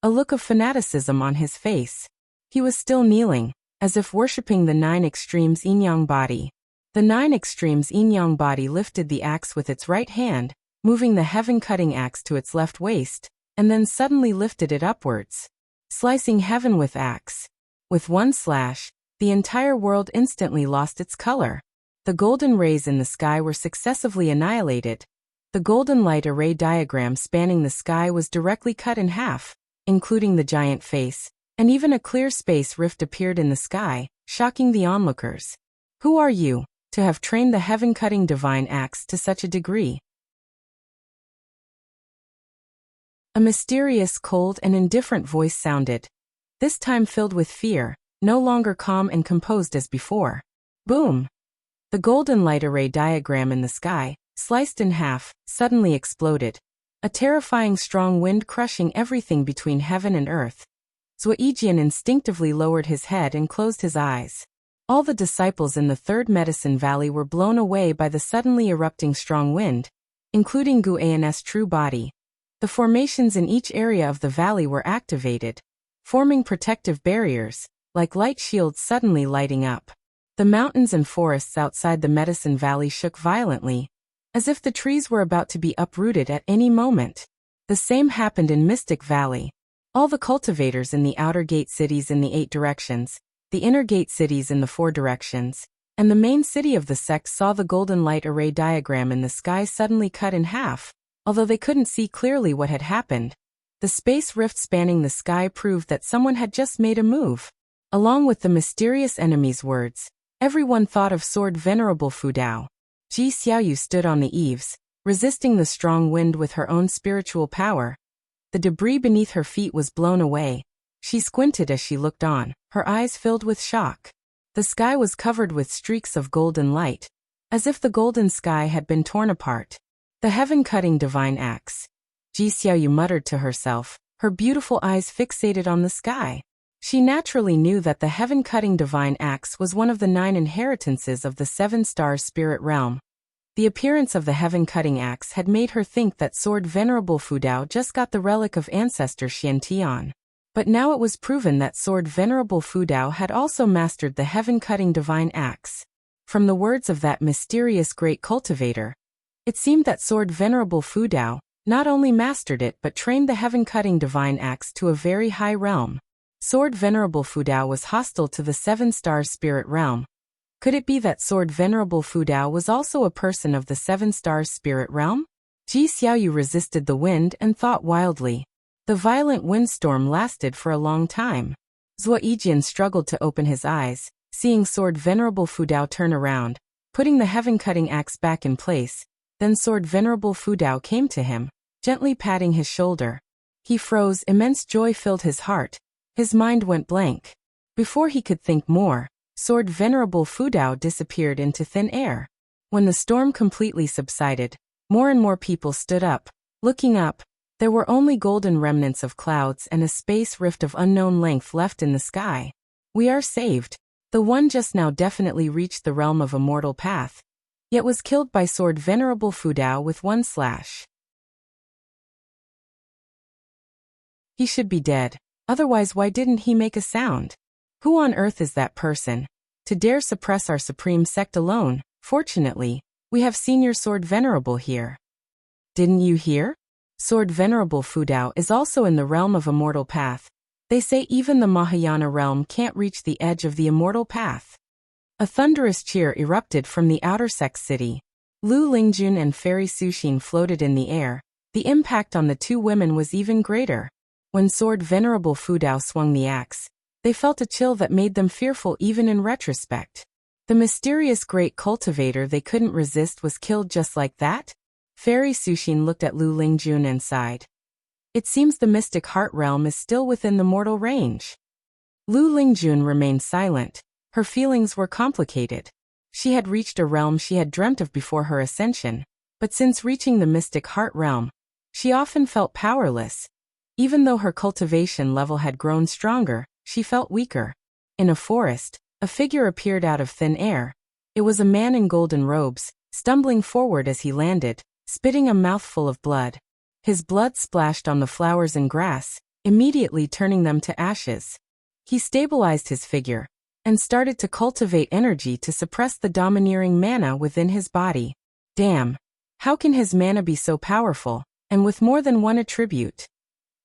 a look of fanaticism on his face. He was still kneeling, as if worshipping the 9 Extremes Yin-Yang body. The 9 Extremes Yin-Yang body lifted the axe with its right hand, moving the heaven-cutting axe to its left waist, and then suddenly lifted it upwards, slicing heaven with axe. With one slash, the entire world instantly lost its color. The golden rays in the sky were successively annihilated. The golden light array diagram spanning the sky was directly cut in half, including the giant face, and even a clear space rift appeared in the sky, shocking the onlookers. Who are you, to have trained the heaven-cutting divine axe to such a degree? A mysterious, cold, and indifferent voice sounded, this time filled with fear, no longer calm and composed as before. Boom! The golden light array diagram in the sky, sliced in half, suddenly exploded. A terrifying strong wind crushing everything between heaven and earth. Zuoyijian instinctively lowered his head and closed his eyes. All the disciples in the third medicine valley were blown away by the suddenly erupting strong wind, including Gu An's true body. The formations in each area of the valley were activated, forming protective barriers, like light shields suddenly lighting up. The mountains and forests outside the medicine valley shook violently, as if the trees were about to be uprooted at any moment. The same happened in Mystic Valley. All the cultivators in the outer gate cities in the 8 directions, the inner gate cities in the 4 directions, and the main city of the sect saw the golden light array diagram in the sky suddenly cut in half, although they couldn't see clearly what had happened. The space rift spanning the sky proved that someone had just made a move. Along with the mysterious enemy's words, everyone thought of Sword Venerable Fudao. Ji Xiaoyu stood on the eaves, resisting the strong wind with her own spiritual power. The debris beneath her feet was blown away. She squinted as she looked on, her eyes filled with shock. The sky was covered with streaks of golden light, as if the golden sky had been torn apart. The heaven-cutting divine axe. Ji Xiaoyu muttered to herself, her beautiful eyes fixated on the sky. She naturally knew that the heaven-cutting divine axe was one of the 9 inheritances of the 7-star spirit realm. The appearance of the heaven-cutting axe had made her think that Sword Venerable Fudao just got the relic of ancestor Xian Tian. But now it was proven that Sword Venerable Fudao had also mastered the heaven-cutting divine axe. From the words of that mysterious great cultivator, it seemed that Sword Venerable Fudao not only mastered it but trained the heaven-cutting divine axe to a very high realm. Sword Venerable Fudao was hostile to the 7-star spirit realm. Could it be that Sword Venerable Fudao was also a person of the 7-star spirit realm? Ji Xiaoyu resisted the wind and thought wildly. The violent windstorm lasted for a long time. Zhuo Yijian struggled to open his eyes, seeing Sword Venerable Fudao turn around, putting the heaven-cutting axe back in place. Then Sword Venerable Fudao came to him, gently patting his shoulder. He froze. Immense joy filled his heart. His mind went blank. Before he could think more, Sword Venerable Fudao disappeared into thin air. When the storm completely subsided, more and more people stood up. Looking up, there were only golden remnants of clouds and a space rift of unknown length left in the sky. We are saved. The one just now definitely reached the realm of immortal path, yet was killed by Sword Venerable Fudao with one slash. He should be dead. Otherwise, why didn't he make a sound? Who on earth is that person to dare suppress our supreme sect alone? Fortunately, we have Senior Sword Venerable here. Didn't you hear? Sword Venerable Fudao is also in the realm of immortal path. They say even the Mahayana realm can't reach the edge of the immortal path. A thunderous cheer erupted from the outer sect city. Lu Lingjun and Fairy Suxin floated in the air. The impact on the two women was even greater. When Sword Venerable Fudao swung the axe, they felt a chill that made them fearful even in retrospect. The mysterious great cultivator they couldn't resist was killed just like that? Fairy Suxin looked at Lu Lingjun and sighed. It seems the mystic heart realm is still within the mortal range. Lu Lingjun remained silent. Her feelings were complicated. She had reached a realm she had dreamt of before her ascension, but since reaching the mystic heart realm, she often felt powerless. Even though her cultivation level had grown stronger, she felt weaker. In a forest, a figure appeared out of thin air. It was a man in golden robes, stumbling forward as he landed, spitting a mouthful of blood. His blood splashed on the flowers and grass, immediately turning them to ashes. He stabilized his figure and started to cultivate energy to suppress the domineering mana within his body. Damn! How can his mana be so powerful, and with more than one attribute?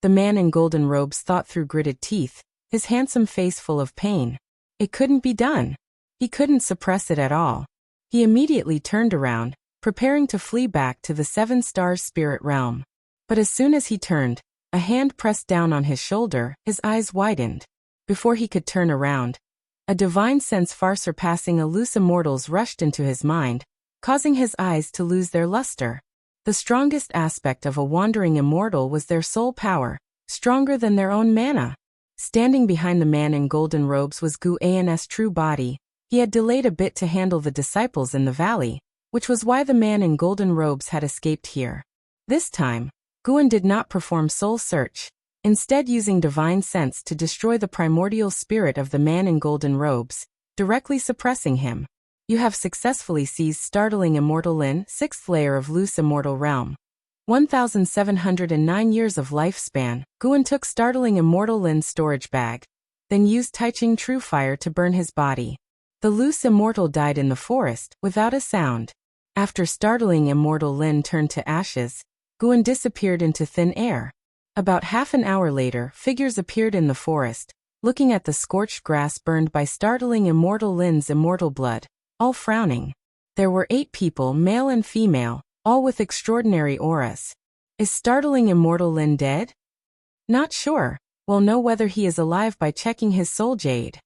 The man in golden robes thought through gritted teeth, his handsome face full of pain. It couldn't be done. He couldn't suppress it at all. He immediately turned around, preparing to flee back to the 7-star spirit realm. But as soon as he turned, a hand pressed down on his shoulder, his eyes widened. Before he could turn around, a divine sense far surpassing a loose immortal's rushed into his mind, causing his eyes to lose their luster. The strongest aspect of a wandering immortal was their soul power, stronger than their own mana. Standing behind the man in golden robes was Gu An's true body. He had delayed a bit to handle the disciples in the valley, which was why the man in golden robes had escaped here. This time, Guan did not perform soul search, instead using divine sense to destroy the primordial spirit of the man in golden robes, directly suppressing him. You have successfully seized startling immortal Lin, 6th layer of loose immortal realm. 1,709 years of lifespan. Guan took startling immortal Lin's storage bag, then used Taiching True Fire to burn his body. The loose immortal died in the forest, without a sound. After startling immortal Lin turned to ashes, Guan disappeared into thin air. About half an hour later, figures appeared in the forest, looking at the scorched grass burned by startling immortal Lin's immortal blood, all frowning. There were 8 people, male and female, all with extraordinary auras. Is startling immortal Lin dead? Not sure. We'll know whether he is alive by checking his soul jade.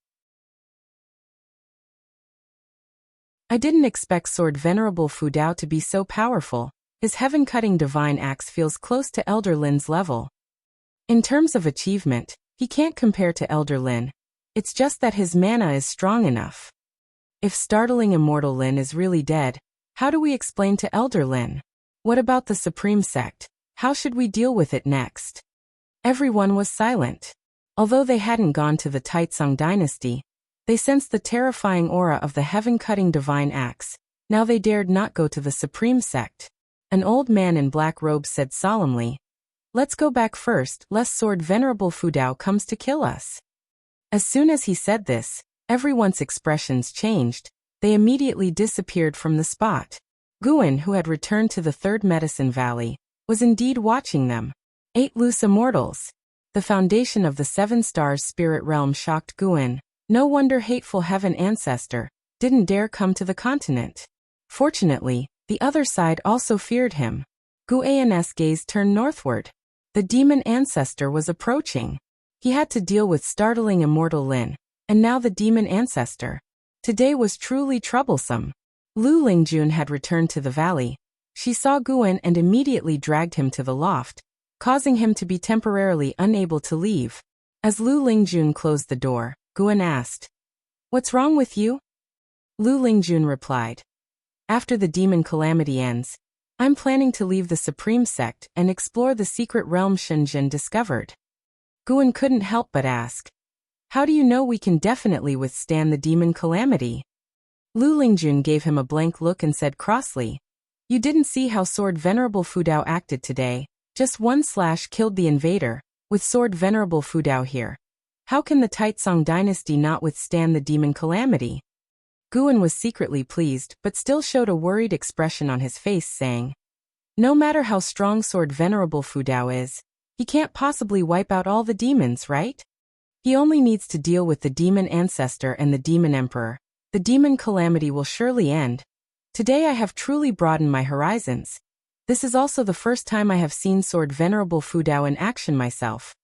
I didn't expect Sword Venerable Fudao to be so powerful. His heaven-cutting divine axe feels close to Elder Lin's level. In terms of achievement, he can't compare to Elder Lin. It's just that his mana is strong enough. If startling immortal Lin is really dead, how do we explain to Elder Lin? What about the Supreme Sect? How should we deal with it next? Everyone was silent. Although they hadn't gone to the Taitsung dynasty, they sensed the terrifying aura of the heaven-cutting divine axe. Now they dared not go to the supreme sect. An old man in black robes said solemnly, "Let's go back first, lest Sword Venerable Fudao comes to kill us." As soon as he said this, everyone's expressions changed. They immediately disappeared from the spot. Guin, who had returned to the third medicine valley, was indeed watching them. 8 loose immortals. The foundation of the 7 stars spirit realm shocked Guin. No wonder hateful heaven ancestor didn't dare come to the continent. Fortunately, the other side also feared him. Guin's gaze turned northward. The demon ancestor was approaching. He had to deal with startling immortal Lin, and now the demon ancestor. Today was truly troublesome. Lu Lingjun had returned to the valley. She saw Guin and immediately dragged him to the loft, causing him to be temporarily unable to leave. As Lu Lingjun closed the door, Guin asked, "What's wrong with you?" Lu Lingjun replied, "After the demon calamity ends, I'm planning to leave the supreme sect and explore the secret realm Shenzhen discovered." Guin couldn't help but ask, "How do you know we can definitely withstand the demon calamity?" Lu Lingjun gave him a blank look and said crossly, "You didn't see how Sword Venerable Fudao acted today. Just one slash killed the invader. With Sword Venerable Fudao here, how can the Taitsung dynasty not withstand the demon calamity?" Guin was secretly pleased but still showed a worried expression on his face, saying, "No matter how strong Sword Venerable Fudao is, he can't possibly wipe out all the demons, right? He only needs to deal with the demon ancestor and the demon emperor. The demon calamity will surely end. Today I have truly broadened my horizons. This is also the first time I have seen Sword Venerable Fudao in action myself."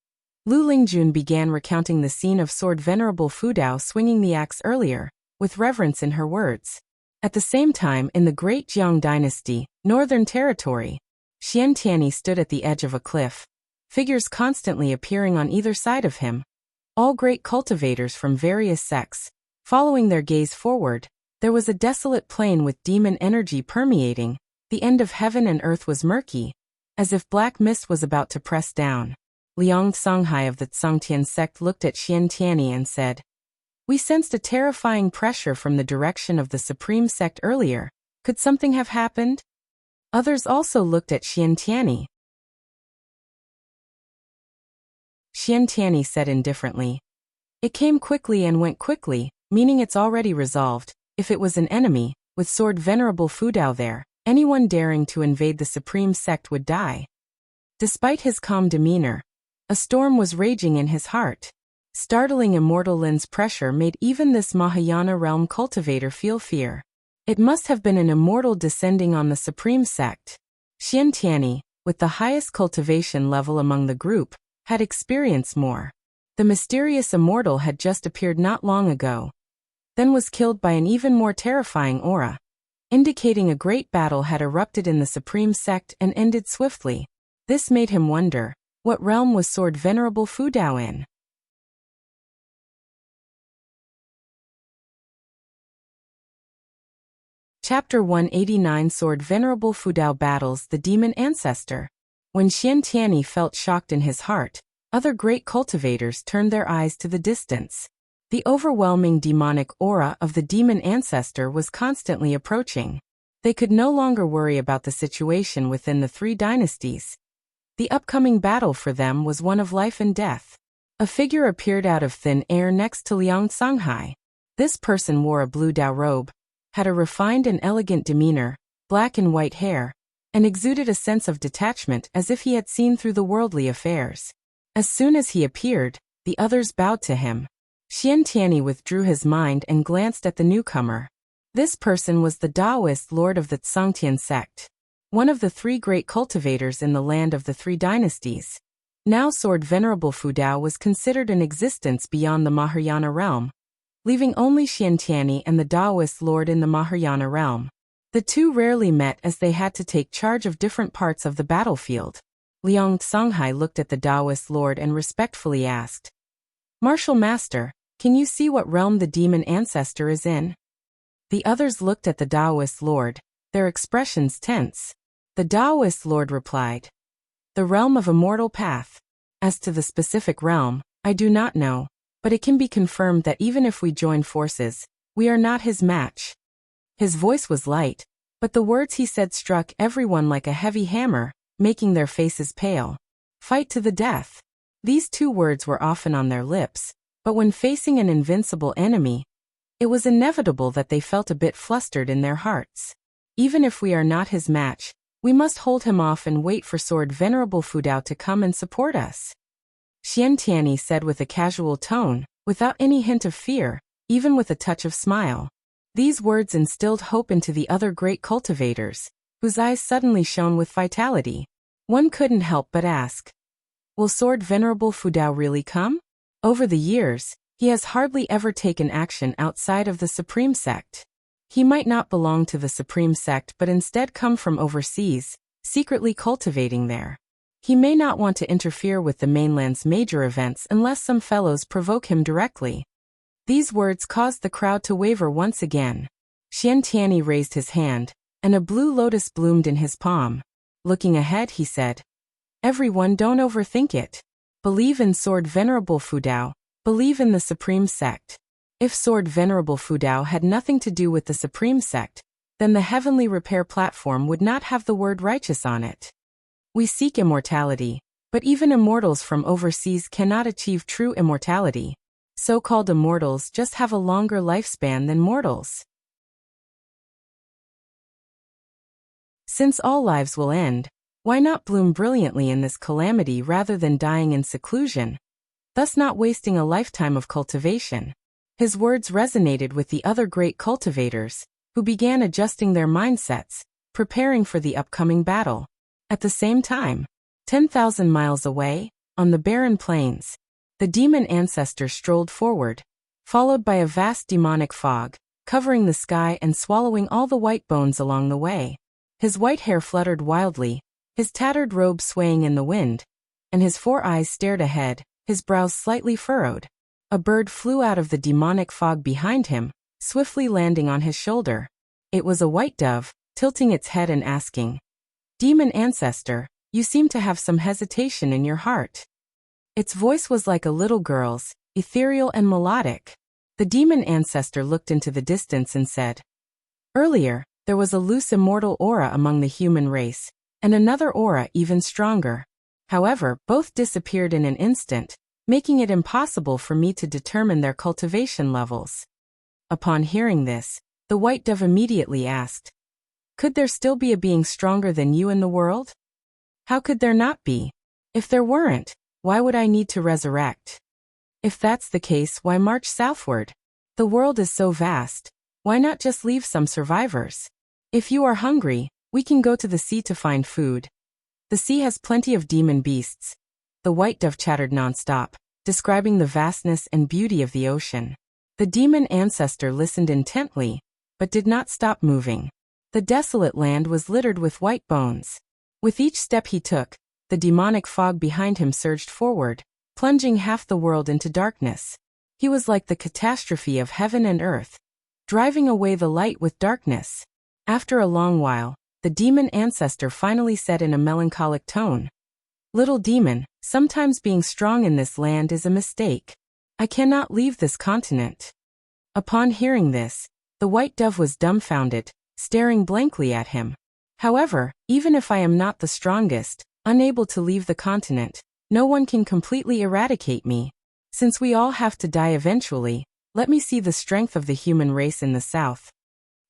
Lu Lingjun began recounting the scene of Sword Venerable Fudao swinging the axe earlier, with reverence in her words. At the same time, in the Great Jiang Dynasty, Northern Territory, Xiantiani stood at the edge of a cliff, figures constantly appearing on either side of him. All great cultivators from various sects. Following their gaze forward, there was a desolate plain with demon energy permeating. The end of heaven and earth was murky, as if black mist was about to press down. Liang Songhai of the Tsangtian sect looked at Xiantiani and said, "We sensed a terrifying pressure from the direction of the supreme sect earlier. Could something have happened?" Others also looked at Xiantiani. Xiantiani said indifferently, "It came quickly and went quickly, meaning it's already resolved. If it was an enemy, with Sword Venerable Fudao there, anyone daring to invade the supreme sect would die." Despite his calm demeanor, a storm was raging in his heart. Startling immortal Lin's pressure made even this Mahayana realm cultivator feel fear. It must have been an immortal descending on the supreme sect. Xiantiani, with the highest cultivation level among the group, had experienced more. The mysterious immortal had just appeared not long ago, then was killed by an even more terrifying aura, indicating a great battle had erupted in the supreme sect and ended swiftly. This made him wonder, what realm was Sword Venerable Fudao in? Chapter 189 Sword Venerable Fudao battles the demon ancestor. When Xiantiani felt shocked in his heart, other great cultivators turned their eyes to the distance. The overwhelming demonic aura of the demon ancestor was constantly approaching. They could no longer worry about the situation within the 3 dynasties. The upcoming battle for them was one of life and death. A figure appeared out of thin air next to Liang Songhai. This person wore a blue Dao robe, had a refined and elegant demeanor, black and white hair, and exuded a sense of detachment as if he had seen through the worldly affairs. As soon as he appeared, the others bowed to him. Xiantiani withdrew his mind and glanced at the newcomer. This person was the Taoist lord of the Tsangtian sect, one of the 3 great cultivators in the land of the 3 dynasties. Now Sword Venerable Fudao was considered in existence beyond the Mahayana realm, leaving only Xiantiani and the Taoist lord in the Mahayana realm. The 2 rarely met as they had to take charge of different parts of the battlefield. Liang Songhai looked at the Taoist lord and respectfully asked, "Martial Master, can you see what realm the demon ancestor is in?" The others looked at the Taoist lord, their expressions tense. The Taoist lord replied, "The realm of Immortal Path. As to the specific realm, I do not know, but it can be confirmed that even if we join forces, we are not his match. His voice was light, but the words he said struck everyone like a heavy hammer, making their faces pale. Fight to the death. These two words were often on their lips, but when facing an invincible enemy, it was inevitable that they felt a bit flustered in their hearts. Even if we are not his match, we must hold him off and wait for Sword Venerable Fudao to come and support us. Xian Tianyi said with a casual tone, without any hint of fear, even with a touch of smile. These words instilled hope into the other great cultivators, whose eyes suddenly shone with vitality. One couldn't help but ask, will Sword Venerable Fudao really come? Over the years, he has hardly ever taken action outside of the Supreme Sect. He might not belong to the Supreme Sect but instead come from overseas, secretly cultivating there. He may not want to interfere with the mainland's major events unless some fellows provoke him directly. These words caused the crowd to waver once again. Xian Tianyi raised his hand, and a blue lotus bloomed in his palm. Looking ahead, he said, everyone, don't overthink it. Believe in Sword Venerable Fudao. Believe in the Supreme Sect. If Sword Venerable Fudao had nothing to do with the Supreme Sect, then the Heavenly Repair platform would not have the word righteous on it. We seek immortality, but even immortals from overseas cannot achieve true immortality. So-called immortals just have a longer lifespan than mortals. Since all lives will end, why not bloom brilliantly in this calamity rather than dying in seclusion, thus not wasting a lifetime of cultivation? His words resonated with the other great cultivators, who began adjusting their mindsets, preparing for the upcoming battle. At the same time, 10,000 miles away, on the barren plains, the demon ancestor strolled forward, followed by a vast demonic fog, covering the sky and swallowing all the white bones along the way. His white hair fluttered wildly, his tattered robe swaying in the wind, and his 4 eyes stared ahead, his brows slightly furrowed. A bird flew out of the demonic fog behind him, swiftly landing on his shoulder. It was a white dove, tilting its head and asking, "Demon ancestor, you seem to have some hesitation in your heart." Its voice was like a little girl's, ethereal and melodic. The demon ancestor looked into the distance and said, "Earlier, there was a loose immortal aura among the human race, and another aura even stronger. However, both disappeared in an instant, making it impossible for me to determine their cultivation levels." Upon hearing this, the white dove immediately asked, "Could there still be a being stronger than you in the world?" "How could there not be? If there weren't, why would I need to resurrect? If that's the case, why march southward? The world is so vast, why not just leave some survivors? If you are hungry, we can go to the sea to find food. The sea has plenty of demon beasts." The white dove chattered nonstop, describing the vastness and beauty of the ocean. The demon ancestor listened intently, but did not stop moving. The desolate land was littered with white bones. With each step he took, the demonic fog behind him surged forward, plunging half the world into darkness. He was like the catastrophe of heaven and earth, driving away the light with darkness. After a long while, the demon ancestor finally said in a melancholic tone, "Little demon, sometimes being strong in this land is a mistake. I cannot leave this continent." Upon hearing this, the white dove was dumbfounded, staring blankly at him. "However, even if I am not the strongest, unable to leave the continent, no one can completely eradicate me. Since we all have to die eventually, let me see the strength of the human race in the south."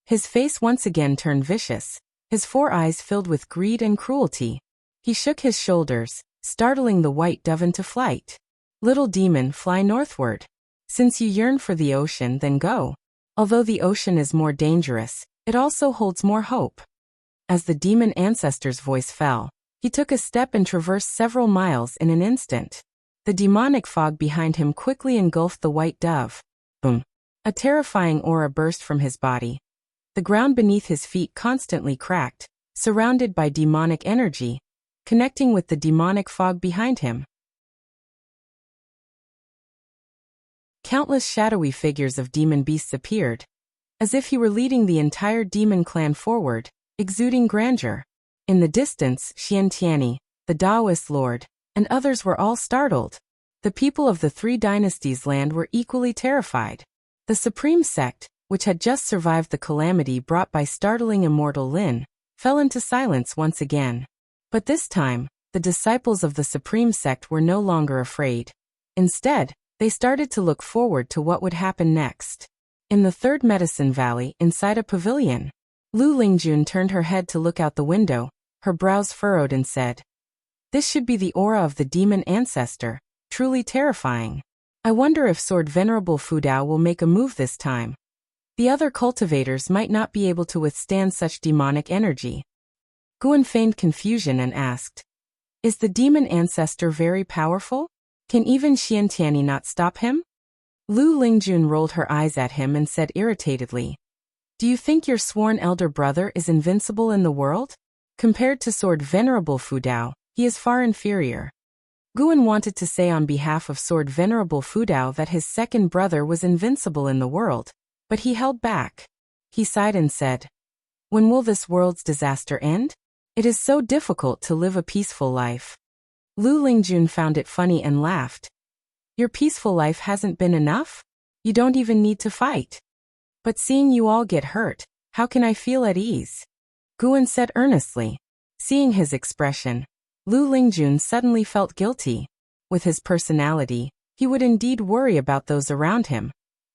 His face once again turned vicious, his 4 eyes filled with greed and cruelty. He shook his shoulders, startling the white dove into flight. "Little demon, fly northward. Since you yearn for the ocean, then go. Although the ocean is more dangerous, it also holds more hope." As the demon ancestor's voice fell, he took a step and traversed several miles in an instant. The demonic fog behind him quickly engulfed the white dove. Boom! A terrifying aura burst from his body. The ground beneath his feet constantly cracked, surrounded by demonic energy, connecting with the demonic fog behind him. Countless shadowy figures of demon beasts appeared, as if he were leading the entire demon clan forward, exuding grandeur. In the distance, Xian Tianyi, the Taoist lord, and others were all startled. The people of the three dynasties' land were equally terrified. The supreme sect, which had just survived the calamity brought by startling immortal Lin, fell into silence once again. But this time, the disciples of the supreme sect were no longer afraid. Instead, they started to look forward to what would happen next. In the third medicine valley, inside a pavilion, Lu Lingjun turned her head to look out the window, her brows furrowed, and said, "This should be the aura of the demon ancestor, truly terrifying. I wonder if Sword Venerable Fudao will make a move this time. The other cultivators might not be able to withstand such demonic energy." Guan feigned confusion and asked, "Is the demon ancestor very powerful? Can even Xiantiani not stop him?" Lu Lingjun rolled her eyes at him and said irritatedly, "Do you think your sworn elder brother is invincible in the world? Compared to Sword Venerable Fudao, he is far inferior." Guan wanted to say on behalf of Sword Venerable Fudao that his second brother was invincible in the world, but he held back. He sighed and said, "When will this world's disaster end? It is so difficult to live a peaceful life." Lu Lingjun found it funny and laughed. "Your peaceful life hasn't been enough? You don't even need to fight. But seeing you all get hurt, how can I feel at ease?" Guan said earnestly. Seeing his expression, Lu Lingjun suddenly felt guilty. With his personality, he would indeed worry about those around him.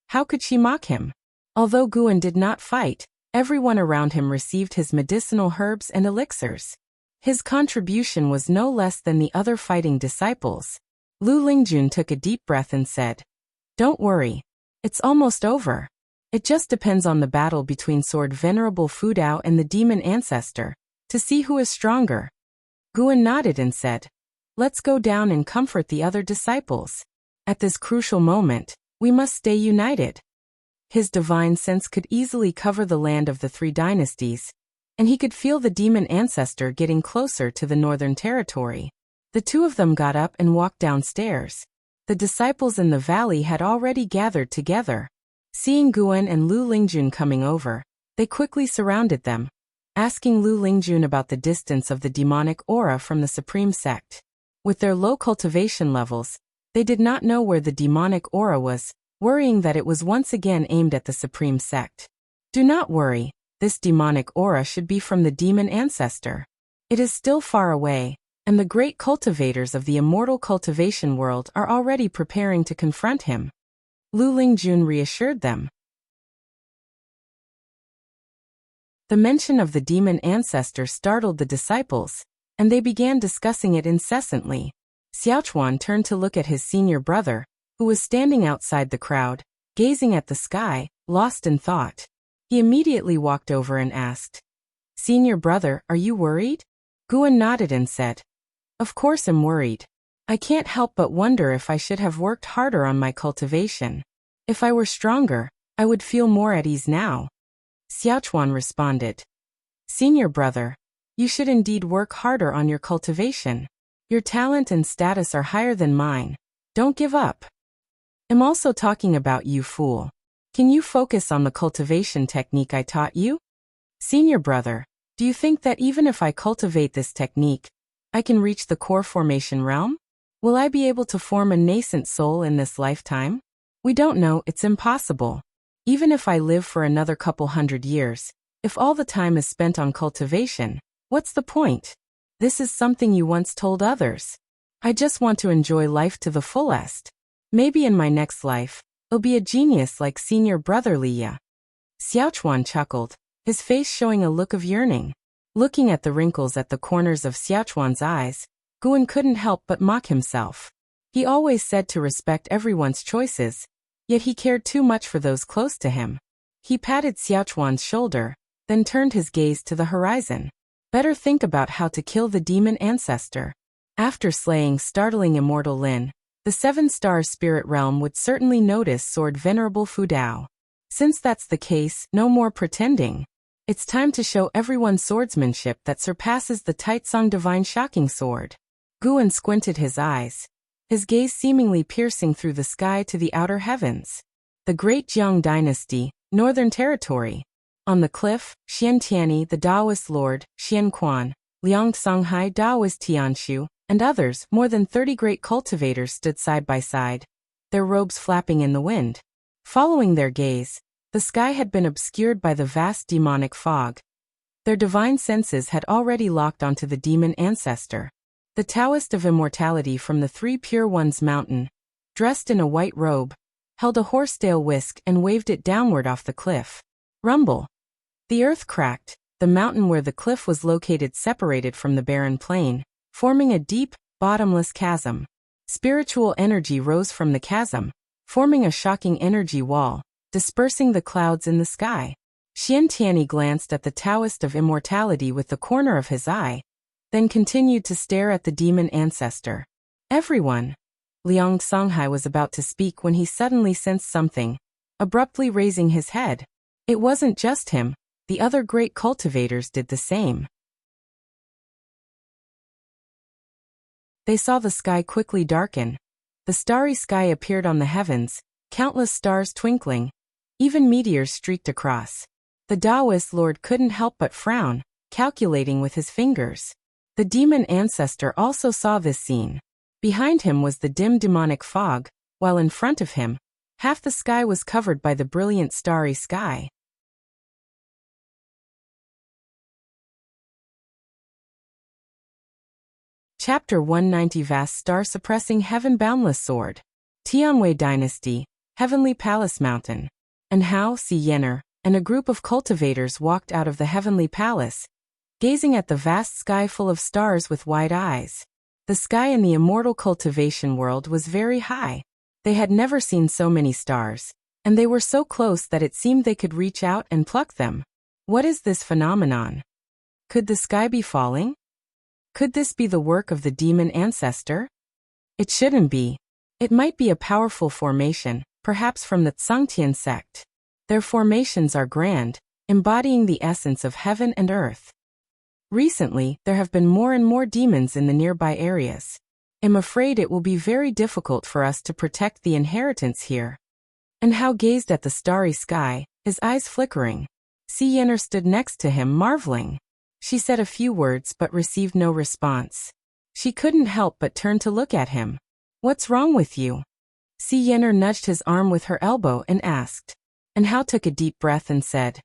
How could she mock him? Although Guan did not fight, everyone around him received his medicinal herbs and elixirs. His contribution was no less than the other fighting disciples. Lu Lingjun took a deep breath and said, "Don't worry. It's almost over. It just depends on the battle between Sword Venerable Fudao and the demon ancestor, to see who is stronger." Guan nodded and said, "Let's go down and comfort the other disciples. At this crucial moment, we must stay united." His divine sense could easily cover the land of the three dynasties, and he could feel the demon ancestor getting closer to the northern territory. The two of them got up and walked downstairs. The disciples in the valley had already gathered together. Seeing Guan and Lu Lingjun coming over, they quickly surrounded them, asking Lu Lingjun about the distance of the demonic aura from the supreme sect. With their low cultivation levels, they did not know where the demonic aura was, worrying that it was once again aimed at the supreme sect. "Do not worry, this demonic aura should be from the demon ancestor. It is still far away, and the great cultivators of the immortal cultivation world are already preparing to confront him." Lu Lingjun reassured them. The mention of the demon ancestor startled the disciples, and they began discussing it incessantly. Xiaochuan turned to look at his senior brother, who was standing outside the crowd, gazing at the sky, lost in thought. He immediately walked over and asked, "Senior brother, are you worried?" Guan nodded and said, "Of course I'm worried. I can't help but wonder if I should have worked harder on my cultivation. If I were stronger, I would feel more at ease now." Xiaochuan responded, "Senior brother, you should indeed work harder on your cultivation. Your talent and status are higher than mine. Don't give up." "I'm also talking about you, fool. Can you focus on the cultivation technique I taught you?" "Senior brother, do you think that even if I cultivate this technique, I can reach the core formation realm? Will I be able to form a nascent soul in this lifetime? We don't know, it's impossible. Even if I live for another couple hundred years, if all the time is spent on cultivation, what's the point? This is something you once told others. I just want to enjoy life to the fullest. Maybe in my next life, I'll be a genius like senior brother Liya." Xiaochuan chuckled, his face showing a look of yearning. Looking at the wrinkles at the corners of Xiaochuan's eyes, Guan couldn't help but mock himself. He always said to respect everyone's choices, yet he cared too much for those close to him. He patted Xiaochuan's shoulder, then turned his gaze to the horizon. Better think about how to kill the demon ancestor. After slaying startling immortal Lin, the seven-star spirit realm would certainly notice Sword Venerable Fudao. Since that's the case, no more pretending. It's time to show everyone swordsmanship that surpasses the Taitsong Divine Shocking Sword. Guan squinted his eyes, his gaze seemingly piercing through the sky to the outer heavens. The Great Jiang Dynasty, Northern Territory. On the cliff, Xiantiani the Taoist Lord, Xianquan, Liang Songhai Taoist Tianshu, and others, more than 30 great cultivators, stood side by side, their robes flapping in the wind. Following their gaze, the sky had been obscured by the vast demonic fog. Their divine senses had already locked onto the demon ancestor, the Taoist of immortality from the Three Pure Ones mountain, dressed in a white robe, held a horsetail whisk and waved it downward off the cliff. Rumble. The earth cracked, the mountain where the cliff was located separated from the barren plain, forming a deep, bottomless chasm. Spiritual energy rose from the chasm, forming a shocking energy wall, dispersing the clouds in the sky. Xian Tianyi glanced at the Taoist of immortality with the corner of his eye, then continued to stare at the demon ancestor. Everyone. Liang Songhai was about to speak when he suddenly sensed something, abruptly raising his head. It wasn't just him, the other great cultivators did the same. They saw the sky quickly darken. The starry sky appeared on the heavens, countless stars twinkling. Even meteors streaked across. The Taoist lord couldn't help but frown, calculating with his fingers. The demon ancestor also saw this scene. Behind him was the dim demonic fog, while in front of him, half the sky was covered by the brilliant starry sky. Chapter 190 Vast Star-Suppressing Heaven-Boundless Sword. Tianwei Dynasty, Heavenly Palace Mountain. And Hao Si Yener and a group of cultivators walked out of the Heavenly Palace, gazing at the vast sky full of stars with wide eyes. The sky in the immortal cultivation world was very high. They had never seen so many stars, and they were so close that it seemed they could reach out and pluck them. What is this phenomenon? Could the sky be falling? Could this be the work of the demon ancestor? It shouldn't be. It might be a powerful formation, perhaps from the Tsangtian sect. Their formations are grand, embodying the essence of heaven and earth. Recently, there have been more and more demons in the nearby areas. I'm afraid it will be very difficult for us to protect the inheritance here. And Hao gazed at the starry sky, his eyes flickering. Si Yener stood next to him, marveling. She said a few words but received no response. She couldn't help but turn to look at him. What's wrong with you? Si Yener nudged his arm with her elbow and asked. And Hao took a deep breath and said,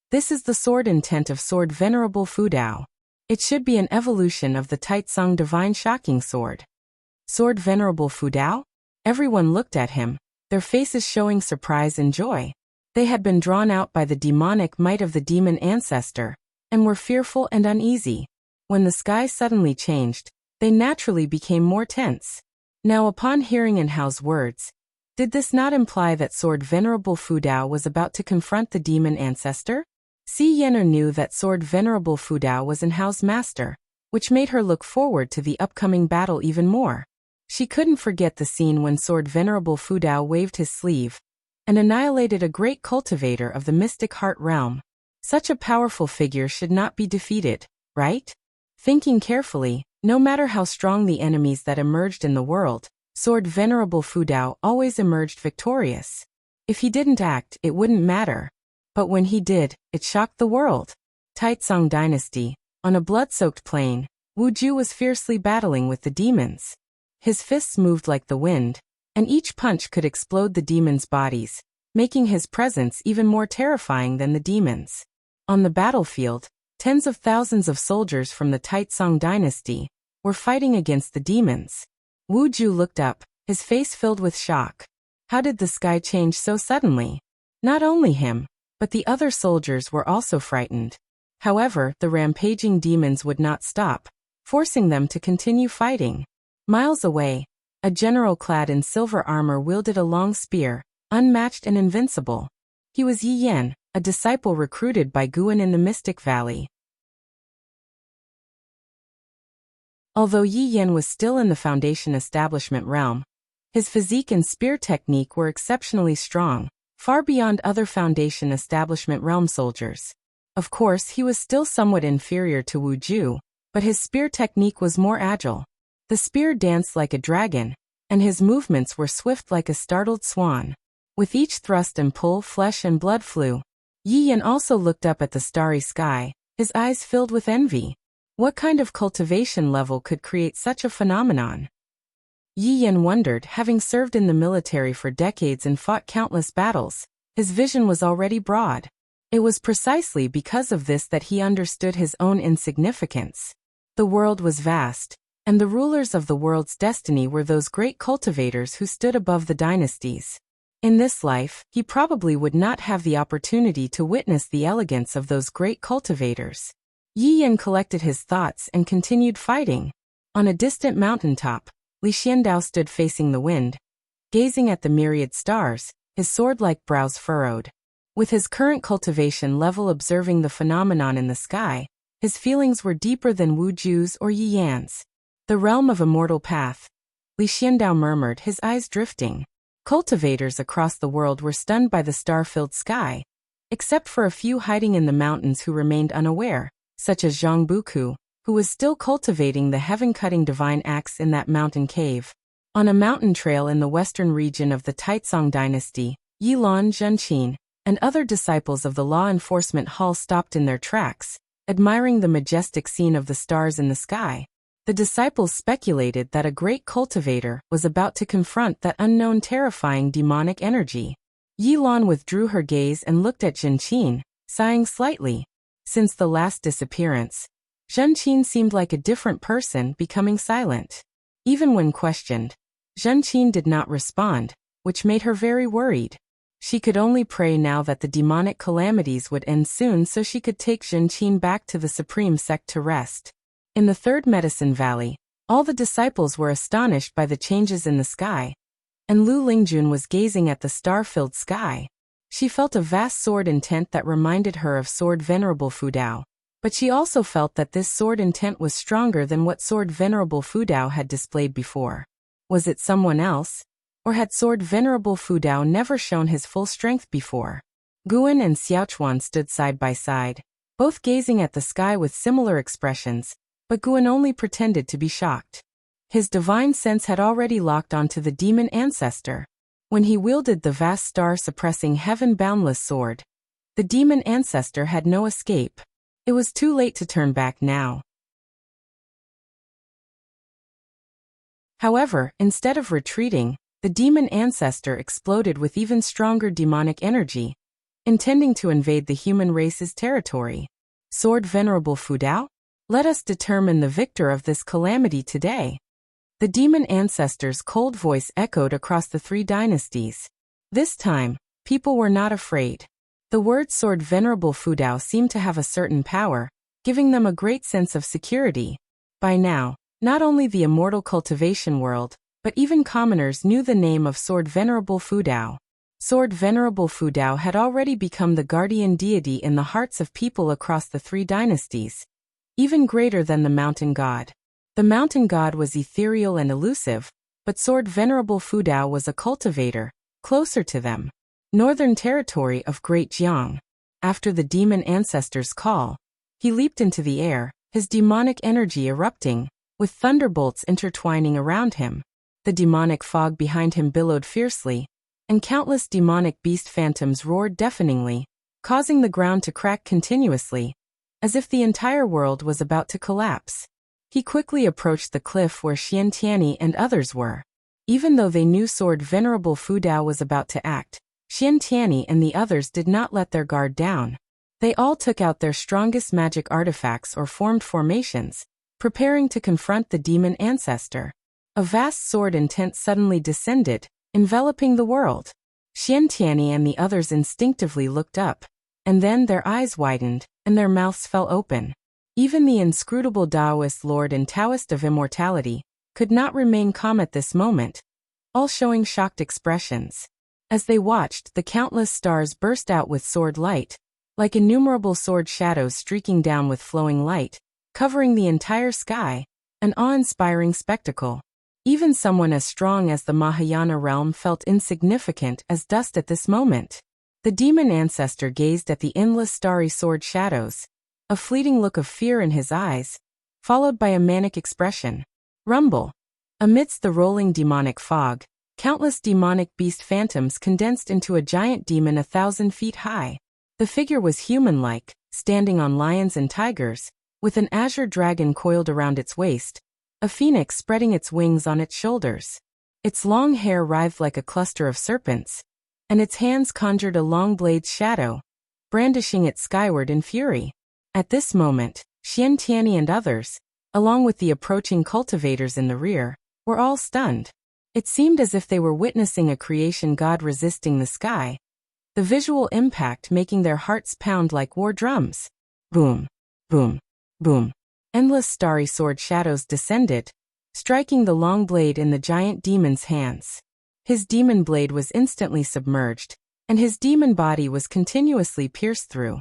"This is the sword intent of Sword Venerable Fudao. It should be an evolution of the Taitsong Divine Shocking Sword." Sword Venerable Fudao? Everyone looked at him, their faces showing surprise and joy. They had been drawn out by the demonic might of the demon ancestor, and were fearful and uneasy. When the sky suddenly changed, they naturally became more tense. Now upon hearing In Hao's words, did this not imply that Sword Venerable Fudao was about to confront the demon ancestor? Si Yener knew that Sword Venerable Fudao was In Hao's master, which made her look forward to the upcoming battle even more. She couldn't forget the scene when Sword Venerable Fudao waved his sleeve and annihilated a great cultivator of the mystic heart realm. Such a powerful figure should not be defeated, right? Thinking carefully, no matter how strong the enemies that emerged in the world, Sword Venerable Fudao always emerged victorious. If he didn't act, it wouldn't matter. But when he did, it shocked the world. Taitsong Dynasty, on a blood-soaked plain, Wu Ju was fiercely battling with the demons. His fists moved like the wind, and each punch could explode the demons' bodies, making his presence even more terrifying than the demons. On the battlefield, tens of thousands of soldiers from the Taitsong Dynasty were fighting against the demons. Wu Ju looked up, his face filled with shock. How did the sky change so suddenly? Not only him, but the other soldiers were also frightened. However, the rampaging demons would not stop, forcing them to continue fighting. Miles away, a general clad in silver armor wielded a long spear, unmatched and invincible. He was Yi Yan, a disciple recruited by Guan in the Mystic Valley. Although Yi Yan was still in the Foundation establishment realm, his physique and spear technique were exceptionally strong, far beyond other Foundation establishment realm soldiers. Of course, he was still somewhat inferior to Wu Ju, but his spear technique was more agile. The spear danced like a dragon, and his movements were swift like a startled swan. With each thrust and pull, flesh and blood flew. Yi Yan also looked up at the starry sky, his eyes filled with envy. What kind of cultivation level could create such a phenomenon? Yi Yan wondered, having served in the military for decades and fought countless battles. His vision was already broad. It was precisely because of this that he understood his own insignificance. The world was vast, and the rulers of the world's destiny were those great cultivators who stood above the dynasties. In this life, he probably would not have the opportunity to witness the elegance of those great cultivators. Yi Yan collected his thoughts and continued fighting. On a distant mountaintop, Li Xiandao stood facing the wind, gazing at the myriad stars, his sword-like brows furrowed. With his current cultivation level observing the phenomenon in the sky, his feelings were deeper than Wu Ju's or Yi Yan's. The realm of immortal path, Li Xiandao murmured, his eyes drifting. Cultivators across the world were stunned by the star-filled sky, except for a few hiding in the mountains who remained unaware, such as Zhang Buku, who was still cultivating the heaven-cutting divine axe in that mountain cave. On a mountain trail in the western region of the Taizong dynasty, Yilan Zhenqin and other disciples of the law enforcement hall stopped in their tracks, admiring the majestic scene of the stars in the sky. The disciples speculated that a great cultivator was about to confront that unknown terrifying demonic energy. Yilan withdrew her gaze and looked at Zhenqin, sighing slightly. Since the last disappearance, Zhenqin seemed like a different person, becoming silent. Even when questioned, Zhenqin did not respond, which made her very worried. She could only pray now that the demonic calamities would end soon so she could take Zhenqin back to the supreme sect to rest. In the third medicine valley, all the disciples were astonished by the changes in the sky, and Lu Lingjun was gazing at the star-filled sky. She felt a vast sword intent that reminded her of Sword Venerable Fudao, but she also felt that this sword intent was stronger than what Sword Venerable Fudao had displayed before. Was it someone else? Or had Sword Venerable Fudao never shown his full strength before? Guan and Xiaochuan stood side by side, both gazing at the sky with similar expressions, but Guan only pretended to be shocked. His divine sense had already locked onto the demon ancestor. When he wielded the vast star-suppressing heaven-boundless sword, the demon ancestor had no escape. It was too late to turn back now. However, instead of retreating, the demon ancestor exploded with even stronger demonic energy, intending to invade the human race's territory. Sword Venerable Fudao? Let us determine the victor of this calamity today. The demon ancestor's cold voice echoed across the three dynasties. This time, people were not afraid. The word Sword Venerable Fudao seemed to have a certain power, giving them a great sense of security. By now, not only the immortal cultivation world, but even commoners knew the name of Sword Venerable Fudao. Sword Venerable Fudao had already become the guardian deity in the hearts of people across the three dynasties, even greater than the mountain god. The mountain god was ethereal and elusive, but Sword Venerable Fudao was a cultivator, closer to them. Northern territory of Great Jiang. After the demon ancestor's call, he leaped into the air, his demonic energy erupting, with thunderbolts intertwining around him. The demonic fog behind him billowed fiercely, and countless demonic beast phantoms roared deafeningly, causing the ground to crack continuously, as if the entire world was about to collapse. He quickly approached the cliff where Xian Tianyi and others were. Even though they knew Sword Venerable Fudao was about to act, Xian Tianyi and the others did not let their guard down. They all took out their strongest magic artifacts or formed formations, preparing to confront the demon ancestor. A vast sword intent suddenly descended, enveloping the world. Xian Tianyi and the others instinctively looked up, and then their eyes widened, and their mouths fell open. Even the inscrutable Taoist Lord and Taoist of Immortality could not remain calm at this moment, all showing shocked expressions. As they watched, the countless stars burst out with sword light, like innumerable sword shadows streaking down with flowing light, covering the entire sky, an awe-inspiring spectacle. Even someone as strong as the Mahayana realm felt insignificant as dust at this moment. The demon ancestor gazed at the endless starry sword shadows, a fleeting look of fear in his eyes, followed by a manic expression. Rumble. Amidst the rolling demonic fog, countless demonic beast phantoms condensed into a giant demon 1,000 feet high. The figure was human-like, standing on lions and tigers, with an azure dragon coiled around its waist, a phoenix spreading its wings on its shoulders. Its long hair writhed like a cluster of serpents, and its hands conjured a long blade's shadow, brandishing it skyward in fury. At this moment, Xian Tianyi and others, along with the approaching cultivators in the rear, were all stunned. It seemed as if they were witnessing a creation god resisting the sky, the visual impact making their hearts pound like war drums. Boom, boom, boom. Endless starry sword shadows descended, striking the long blade in the giant demon's hands. His demon blade was instantly submerged, and his demon body was continuously pierced through.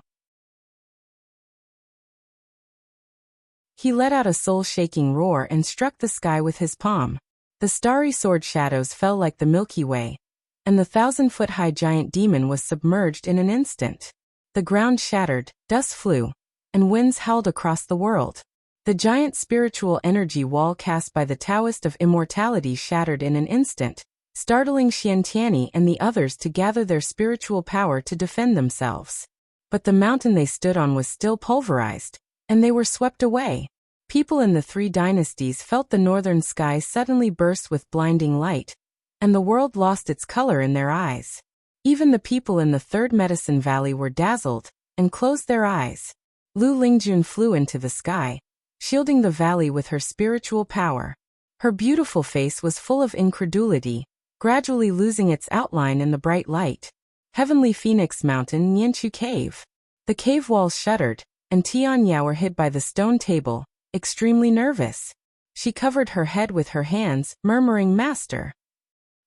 He let out a soul-shaking roar and struck the sky with his palm. The starry sword shadows fell like the Milky Way, and the 1,000-foot-high giant demon was submerged in an instant. The ground shattered, dust flew, and winds howled across the world. The giant spiritual energy wall cast by the Taoist of immortality shattered in an instant, startling Xian Tianyi and the others to gather their spiritual power to defend themselves. But the mountain they stood on was still pulverized, and they were swept away. People in the three dynasties felt the northern sky suddenly burst with blinding light, and the world lost its color in their eyes. Even the people in the third Medicine Valley were dazzled, and closed their eyes. Lu Lingjun flew into the sky, shielding the valley with her spiritual power. Her beautiful face was full of incredulity, gradually losing its outline in the bright light. Heavenly Phoenix Mountain Nianchu Cave. The cave walls shuddered, and Tianyao were hid by the stone table, extremely nervous. She covered her head with her hands, murmuring, "Master."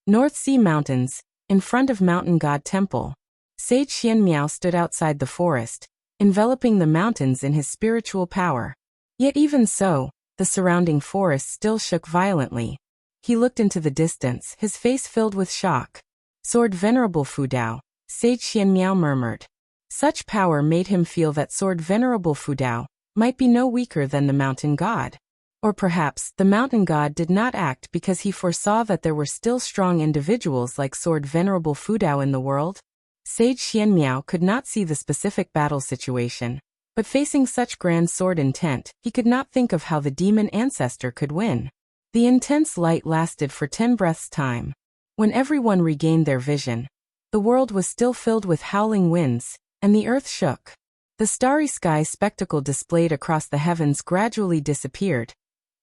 North Sea Mountains, in front of Mountain God Temple. Sage Xian Miao stood outside the forest, enveloping the mountains in his spiritual power. Yet even so, the surrounding forest still shook violently. He looked into the distance, his face filled with shock. "Sword Venerable Fudao," Sage Xian Miao murmured. Such power made him feel that Sword Venerable Fudao might be no weaker than the mountain god. Or perhaps the mountain god did not act because he foresaw that there were still strong individuals like Sword Venerable Fudao in the world. Sage Xian Miao could not see the specific battle situation, but facing such grand sword intent, he could not think of how the demon ancestor could win. The intense light lasted for 10 breaths' time. When everyone regained their vision, the world was still filled with howling winds, and the earth shook. The starry sky spectacle displayed across the heavens gradually disappeared,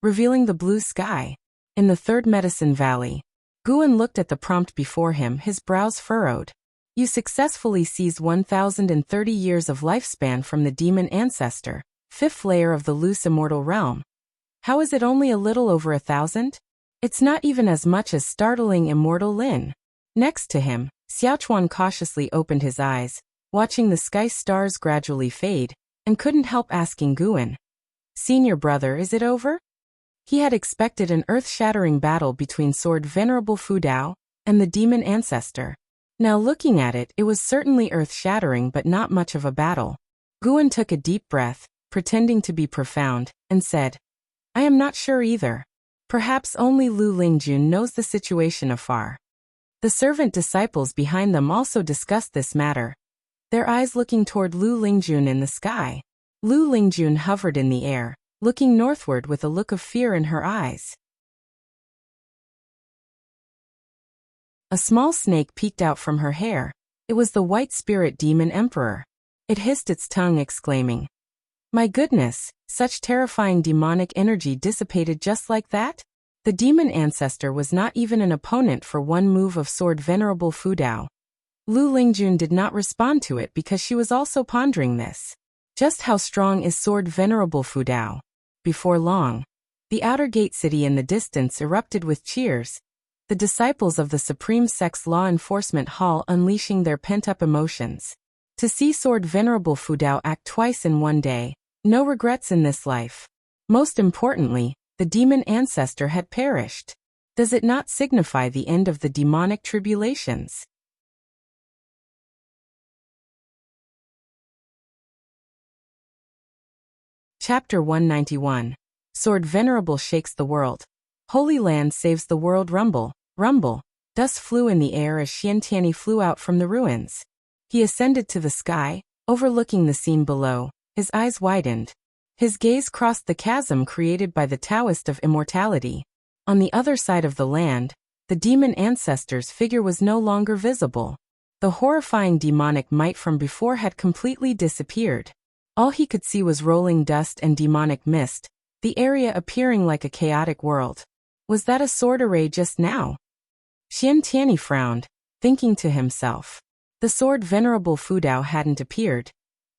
revealing the blue sky. In the third Medicine Valley, Guan looked at the prompt before him, his brows furrowed. "You successfully seized 1,030 years of lifespan from the demon ancestor, 5th layer of the loose immortal realm. How is it only a little over 1,000? It's not even as much as startling immortal Lin." Next to him, Xiaochuan cautiously opened his eyes, watching the sky stars gradually fade, and couldn't help asking Guan, "Senior brother, is it over?" He had expected an earth-shattering battle between Sword Venerable Fudao and the demon ancestor. Now looking at it, it was certainly earth-shattering but not much of a battle. Guan took a deep breath, pretending to be profound, and said, "I am not sure either. Perhaps only Lu Lingjun knows the situation afar." The servant disciples behind them also discussed this matter, their eyes looking toward Lu Lingjun in the sky. Lu Lingjun hovered in the air, looking northward with a look of fear in her eyes. A small snake peeked out from her hair. It was the white spirit demon emperor. It hissed its tongue, exclaiming, "My goodness, such terrifying demonic energy dissipated just like that?" The demon ancestor was not even an opponent for one move of Sword Venerable Fudao. Lu Lingjun did not respond to it because she was also pondering this. Just how strong is Sword Venerable Fudao? Before long, the outer gate city in the distance erupted with cheers, the disciples of the Supreme Sect's Law Enforcement Hall unleashing their pent-up emotions. To see Sword Venerable Fudao act twice in one day, no regrets in this life. Most importantly, the demon ancestor had perished. Does it not signify the end of the demonic tribulations? Chapter 191. Sword Venerable shakes the world. Holy Land saves the world. Rumble, rumble. Dust flew in the air as Xian Tianyi flew out from the ruins. He ascended to the sky, overlooking the scene below. His eyes widened. His gaze crossed the chasm created by the Taoist of immortality. On the other side of the land, the demon ancestor's figure was no longer visible. The horrifying demonic might from before had completely disappeared. All he could see was rolling dust and demonic mist, the area appearing like a chaotic world. Was that a sword array just now? Xian Tianyi frowned, thinking to himself. The sword Venerable Fudao hadn't appeared.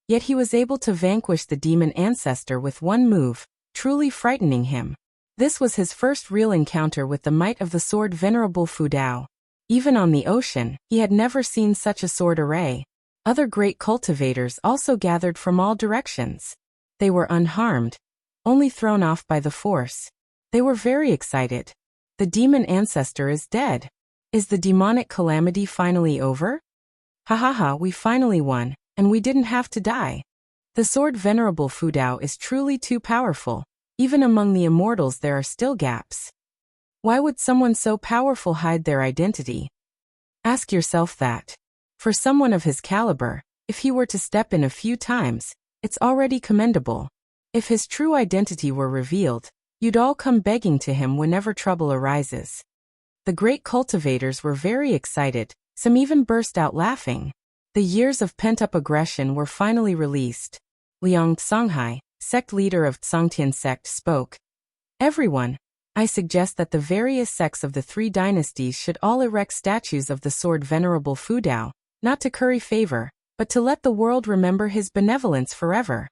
Yet he was able to vanquish the demon ancestor with one move, truly frightening him. This was his first real encounter with the might of the sword Venerable Fudao. Even on the ocean, he had never seen such a sword array. Other great cultivators also gathered from all directions. They were unharmed, only thrown off by the force. They were very excited. The demon ancestor is dead. Is the demonic calamity finally over? Ha ha ha, we finally won, and we didn't have to die. The sword Venerable Fudao is truly too powerful. Even among the immortals there are still gaps. Why would someone so powerful hide their identity? Ask yourself that. For someone of his caliber, if he were to step in a few times, it's already commendable. If his true identity were revealed, you'd all come begging to him whenever trouble arises. The great cultivators were very excited, some even burst out laughing. The years of pent-up aggression were finally released. Liang Songhai, sect leader of Tsangtian sect, spoke. Everyone, I suggest that the various sects of the 3 dynasties should all erect statues of the sword Venerable Fudao, not to curry favor, but to let the world remember his benevolence forever.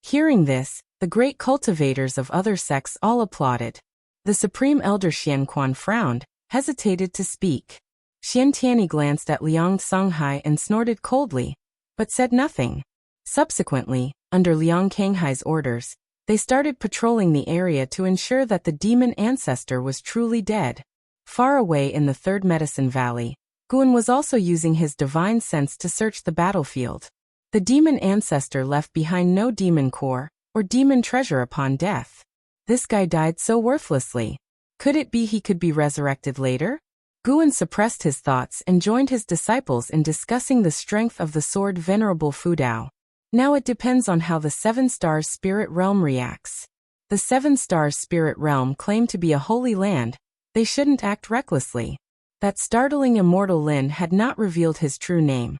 Hearing this, the great cultivators of other sects all applauded. The Supreme Elder Xianquan frowned, hesitated to speak. Xian Tianyi glanced at Liang Songhai and snorted coldly, but said nothing. Subsequently, under Liang Kanghai's orders, they started patrolling the area to ensure that the demon ancestor was truly dead. Far away in the Third Medicine Valley, Guan was also using his divine sense to search the battlefield. The demon ancestor left behind no demon core or demon treasure upon death. This guy died so worthlessly. Could it be he could be resurrected later? Guan suppressed his thoughts and joined his disciples in discussing the strength of the sword Venerable Fudao. Now it depends on how the 7 Stars Spirit Realm reacts. The 7 Stars Spirit Realm claim to be a holy land. They shouldn't act recklessly. That startling immortal Lin had not revealed his true name.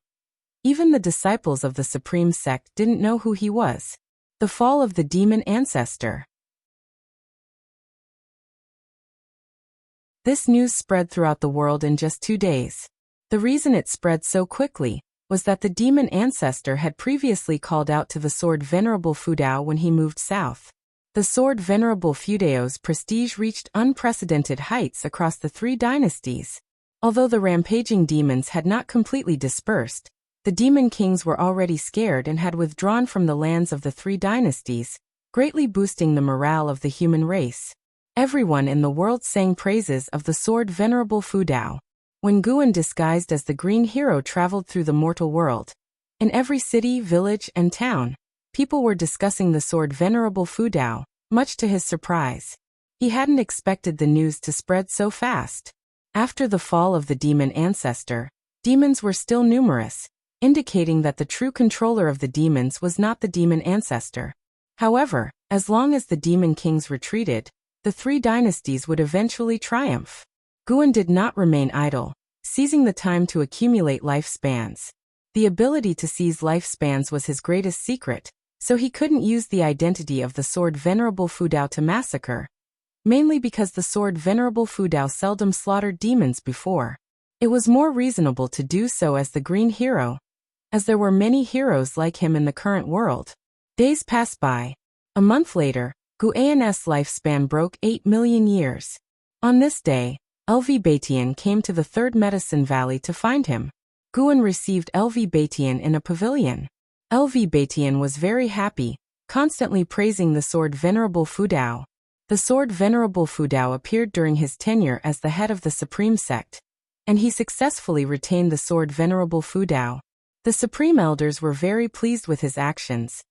Even the disciples of the Supreme Sect didn't know who he was. The fall of the demon ancestor. This news spread throughout the world in just 2 days. The reason it spread so quickly was that the demon ancestor had previously called out to the sword Venerable Fudao when he moved south. The sword Venerable Fudao's prestige reached unprecedented heights across the 3 dynasties. Although the rampaging demons had not completely dispersed, the demon kings were already scared and had withdrawn from the lands of the 3 dynasties, greatly boosting the morale of the human race. Everyone in the world sang praises of the sword Venerable Fudao. When Guan disguised as the Green Hero traveled through the mortal world, in every city, village, and town, people were discussing the sword Venerable Fudao, much to his surprise. He hadn't expected the news to spread so fast. After the fall of the demon ancestor, demons were still numerous, indicating that the true controller of the demons was not the demon ancestor. However, as long as the demon kings retreated, the 3 dynasties would eventually triumph. Guan did not remain idle, seizing the time to accumulate lifespans. The ability to seize lifespans was his greatest secret, so he couldn't use the identity of the sword Venerable Fudao to massacre, mainly because the sword Venerable Fudao seldom slaughtered demons before. It was more reasonable to do so as the Green Hero, as there were many heroes like him in the current world. Days passed by. A month later, Guan's lifespan broke 8 million years. On this day, LV Batian came to the Third Medicine Valley to find him. Guan received LV Batian in a pavilion. LV Batian was very happy, constantly praising the sword Venerable Fudao. The sword Venerable Fudao appeared during his tenure as the head of the Supreme Sect, and he successfully retained the sword Venerable Fudao. The Supreme Elders were very pleased with his actions,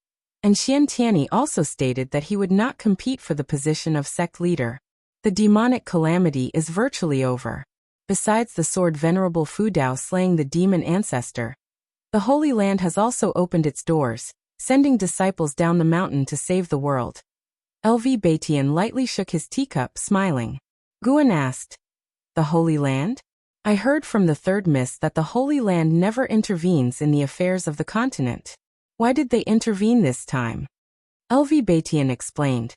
and Xian Tianyi also stated that he would not compete for the position of sect leader. The demonic calamity is virtually over. Besides the sword Venerable Fudao slaying the demon ancestor, the Holy Land has also opened its doors, sending disciples down the mountain to save the world. LV Batian lightly shook his teacup, smiling. Guan asked, "The Holy Land? I heard from the third mist that the Holy Land never intervenes in the affairs of the continent. Why did they intervene this time?" LV Batian explained.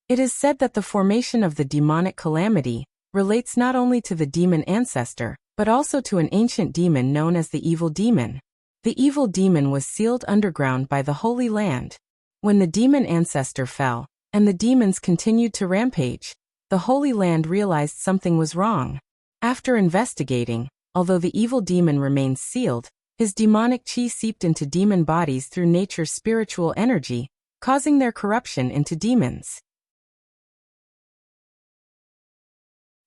It is said that the formation of the demonic calamity relates not only to the demon ancestor, but also to an ancient demon known as the evil demon. The evil demon was sealed underground by the Holy Land. When the demon ancestor fell, and the demons continued to rampage, the Holy Land realized something was wrong. After investigating, although the evil demon remained sealed, his demonic chi seeped into demon bodies through nature's spiritual energy, causing their corruption into demons.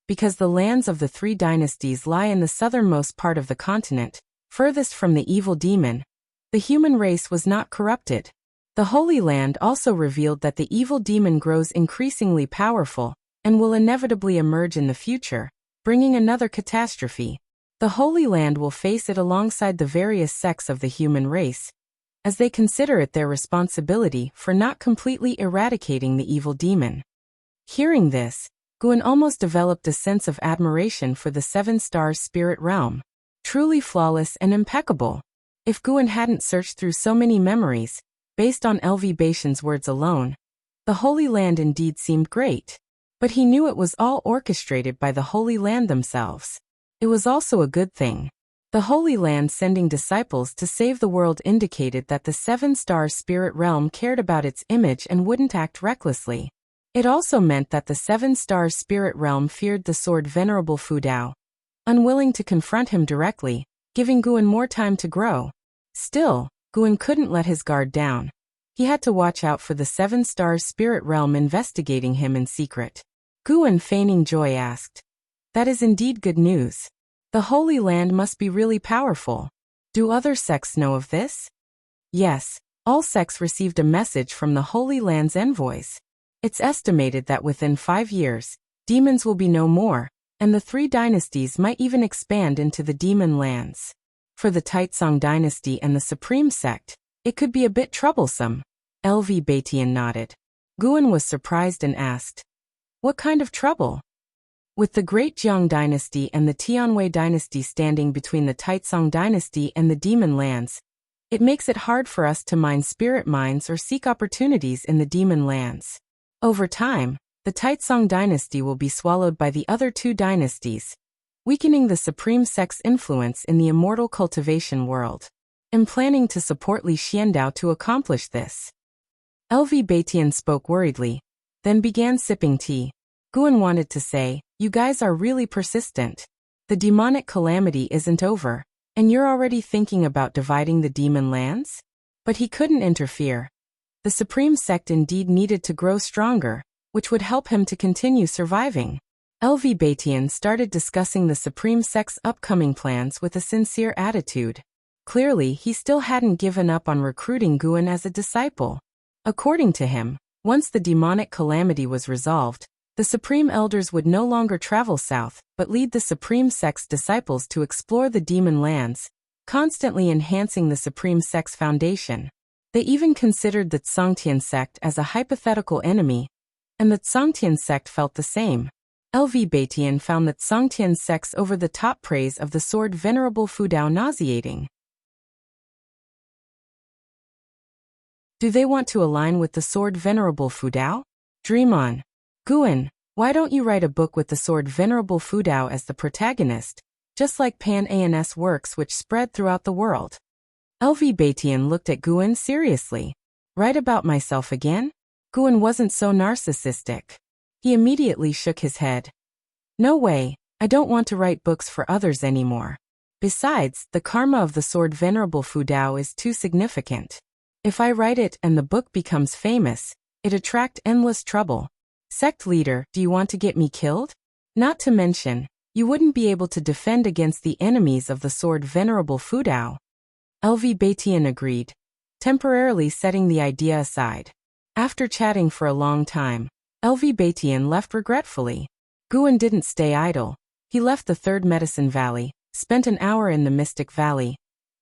Because the lands of the three dynasties lie in the southernmost part of the continent, furthest from the evil demon, the human race was not corrupted. The Holy Land also revealed that the evil demon grows increasingly powerful, and will inevitably emerge in the future, bringing another catastrophe. The Holy Land will face it alongside the various sects of the human race, as they consider it their responsibility for not completely eradicating the evil demon. Hearing this, Guan almost developed a sense of admiration for the Seven Stars spirit realm. Truly flawless and impeccable. If Guan hadn't searched through so many memories, based on LV Batian's words alone, the Holy Land indeed seemed great. But he knew it was all orchestrated by the Holy Land themselves. It was also a good thing. The Holy Land sending disciples to save the world indicated that the Seven Stars spirit realm cared about its image and wouldn't act recklessly. It also meant that the Seven Stars spirit realm feared the sword Venerable Fu Dao, unwilling to confront him directly, giving Guan more time to grow. Still, Guan couldn't let his guard down. He had to watch out for the Seven Stars spirit realm investigating him in secret. Guan, feigning joy, asked, "That is indeed good news. The Holy Land must be really powerful. Do other sects know of this?" Yes, all sects received a message from the Holy Land's envoys. It's estimated that within 5 years, demons will be no more, and the three dynasties might even expand into the demon lands. For the Taitsong dynasty and the Supreme Sect, it could be a bit troublesome. LV Batian nodded. Guan was surprised and asked, "What kind of trouble?" With the Great Jiang dynasty and the Tianwei dynasty standing between the Taitsong dynasty and the demon lands, it makes it hard for us to mine spirit mines or seek opportunities in the demon lands. Over time, the Taitsong dynasty will be swallowed by the other two dynasties, weakening the Supreme Sect's influence in the immortal cultivation world. I'm planning to support Li Xiandao to accomplish this. LV Batian spoke worriedly, then began sipping tea. Guan wanted to say, "You guys are really persistent. The demonic calamity isn't over, and you're already thinking about dividing the demon lands?" But he couldn't interfere. The Supreme Sect indeed needed to grow stronger, which would help him to continue surviving. LV Batian started discussing the Supreme Sect's upcoming plans with a sincere attitude. Clearly, he still hadn't given up on recruiting Guan as a disciple. According to him, once the demonic calamity was resolved, the Supreme Elders would no longer travel south, but lead the Supreme Sect's disciples to explore the demon lands, constantly enhancing the Supreme Sect's foundation. They even considered the Tsongtian sect as a hypothetical enemy, and the Tsongtian sect felt the same. LV Batian found the Tsongtian sect's over-the-top praise of the sword Venerable Fu Dao nauseating. Do they want to align with the sword Venerable Fu Dao? Dream on. Guan, why don't you write a book with the sword Venerable Fu Dao as the protagonist, just like Pan An's works which spread throughout the world? LV Batian looked at Guan seriously. Write about myself again? Guan wasn't so narcissistic. He immediately shook his head. No way, I don't want to write books for others anymore. Besides, the karma of the sword Venerable Fu Dao is too significant. If I write it and the book becomes famous, it attract endless trouble. Sect leader, do you want to get me killed? Not to mention, you wouldn't be able to defend against the enemies of the sword Venerable Fu Dao. LV Batian agreed, temporarily setting the idea aside. After chatting for a long time, LV Batian left regretfully. Guan didn't stay idle. He left the Third Medicine Valley, spent an hour in the Mystic Valley,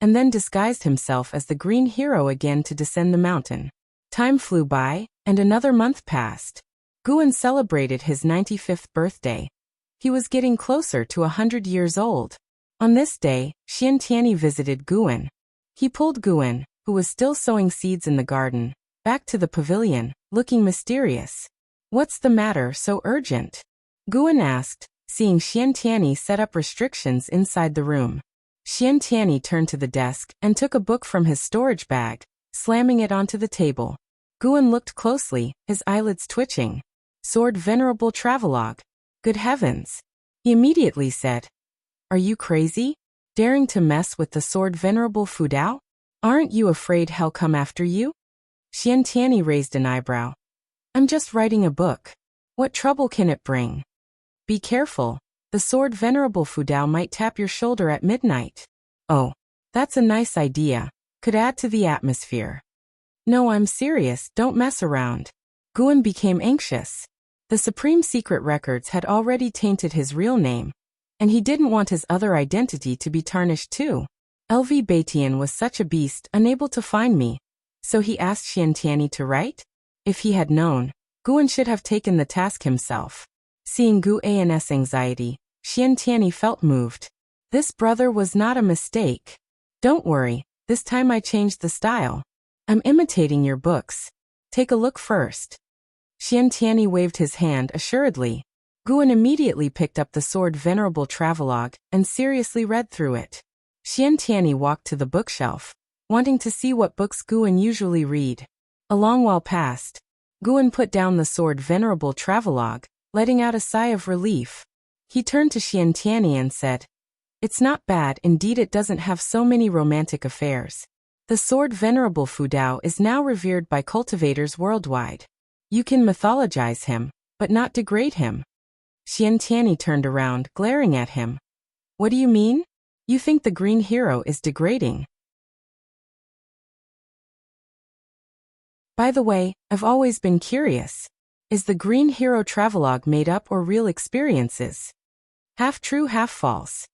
and then disguised himself as the green hero again to descend the mountain. Time flew by, and another month passed. Guan celebrated his 95th birthday. He was getting closer to 100 years old. On this day, Xiantiani visited Guan. He pulled Guan, who was still sowing seeds in the garden, back to the pavilion, looking mysterious. "What's the matter so urgent?" Guan asked, seeing Xiantiani set up restrictions inside the room. Xiantiani turned to the desk and took a book from his storage bag, slamming it onto the table. Guan looked closely, his eyelids twitching. "Sword Venerable Travelogue. Good heavens!" He immediately said. "Are you crazy? Daring to mess with the Sword Venerable Fudao? Aren't you afraid he'll come after you?" Xiantiani raised an eyebrow. "I'm just writing a book. What trouble can it bring?" "Be careful. The Sword Venerable Fudao might tap your shoulder at midnight." "Oh, that's a nice idea. Could add to the atmosphere." "No, I'm serious, don't mess around." Guan became anxious. The Supreme Secret records had already tainted his real name, and he didn't want his other identity to be tarnished too. LV Baitian was such a beast, unable to find me. So he asked Xiantiani to write? If he had known, Guan should have taken the task himself. Seeing Guan's anxiety, Xiantiani felt moved. This brother was not a mistake. "Don't worry, this time I changed the style. I'm imitating your books. Take a look first." Xiantiani waved his hand assuredly. Guan immediately picked up the Sword Venerable Travelogue and seriously read through it. Xiantiani walked to the bookshelf, wanting to see what books Guan usually read. A long while passed. Guan put down the Sword Venerable Travelogue, letting out a sigh of relief. He turned to Xiantiani and said, "It's not bad, indeed it doesn't have so many romantic affairs. The Sword Venerable Fudao is now revered by cultivators worldwide. You can mythologize him, but not degrade him." Xiantiani turned around, glaring at him. "What do you mean? You think the green hero is degrading?" By the way, I've always been curious. Is the Green Hero Travelogue made up or real experiences? Half true, half false.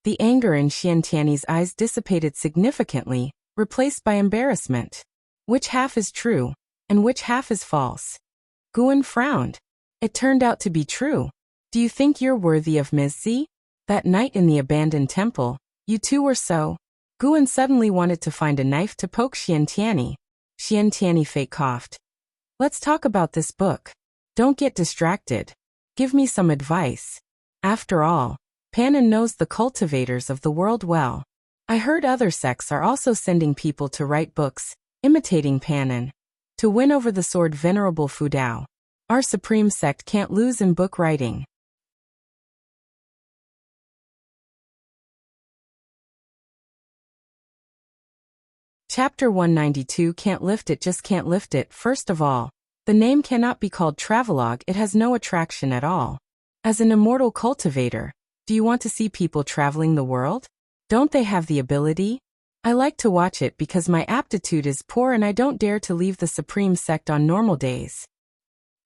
The anger in Xiantiani's eyes dissipated significantly, replaced by embarrassment. Which half is true, and which half is false? Guan frowned. It turned out to be true. Do you think you're worthy of Ms. Z? That night in the abandoned temple, you two were so. Guan suddenly wanted to find a knife to poke Xiantiani. Xiantiani fake coughed. "Let's talk about this book. Don't get distracted. Give me some advice. After all, Panin knows the cultivators of the world well. I heard other sects are also sending people to write books, imitating Panin, to win over the Sword Venerable Fudao. Our supreme sect can't lose in book writing." Chapter 192. Can't lift it, just can't lift it. First of all, the name cannot be called travelogue, it has no attraction at all. As an immortal cultivator, do you want to see people traveling the world? Don't they have the ability? I like to watch it because my aptitude is poor and I don't dare to leave the supreme sect on normal days.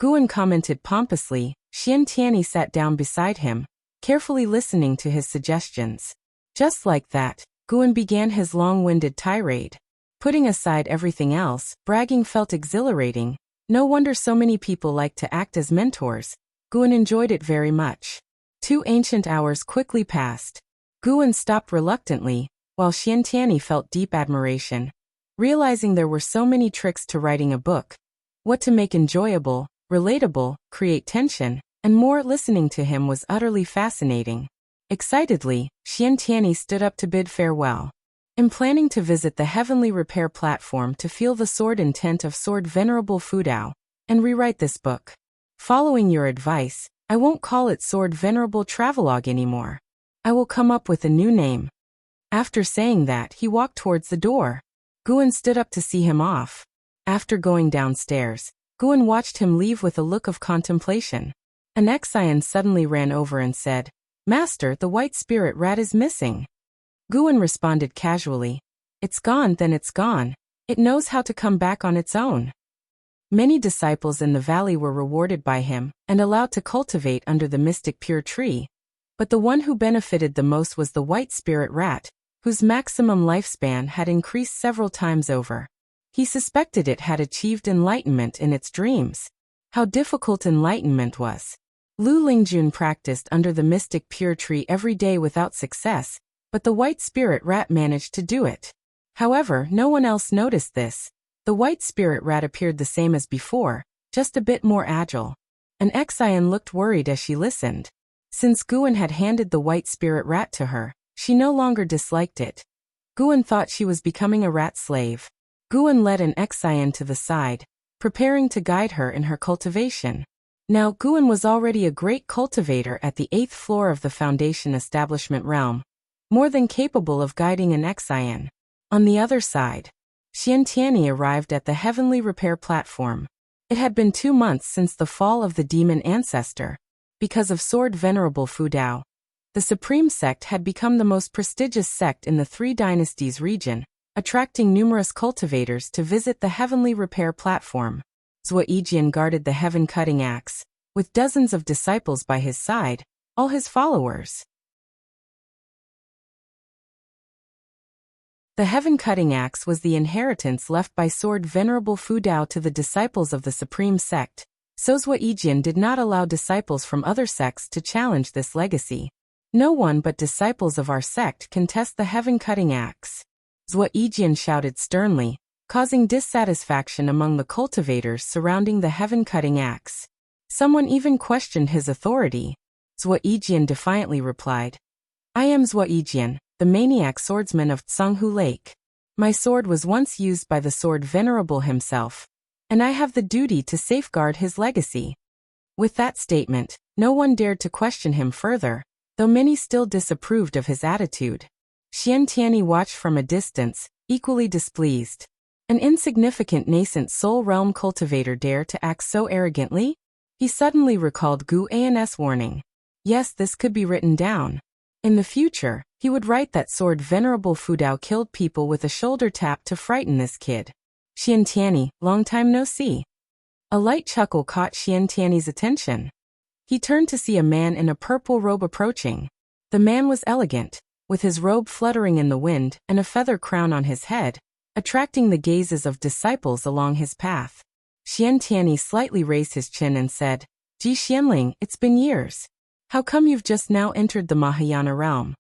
Guan commented pompously. Xiantiani sat down beside him, carefully listening to his suggestions. Just like that, Guan began his long-winded tirade. Putting aside everything else, bragging felt exhilarating. No wonder so many people like to act as mentors. Guan enjoyed it very much. 2 ancient hours quickly passed. Guan stopped reluctantly, while Xiantiani felt deep admiration, realizing there were so many tricks to writing a book. What to make enjoyable, relatable, create tension, and more. Listening to him was utterly fascinating. Excitedly, Xiantiani stood up to bid farewell. "I'm planning to visit the Heavenly Repair Platform to feel the sword intent of Sword Venerable Fudao, and rewrite this book. Following your advice, I won't call it Sword Venerable Travelogue anymore. I will come up with a new name." After saying that, he walked towards the door. Guan stood up to see him off. After going downstairs, Guan watched him leave with a look of contemplation. An Exian suddenly ran over and said, "Master, the white spirit rat is missing." Guan responded casually, "It's gone, then it's gone. It knows how to come back on its own." Many disciples in the valley were rewarded by him and allowed to cultivate under the mystic pure tree, but the one who benefited the most was the white spirit rat, whose maximum lifespan had increased several times over. He suspected it had achieved enlightenment in its dreams. How difficult enlightenment was. Lu Lingjun practiced under the mystic pure tree every day without success, but the white spirit rat managed to do it. However, no one else noticed this. The white spirit rat appeared the same as before, just a bit more agile. And Xian looked worried as she listened. Since Guan had handed the white spirit rat to her, she no longer disliked it. Guan thought she was becoming a rat slave. Guan led an Xian to the side, preparing to guide her in her cultivation. Now Guan was already a great cultivator at the 8th floor of the Foundation Establishment realm, more than capable of guiding an Xian. On the other side, Xiantiani arrived at the Heavenly Repair Platform. It had been 2 months since the fall of the demon ancestor. Because of Sword Venerable Fu Dao, the Supreme Sect had become the most prestigious sect in the Three Dynasties region, attracting numerous cultivators to visit the Heavenly Repair Platform. Zhou Yijian guarded the heaven-cutting axe, with dozens of disciples by his side, all his followers. The heaven-cutting axe was the inheritance left by Sword Venerable Fu Dao to the disciples of the Supreme Sect, so Zhou Yijian did not allow disciples from other sects to challenge this legacy. No one but disciples of our sect can test the heaven-cutting axe. Zhou Yijian shouted sternly, causing dissatisfaction among the cultivators surrounding the heaven-cutting axe. Someone even questioned his authority. Zhou Yijian defiantly replied, "I am Zhou Yijian, the maniac swordsman of Tsanghu Lake. My sword was once used by the Sword Venerable himself, and I have the duty to safeguard his legacy." With that statement, no one dared to question him further, though many still disapproved of his attitude. Xiantiani watched from a distance, equally displeased. An insignificant nascent soul realm cultivator dare to act so arrogantly? He suddenly recalled Gu An's warning. Yes, this could be written down. In the future, he would write that Sword Venerable Fu Dao killed people with a shoulder tap to frighten this kid. Xiantiani, long time no see. A light chuckle caught Xiantiani's attention. He turned to see a man in a purple robe approaching. The man was elegant, with his robe fluttering in the wind and a feather crown on his head, attracting the gazes of disciples along his path. Xiantiani slightly raised his chin and said, "Ji Xianling, it's been years. How come you've just now entered the Mahayana realm?"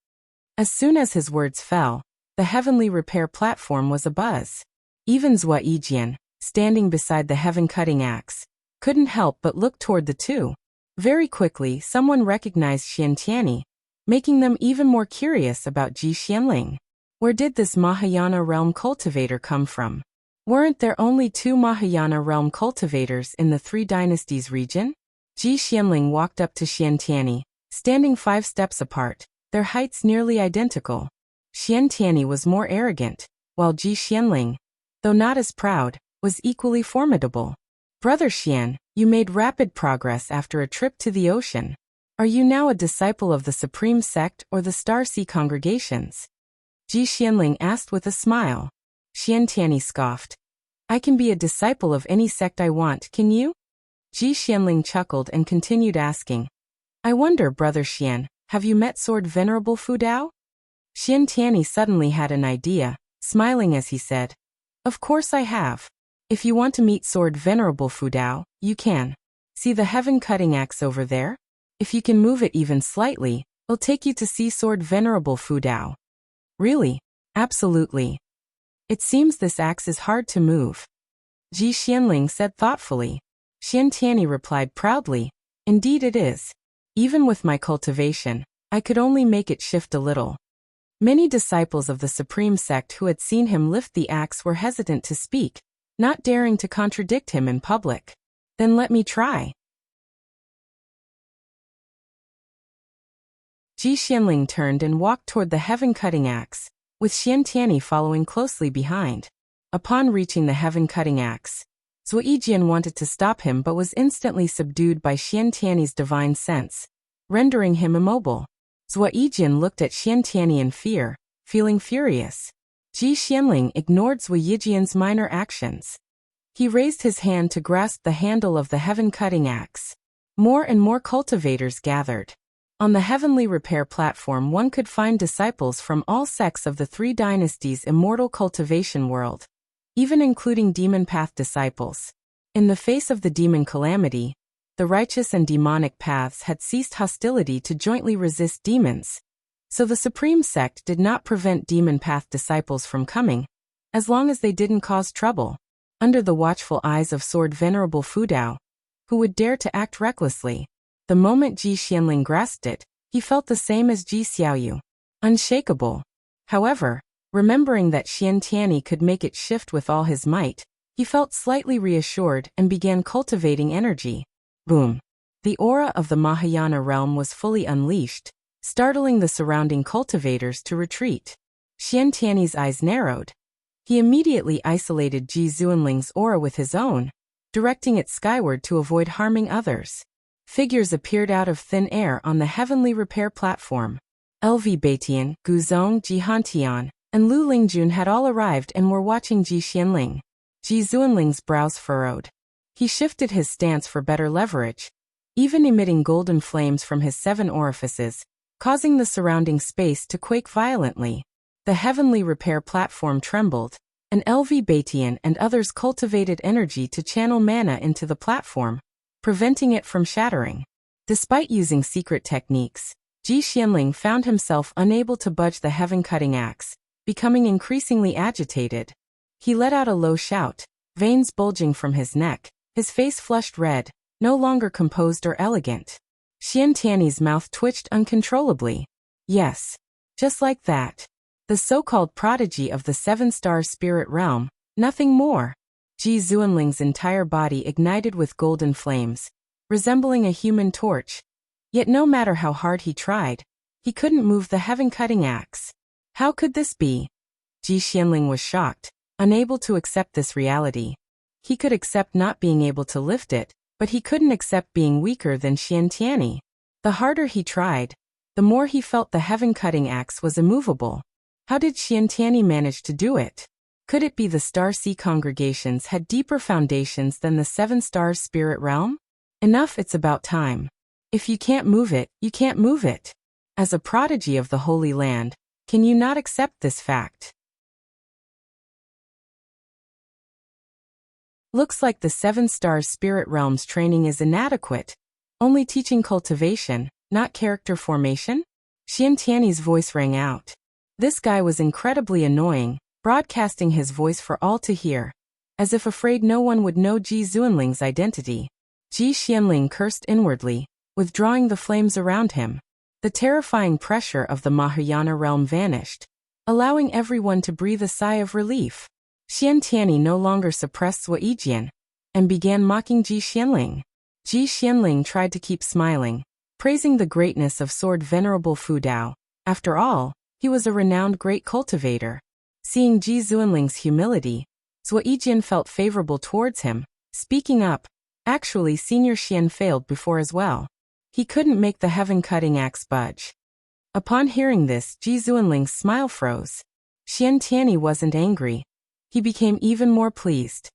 As soon as his words fell, the Heavenly Repair Platform was abuzz. Even Zhou Yijian, standing beside the heaven-cutting axe, couldn't help but look toward the two. Very quickly, someone recognized Xiantiani, making them even more curious about Ji Xianling. Where did this Mahayana realm cultivator come from? Weren't there only 2 Mahayana realm cultivators in the Three Dynasties region? Ji Xianling walked up to Xiantiani, standing 5 steps apart, their heights nearly identical. Xiantiani was more arrogant, while Ji Xianling, though not as proud, was equally formidable. "Brother Xian, you made rapid progress after a trip to the ocean. Are you now a disciple of the Supreme Sect or the Star Sea congregations?" Ji Xianling asked with a smile. Xiantiani scoffed. "I can be a disciple of any sect I want, can you?" Ji Xianling chuckled and continued asking, "I wonder, Brother Xian, have you met Sword Venerable Fu Dao?" Xiantiani suddenly had an idea, smiling as he said, "Of course I have. If you want to meet Sword Venerable Fu Dao, you can. See the heaven-cutting axe over there? If you can move it even slightly, it'll take you to see Sword Venerable Fu Dao." "Really?" "Absolutely. It seems this axe is hard to move," Ji Xianling said thoughtfully. Xiantiani replied proudly, "Indeed it is. Even with my cultivation, I could only make it shift a little." Many disciples of the Supreme Sect who had seen him lift the axe were hesitant to speak, not daring to contradict him in public. "Then let me try." Ji Xianling turned and walked toward the heaven-cutting axe, with Xiantiani following closely behind. Upon reaching the heaven-cutting axe, Zhou Yijian wanted to stop him but was instantly subdued by Xiantiani's divine sense, rendering him immobile. Zhou Yijian looked at Xiantiani in fear, feeling furious. Ji Xianling ignored Zhou Yijian's minor actions. He raised his hand to grasp the handle of the heaven-cutting axe. More and more cultivators gathered. On the Heavenly Repair platform, one could find disciples from all sects of the three dynasties' immortal cultivation world, even including demon path disciples. In the face of the demon calamity, the righteous and demonic paths had ceased hostility to jointly resist demons. So the Supreme Sect did not prevent demon path disciples from coming, as long as they didn't cause trouble. Under the watchful eyes of Sword Venerable Fudao, who would dare to act recklessly? The moment Ji Xianling grasped it, he felt the same as Ji Xiaoyu, unshakable. However, remembering that Xian Tianyi could make it shift with all his might, he felt slightly reassured and began cultivating energy. Boom! The aura of the Mahayana realm was fully unleashed, startling the surrounding cultivators to retreat. Xian Tianyi's eyes narrowed. He immediately isolated Ji Zuanling's aura with his own, directing it skyward to avoid harming others. Figures appeared out of thin air on the Heavenly Repair platform. LV Baitian, Gu Zong, Ji Hantian, and Lu Lingjun had all arrived and were watching Ji Xianling. Ji Zuanling's brows furrowed. He shifted his stance for better leverage, even emitting golden flames from his 7 orifices, causing the surrounding space to quake violently. The Heavenly Repair platform trembled, and LV Baitian and others cultivated energy to channel mana into the platform, preventing it from shattering. Despite using secret techniques, Ji Xianling found himself unable to budge the heaven-cutting axe, becoming increasingly agitated. He let out a low shout, veins bulging from his neck, his face flushed red, no longer composed or elegant. Xian Tianyi's mouth twitched uncontrollably. Yes, just like that. The so-called prodigy of the 7-star spirit realm, nothing more. Ji Zuanling's entire body ignited with golden flames, resembling a human torch. Yet no matter how hard he tried, he couldn't move the heaven-cutting axe. How could this be? Ji Xianling was shocked, unable to accept this reality. He could accept not being able to lift it, but he couldn't accept being weaker than Xian Tianyi. The harder he tried, the more he felt the heaven-cutting axe was immovable. How did Xian Tianyi manage to do it? Could it be the Star Sea congregations had deeper foundations than the 7-star spirit realm? Enough, it's about time. If you can't move it, you can't move it. As a prodigy of the Holy Land, can you not accept this fact? Looks like the 7-star spirit realm's training is inadequate, only teaching cultivation, not character formation? Xian Tianyi's voice rang out. This guy was incredibly annoying, broadcasting his voice for all to hear, as if afraid no one would know Ji Zuanling's identity. Ji Xianling cursed inwardly, withdrawing the flames around him. The terrifying pressure of the Mahayana realm vanished, allowing everyone to breathe a sigh of relief. Xian Tianyi no longer suppressed Suijian, and began mocking Ji Xianling. Ji Xianling tried to keep smiling, praising the greatness of Sword Venerable Fudao. After all, he was a renowned great cultivator. Seeing Ji Zuanling's humility, Suijian felt favorable towards him, speaking up. Actually, Senior Xian failed before as well. He couldn't make the heaven-cutting axe budge. Upon hearing this, Ji Zuanling's smile froze. Xian Tianyi wasn't angry. He became even more pleased.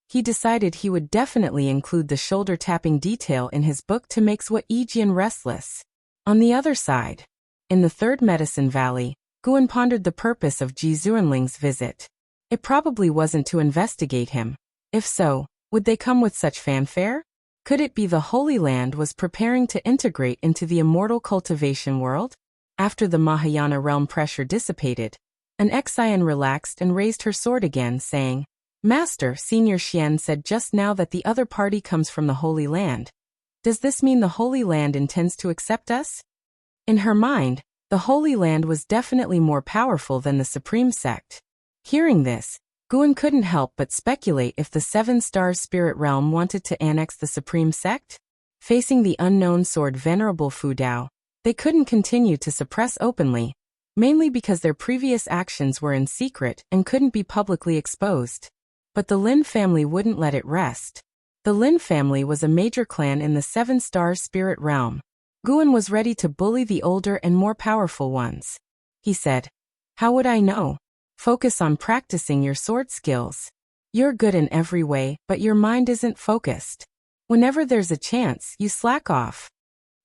He decided he would definitely include the shoulder-tapping detail in his book to make Suijian restless. On the other side, in the Third Medicine Valley, Guan pondered the purpose of Ji Zuanling's visit. It probably wasn't to investigate him. If so, would they come with such fanfare? Could it be the Holy Land was preparing to integrate into the immortal cultivation world? After the Mahayana realm pressure dissipated, an Xian relaxed and raised her sword again, saying, Master, Senior Xian said just now that the other party comes from the Holy Land. Does this mean the Holy Land intends to accept us? In her mind, the Holy Land was definitely more powerful than the Supreme Sect. Hearing this, Guan couldn't help but speculate if the 7-star spirit realm wanted to annex the Supreme Sect. Facing the unknown Sword Venerable Fudao, they couldn't continue to suppress openly, mainly because their previous actions were in secret and couldn't be publicly exposed. But the Lin family wouldn't let it rest. The Lin family was a major clan in the 7-star spirit realm. Guan was ready to bully the older and more powerful ones. He said, How would I know? Focus on practicing your sword skills. You're good in every way, but your mind isn't focused. Whenever there's a chance, you slack off.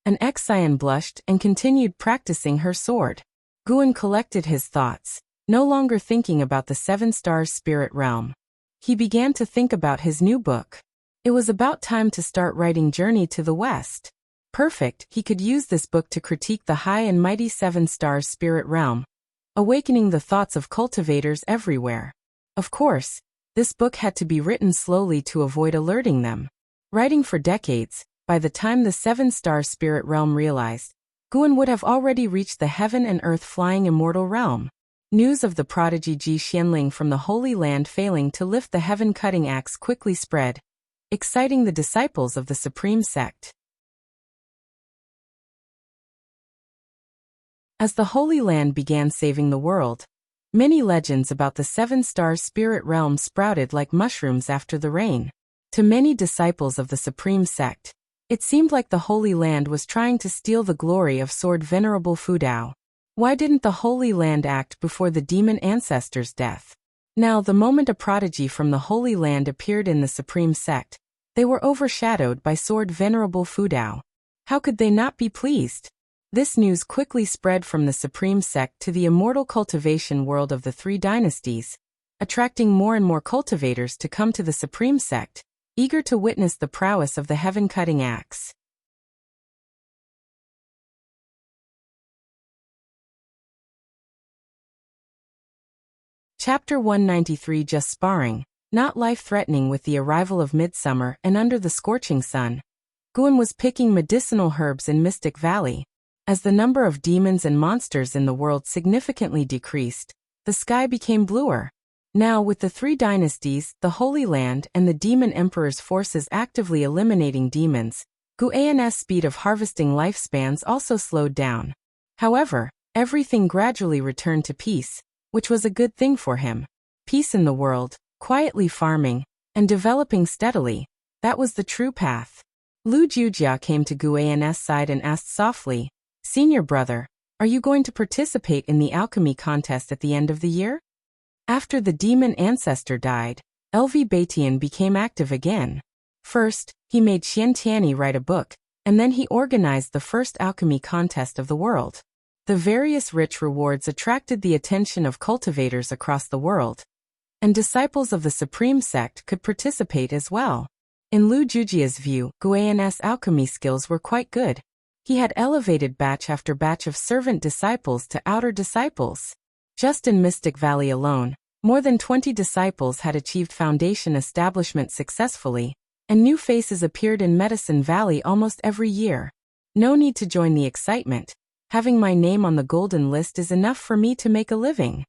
An Exian blushed and continued practicing her sword. Guin collected his thoughts, no longer thinking about the 7 stars spirit realm. He began to think about his new book. It was about time to start writing Journey to the West. Perfect, he could use this book to critique the high and mighty 7 stars spirit realm, awakening the thoughts of cultivators everywhere. Of course, this book had to be written slowly to avoid alerting them. Writing for decades, by the time the 7 star spirit realm realized, Guin would have already reached the heaven and earth flying immortal realm. News of the prodigy Ji Xianling from the Holy Land failing to lift the heaven-cutting axe quickly spread, exciting the disciples of the Supreme Sect. As the Holy Land began saving the world, many legends about the 7 star spirit realm sprouted like mushrooms after the rain. To many disciples of the Supreme Sect, it seemed like the Holy Land was trying to steal the glory of Sword Venerable Fudao. Why didn't the Holy Land act before the demon ancestor's death? Now, the moment a prodigy from the Holy Land appeared in the Supreme Sect, they were overshadowed by Sword Venerable Fudao. How could they not be pleased? This news quickly spread from the Supreme Sect to the immortal cultivation world of the 3 dynasties, attracting more and more cultivators to come to the Supreme Sect, eager to witness the prowess of the heaven-cutting axe. Chapter 193. Just sparring, not life-threatening. With the arrival of midsummer and under the scorching sun, Guin was picking medicinal herbs in Mystic Valley. As the number of demons and monsters in the world significantly decreased, the sky became bluer. Now, with the 3 dynasties, the Holy Land, and the Demon Emperor's forces actively eliminating demons, Guin's speed of harvesting lifespans also slowed down. However, everything gradually returned to peace, which was a good thing for him. Peace in the world, quietly farming, and developing steadily, that was the true path. Lu Jujia came to Guin's side and asked softly, "Senior brother, are you going to participate in the alchemy contest at the end of the year?" After the demon ancestor died, LV Batian became active again. First, he made Xian Tianyi write a book, and then he organized the first alchemy contest of the world. The various rich rewards attracted the attention of cultivators across the world, and disciples of the Supreme Sect could participate as well. In Lu Jujia's view, Guin's alchemy skills were quite good. He had elevated batch after batch of servant disciples to outer disciples. Just in Mystic Valley alone, more than 20 disciples had achieved foundation establishment successfully, and new faces appeared in Medicine Valley almost every year. No need to join the excitement. Having my name on the golden list is enough for me to make a living.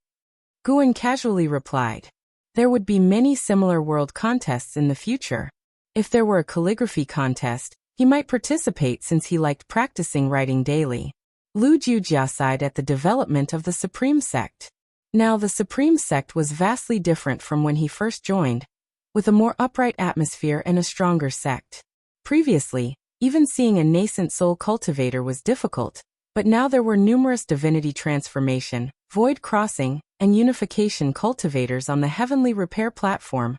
Guin casually replied. There would be many similar world contests in the future. If there were a calligraphy contest, he might participate since he liked practicing writing daily. Lu Jujia sighed at the development of the Supreme Sect. Now the Supreme Sect was vastly different from when he first joined, with a more upright atmosphere and a stronger sect. Previously, even seeing a nascent soul cultivator was difficult, but now there were numerous divinity transformation, void crossing, and unification cultivators on the heavenly repair platform,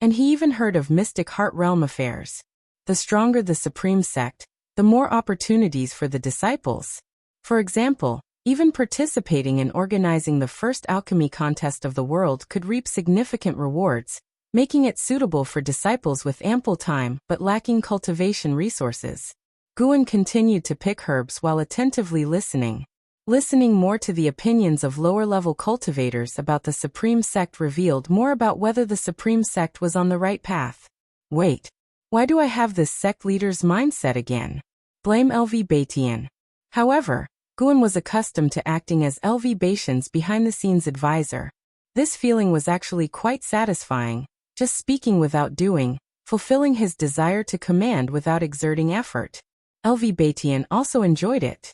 and he even heard of mystic heart realm affairs. The stronger the Supreme Sect, the more opportunities for the disciples. For example, even participating in organizing the first alchemy contest of the world could reap significant rewards, making it suitable for disciples with ample time but lacking cultivation resources. Guin continued to pick herbs while attentively listening. Listening more to the opinions of lower-level cultivators about the Supreme Sect revealed more about whether the Supreme Sect was on the right path. Wait, why do I have this sect leader's mindset again? Blame LV Batian. However, Guin was accustomed to acting as LV Batian's behind-the-scenes advisor. This feeling was actually quite satisfying, just speaking without doing, fulfilling his desire to command without exerting effort. LV Batian also enjoyed it.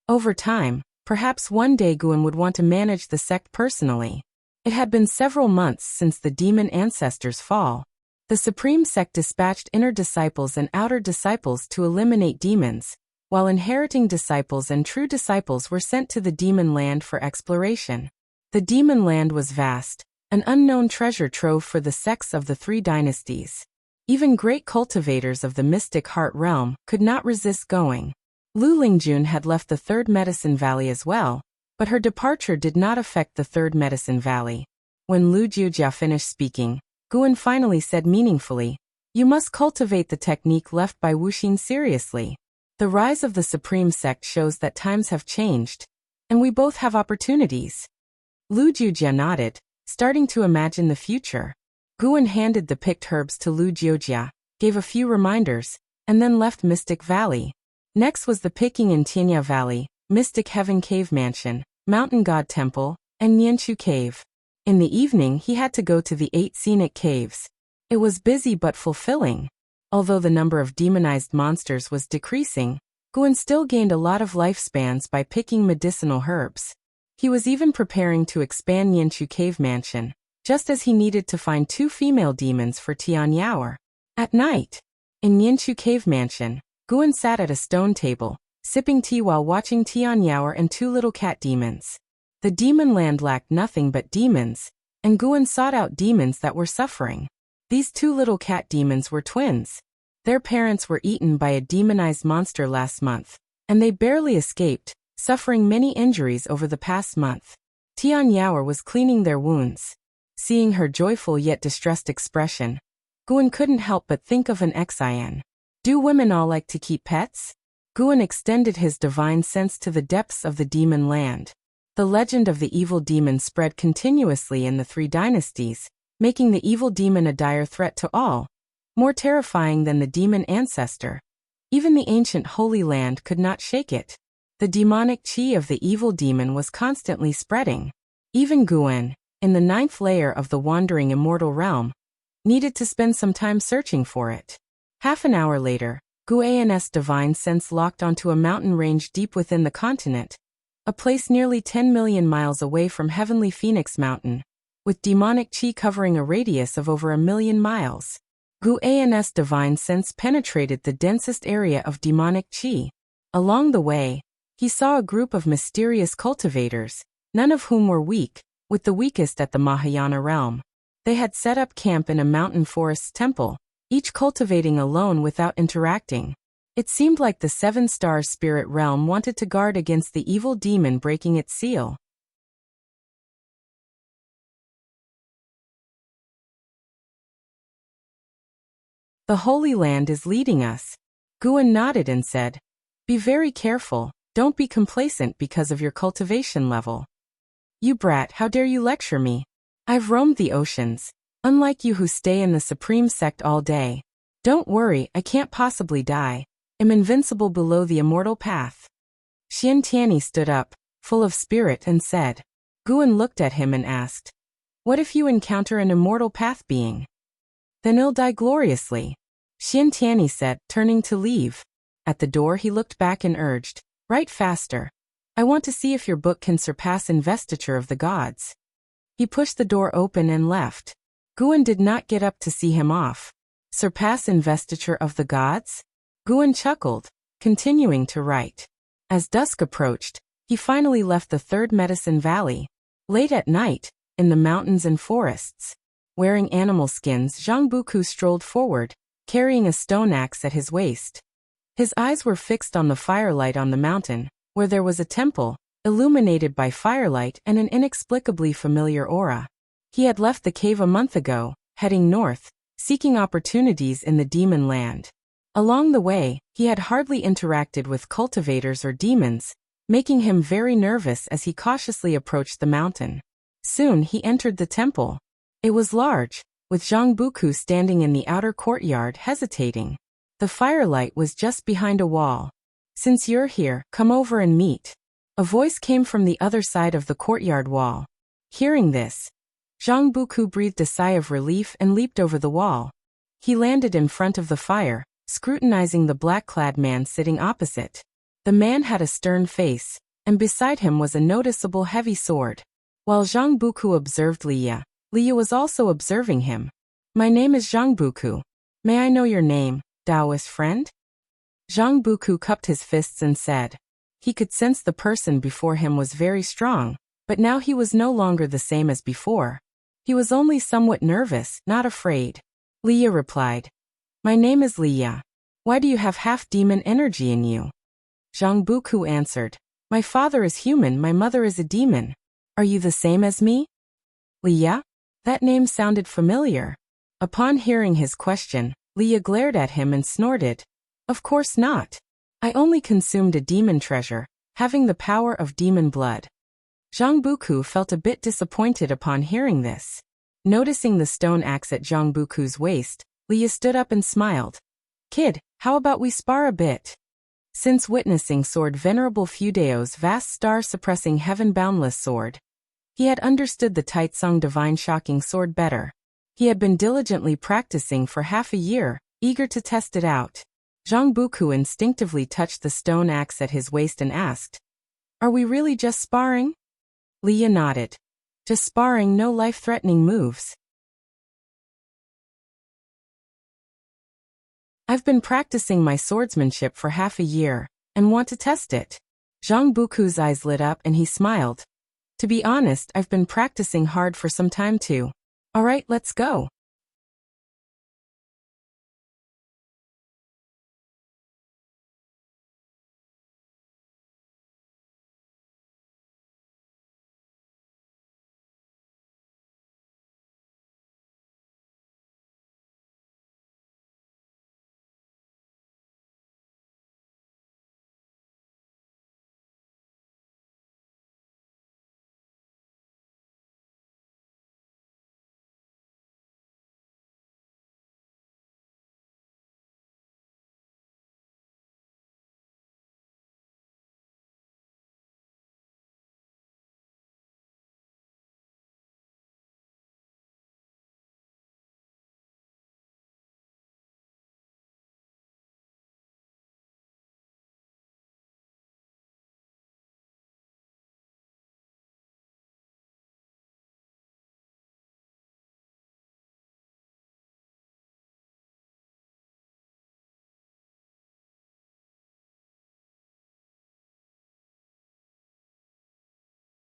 Over time, perhaps one day Guin would want to manage the sect personally. It had been several months since the demon ancestor's fall. The Supreme Sect dispatched inner disciples and outer disciples to eliminate demons, while inheriting disciples and true disciples were sent to the demon land for exploration. The demon land was vast, an unknown treasure trove for the sects of the 3 dynasties. Even great cultivators of the mystic heart realm could not resist going. Lu Lingjun had left the Third Medicine Valley as well, but her departure did not affect the Third Medicine Valley. When Lu Jiujia finished speaking, Guan finally said meaningfully, "You must cultivate the technique left by Wuxin seriously. The rise of the Supreme Sect shows that times have changed, and we both have opportunities." Lu Jiujia nodded, starting to imagine the future. Guan handed the picked herbs to Lu Jiujia, gave a few reminders, and then left Mystic Valley. Next was the picking in Tianya Valley, Mystic Heaven Cave Mansion, Mountain God Temple, and Nianchu Cave. In the evening he had to go to the 8 scenic caves. It was busy but fulfilling. Although the number of demonized monsters was decreasing, Guan still gained a lot of lifespans by picking medicinal herbs. He was even preparing to expand Nianchu Cave Mansion, just as he needed to find 2 female demons for Tianyao. At night, in Nianchu Cave Mansion, Guan sat at a stone table, sipping tea while watching Tianyao and 2 little cat demons. The demon land lacked nothing but demons, and Guan sought out demons that were suffering. These 2 little cat demons were twins. Their parents were eaten by a demonized monster last month, and they barely escaped, suffering many injuries over the past month. Tianyao was cleaning their wounds. Seeing her joyful yet distressed expression, Guan couldn't help but think of an Xin. Do women all like to keep pets? Guan extended his divine sense to the depths of the demon land. The legend of the evil demon spread continuously in the 3 dynasties, making the evil demon a dire threat to all, more terrifying than the demon ancestor. Even the ancient Holy Land could not shake it. The demonic chi of the evil demon was constantly spreading. Even Guan, in the 9th layer of the wandering immortal realm, needed to spend some time searching for it. Half an hour later, Guan's divine sense locked onto a mountain range deep within the continent, a place nearly 10 million miles away from Heavenly Phoenix Mountain, with demonic chi covering a radius of over 1 million miles. Guan's divine sense penetrated the densest area of demonic chi. Along the way, he saw a group of mysterious cultivators, none of whom were weak, with the weakest at the Mahayana realm. They had set up camp in a mountain forest's temple, each cultivating alone without interacting. It seemed like the 7-star spirit realm wanted to guard against the evil demon breaking its seal. The Holy Land is leading us. Guan nodded and said, "Be very careful, don't be complacent because of your cultivation level." "You brat, how dare you lecture me? I've roamed the oceans, unlike you who stay in the Supreme Sect all day. Don't worry, I can't possibly die. I'm invincible below the immortal path." Xian Tianyi stood up, full of spirit, and said. Guan looked at him and asked, "What if you encounter an immortal path being?" "Then he'll die gloriously," Xian Tianyi said, turning to leave. At the door he looked back and urged, "Write faster. I want to see if your book can surpass Investiture of the Gods." He pushed the door open and left. Guan did not get up to see him off. Surpass Investiture of the Gods? Guan chuckled, continuing to write. As dusk approached, he finally left the Third Medicine Valley. Late at night, in the mountains and forests, wearing animal skins, Zhang Buku strolled forward, carrying a stone axe at his waist. His eyes were fixed on the firelight on the mountain, where there was a temple, illuminated by firelight and an inexplicably familiar aura. He had left the cave a month ago, heading north, seeking opportunities in the demon land. Along the way, he had hardly interacted with cultivators or demons, making him very nervous as he cautiously approached the mountain. Soon he entered the temple. It was large, with Zhang Buku standing in the outer courtyard hesitating. The firelight was just behind a wall. "Since you're here, come over and meet." A voice came from the other side of the courtyard wall. Hearing this, Zhang Buku breathed a sigh of relief and leaped over the wall. He landed in front of the fire, scrutinizing the black-clad man sitting opposite. The man had a stern face, and beside him was a noticeable heavy sword. While Zhang Buku observed Liya was also observing him. "My name is Zhang Buku. May I know your name, Taoist friend?" Zhang Buku cupped his fists and said. He could sense the person before him was very strong, but now he was no longer the same as before. He was only somewhat nervous, not afraid. Liya replied, My name is Liya. Why do you have half-demon energy in you? Zhang Buku answered. My father is human, my mother is a demon. Are you the same as me? Liya? That name sounded familiar. Upon hearing his question, Liya glared at him and snorted. Of course not. I only consumed a demon treasure, having the power of demon blood. Zhang Buku felt a bit disappointed upon hearing this. Noticing the stone axe at Zhang Buku's waist, Liya stood up and smiled. Kid, how about we spar a bit? Since witnessing Sword Venerable Fudeo's vast star-suppressing heaven-boundless sword, he had understood the Taitsung Divine Shocking Sword better. He had been diligently practicing for half a year, eager to test it out. Zhang Buku instinctively touched the stone axe at his waist and asked, Are we really just sparring? Liya nodded. Just sparring, no life-threatening moves. I've been practicing my swordsmanship for half a year, and want to test it. Zhang Buku's eyes lit up and he smiled. To be honest, I've been practicing hard for some time too. Alright, let's go.